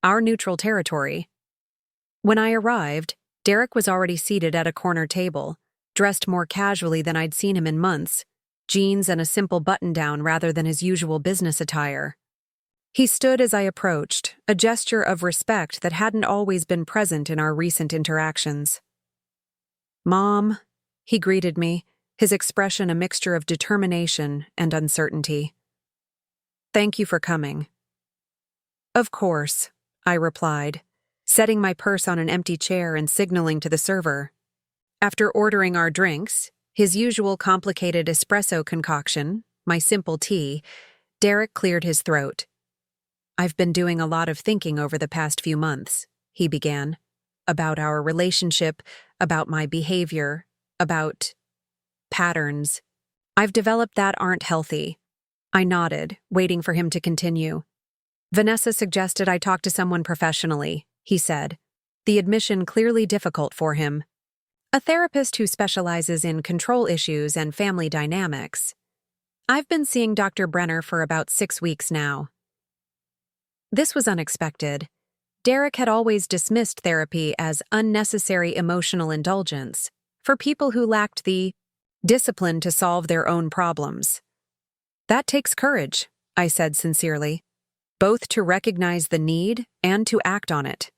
our neutral territory. When I arrived, Derek was already seated at a corner table, dressed more casually than I'd seen him in months, jeans and a simple button-down rather than his usual business attire. He stood as I approached, a gesture of respect that hadn't always been present in our recent interactions. "Mom," he greeted me, his expression a mixture of determination and uncertainty. "Thank you for coming." "Of course," I replied, setting my purse on an empty chair and signaling to the server. After ordering our drinks, his usual complicated espresso concoction, my simple tea, Derek cleared his throat. "I've been doing a lot of thinking over the past few months," he began, "about our relationship, about my behavior, about patterns. I've developed that aren't healthy." I nodded, waiting for him to continue. "Vanessa suggested I talk to someone professionally," he said, the admission clearly difficult for him. "A therapist who specializes in control issues and family dynamics. I've been seeing Dr. Brenner for about 6 weeks now." This was unexpected. Derek had always dismissed therapy as unnecessary emotional indulgence for people who lacked the discipline to solve their own problems. "That takes courage," I said sincerely, "both to recognize the need and to act on it."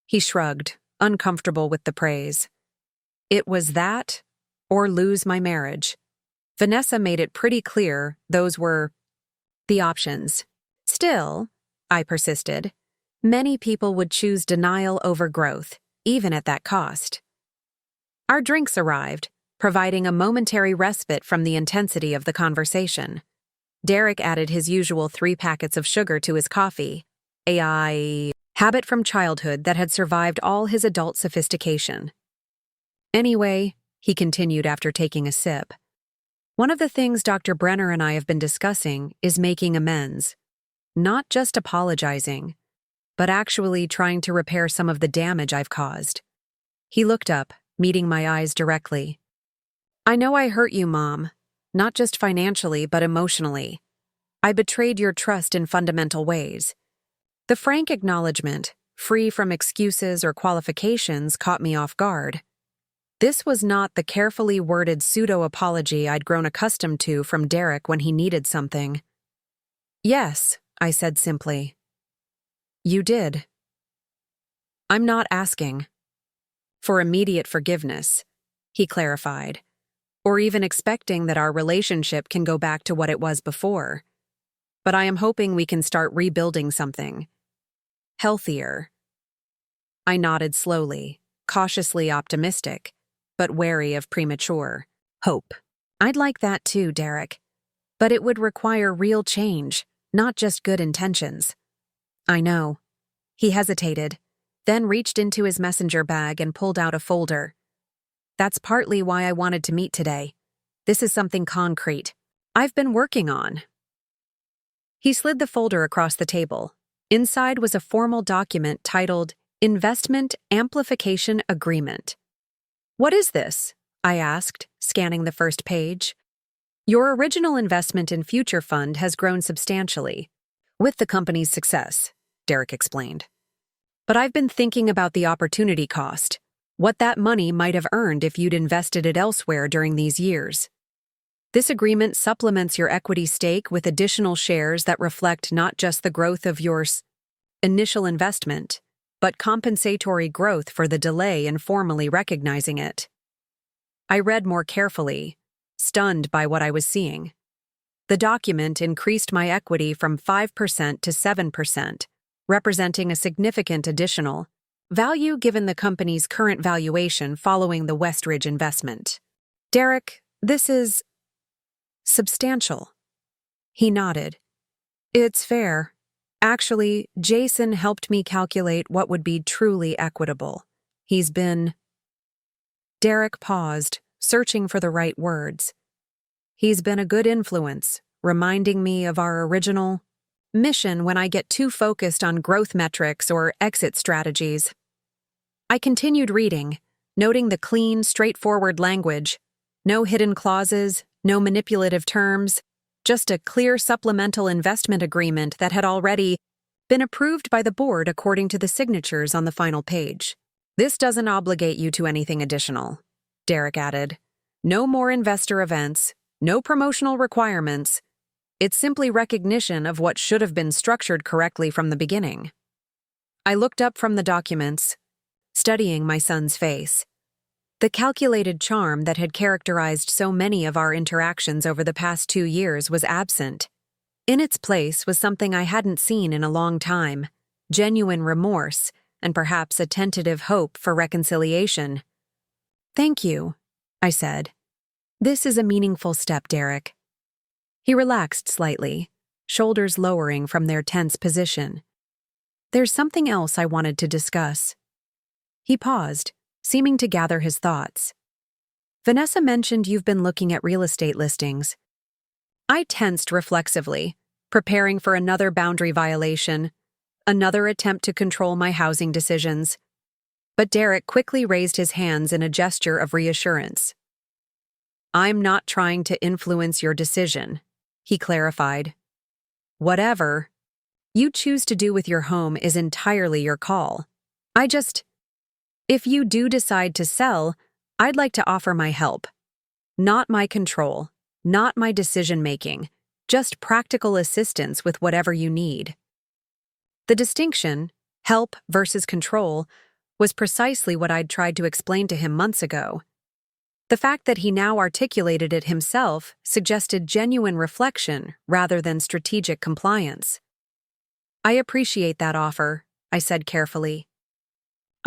He shrugged, uncomfortable with the praise. It was that, or lose my marriage. Vanessa made it pretty clear those were the options. Still, I persisted, many people would choose denial over growth, even at that cost. Our drinks arrived, providing a momentary respite from the intensity of the conversation. Derek added his usual 3 packets of sugar to his coffee, a habit from childhood that had survived all his adult sophistication. "Anyway," he continued after taking a sip, "one of the things Dr. Brenner and I have been discussing is making amends. Not just apologizing, but actually trying to repair some of the damage I've caused." He looked up, meeting my eyes directly. "I know I hurt you, Mom, not just financially but emotionally. I betrayed your trust in fundamental ways." The frank acknowledgement, free from excuses or qualifications, caught me off guard. This was not the carefully worded pseudo-apology I'd grown accustomed to from Derek when he needed something. "Yes," I said simply. "You did." "I'm not asking for immediate forgiveness," he clarified, "or even expecting that our relationship can go back to what it was before. But I am hoping we can start rebuilding something healthier." I nodded slowly, cautiously optimistic, but wary of premature hope. "I'd like that too, Derek. But it would require real change, not just good intentions." "I know." He hesitated, then reached into his messenger bag and pulled out a folder. That's partly why I wanted to meet today. This is something concrete I've been working on. He slid the folder across the table. Inside was a formal document titled Investment Amplification Agreement. What is this? I asked, scanning the first page. Your original investment in Future Fund has grown substantially with the company's success, Derek explained. But I've been thinking about the opportunity cost, what that money might have earned if you'd invested it elsewhere during these years. This agreement supplements your equity stake with additional shares that reflect not just the growth of your initial investment, but compensatory growth for the delay in formally recognizing it. I read more carefully, stunned by what I was seeing. The document increased my equity from 5% to 7%, representing a significant additional value given the company's current valuation following the Withdrew investment. Derek, this is substantial. He nodded. It's fair. Actually, Jason helped me calculate what would be truly equitable. He's been... Derek paused, searching for the right words. He's been a good influence, reminding me of our original mission when I get too focused on growth metrics or exit strategies. I continued reading, noting the clean, straightforward language. No hidden clauses, no manipulative terms, just a clear supplemental investment agreement that had already been approved by the board according to the signatures on the final page. This doesn't obligate you to anything additional, Derek added. No more investor events, no promotional requirements. It's simply recognition of what should have been structured correctly from the beginning. I looked up from the documents, studying my son's face. The calculated charm that had characterized so many of our interactions over the past 2 years was absent. In its place was something I hadn't seen in a long time, genuine remorse, and perhaps a tentative hope for reconciliation. Thank you, I said. This is a meaningful step, Derek. He relaxed slightly, shoulders lowering from their tense position. There's something else I wanted to discuss. He paused, seeming to gather his thoughts. Vanessa mentioned you've been looking at real estate listings. I tensed reflexively, preparing for another boundary violation, another attempt to control my housing decisions. But Derek quickly raised his hands in a gesture of reassurance. I'm not trying to influence your decision, he clarified. Whatever you choose to do with your home is entirely your call. If you do decide to sell, I'd like to offer my help. Not my control, not my decision-making, just practical assistance with whatever you need. The distinction, help versus control, was precisely what I'd tried to explain to him months ago. The fact that he now articulated it himself suggested genuine reflection rather than strategic compliance. I appreciate that offer, I said carefully.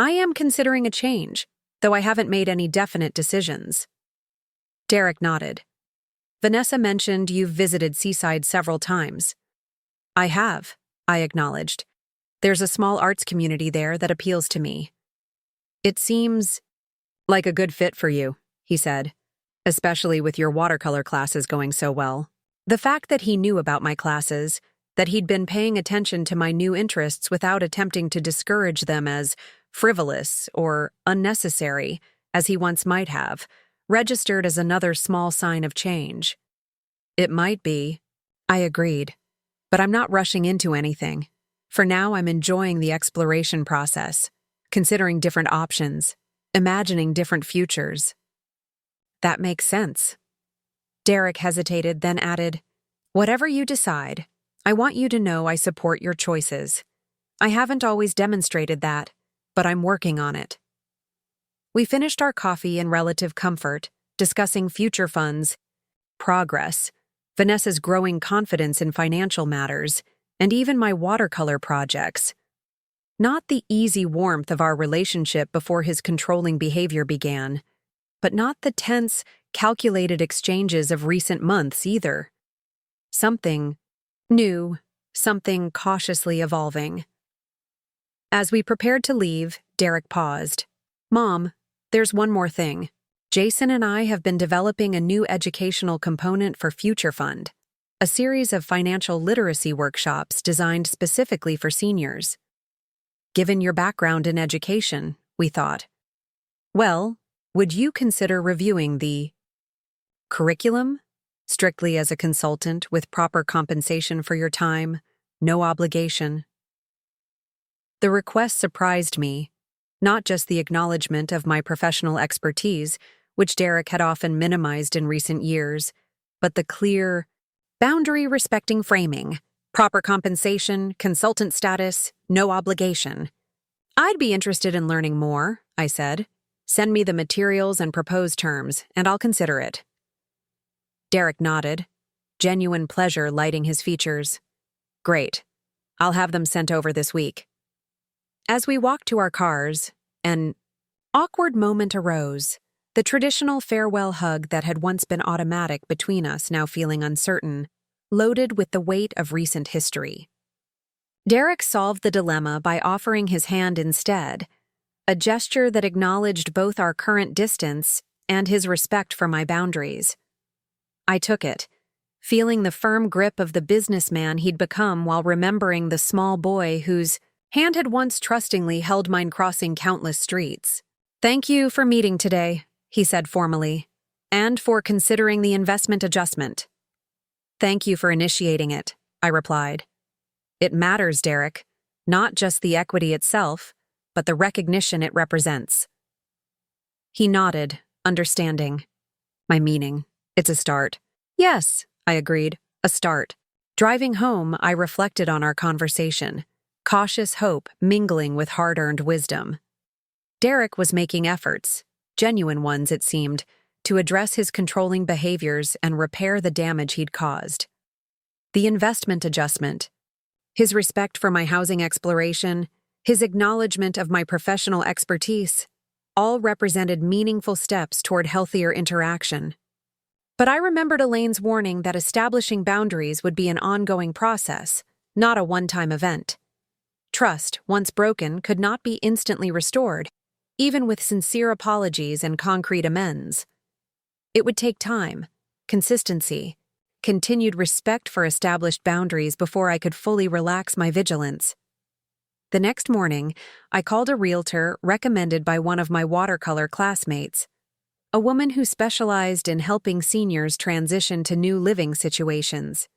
I am considering a change, though I haven't made any definite decisions. Derek nodded. Vanessa mentioned you've visited Seaside several times. I have, I acknowledged. There's a small arts community there that appeals to me. It seems like a good fit for you, he said, especially with your watercolor classes going so well. The fact that he knew about my classes, that he'd been paying attention to my new interests without attempting to discourage them as frivolous or unnecessary, as he once might have, registered as another small sign of change. It might be, I agreed, but I'm not rushing into anything. For now, I'm enjoying the exploration process, considering different options, imagining different futures. That makes sense. Derek hesitated, then added, Whatever you decide, I want you to know I support your choices. I haven't always demonstrated that, but I'm working on it. We finished our coffee in relative comfort, discussing future funds, progress, Vanessa's growing confidence in financial matters, and even my watercolor projects. Not the easy warmth of our relationship before his controlling behavior began, but not the tense, calculated exchanges of recent months either. Something new, something cautiously evolving. As we prepared to leave, Derek paused. Mom, there's one more thing. Jason and I have been developing a new educational component for Future Fund, a series of financial literacy workshops designed specifically for seniors. Given your background in education, we thought, well, would you consider reviewing the curriculum, strictly as a consultant with proper compensation for your time, no obligation? The request surprised me, not just the acknowledgement of my professional expertise, which Derek had often minimized in recent years, but the clear, boundary-respecting framing, proper compensation, consultant status, no obligation. I'd be interested in learning more, I said. Send me the materials and proposed terms, and I'll consider it. Derek nodded, genuine pleasure lighting his features. Great. I'll have them sent over this week. As we walked to our cars, an awkward moment arose, the traditional farewell hug that had once been automatic between us now feeling uncertain, loaded with the weight of recent history. Derek solved the dilemma by offering his hand instead, a gesture that acknowledged both our current distance and his respect for my boundaries. I took it, feeling the firm grip of the businessman he'd become while remembering the small boy whose hand had once trustingly held mine crossing countless streets. Thank you for meeting today, he said formally, and for considering the investment adjustment. Thank you for initiating it, I replied. It matters, Derek, not just the equity itself, but the recognition it represents. He nodded, understanding. My meaning. It's a start. Yes, I agreed, a start. Driving home, I reflected on our conversation, cautious hope mingling with hard-earned wisdom. Derek was making efforts, genuine ones it seemed, to address his controlling behaviors and repair the damage he'd caused. The investment adjustment, his respect for my housing exploration, his acknowledgement of my professional expertise, all represented meaningful steps toward healthier interaction. But I remembered Elaine's warning that establishing boundaries would be an ongoing process, not a one-time event. Trust, once broken, could not be instantly restored, even with sincere apologies and concrete amends. It would take time, consistency, continued respect for established boundaries before I could fully relax my vigilance. The next morning, I called a realtor recommended by one of my watercolor classmates, a woman who specialized in helping seniors transition to new living situations.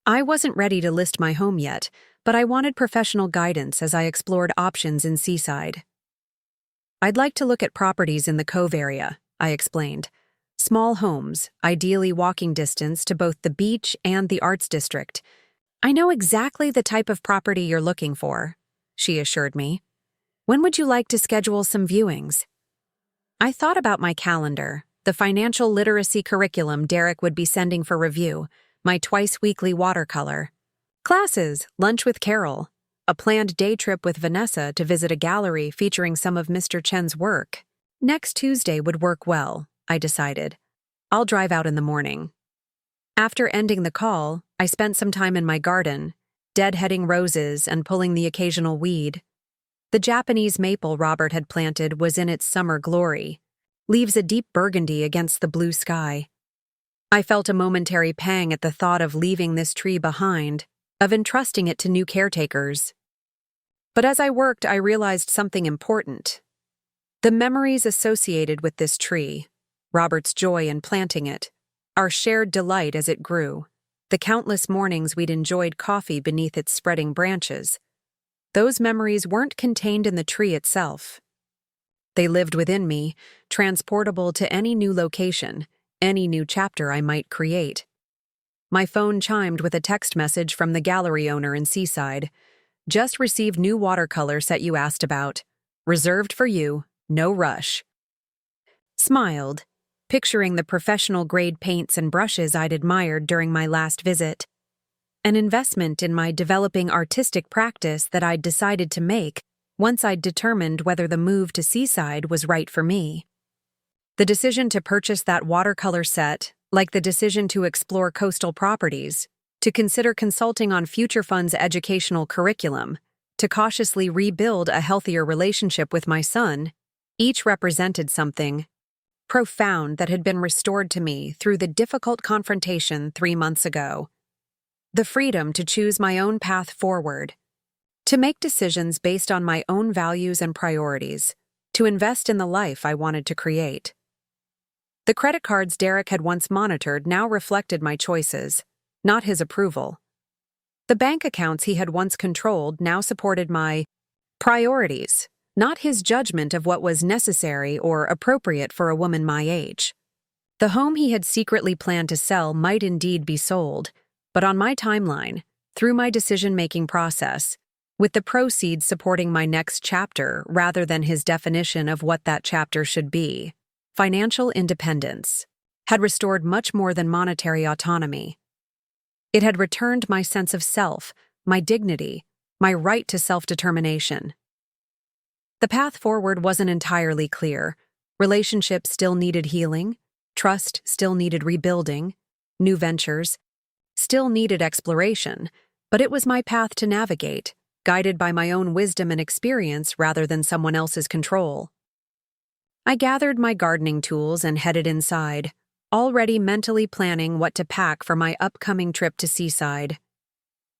I wasn't ready to list my home yet, but I wanted professional guidance as I explored options in Seaside. I'd like to look at properties in the Cove area, I explained. Small homes, ideally walking distance to both the beach and the arts district. I know exactly the type of property you're looking for, she assured me. When would you like to schedule some viewings? I thought about my calendar, the financial literacy curriculum Derek would be sending for review, my twice-weekly watercolor, classes, lunch with Carol, a planned day trip with Vanessa to visit a gallery featuring some of Mr. Chen's work. Next Tuesday would work well, I decided. I'll drive out in the morning. After ending the call, I spent some time in my garden, deadheading roses and pulling the occasional weed. The Japanese maple Robert had planted was in its summer glory, leaves a deep burgundy against the blue sky. I felt a momentary pang at the thought of leaving this tree behind, of entrusting it to new caretakers. But as I worked, I realized something important. The memories associated with this tree, Robert's joy in planting it, our shared delight as it grew, the countless mornings we'd enjoyed coffee beneath its spreading branches, those memories weren't contained in the tree itself. They lived within me, transportable to any new location, any new chapter I might create. My phone chimed with a text message from the gallery owner in Seaside. Just received new watercolor set you asked about. Reserved for you, no rush. Smiled, picturing the professional-grade paints and brushes I'd admired during my last visit. An investment in my developing artistic practice that I'd decided to make once I'd determined whether the move to Seaside was right for me. The decision to purchase that watercolor set, like the decision to explore coastal properties, to consider consulting on Future Fund's educational curriculum, to cautiously rebuild a healthier relationship with my son, each represented something profound that had been restored to me through the difficult confrontation 3 months ago. The freedom to choose my own path forward, to make decisions based on my own values and priorities, to invest in the life I wanted to create. The credit cards Derek had once monitored now reflected my choices, not his approval. The bank accounts he had once controlled now supported my priorities, not his judgment of what was necessary or appropriate for a woman my age. The home he had secretly planned to sell might indeed be sold, but on my timeline, through my decision-making process, with the proceeds supporting my next chapter rather than his definition of what that chapter should be. Financial independence had restored much more than monetary autonomy. It had returned my sense of self, my dignity, my right to self-determination. The path forward wasn't entirely clear. Relationships still needed healing, trust still needed rebuilding, new ventures still needed exploration, but it was my path to navigate, guided by my own wisdom and experience rather than someone else's control. I gathered my gardening tools and headed inside, already mentally planning what to pack for my upcoming trip to Seaside.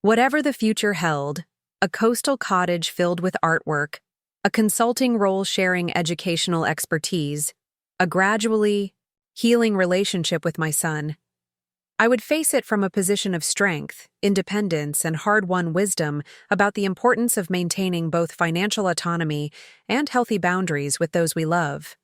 Whatever the future held, a coastal cottage filled with artwork, a consulting role sharing educational expertise, a gradually healing relationship with my son, I would face it from a position of strength, independence, and hard-won wisdom about the importance of maintaining both financial autonomy and healthy boundaries with those we love.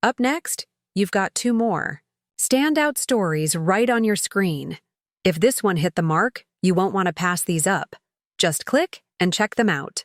Up next, you've got 2 more standout stories right on your screen. If this one hit the mark, you won't want to pass these up. Just click and check them out.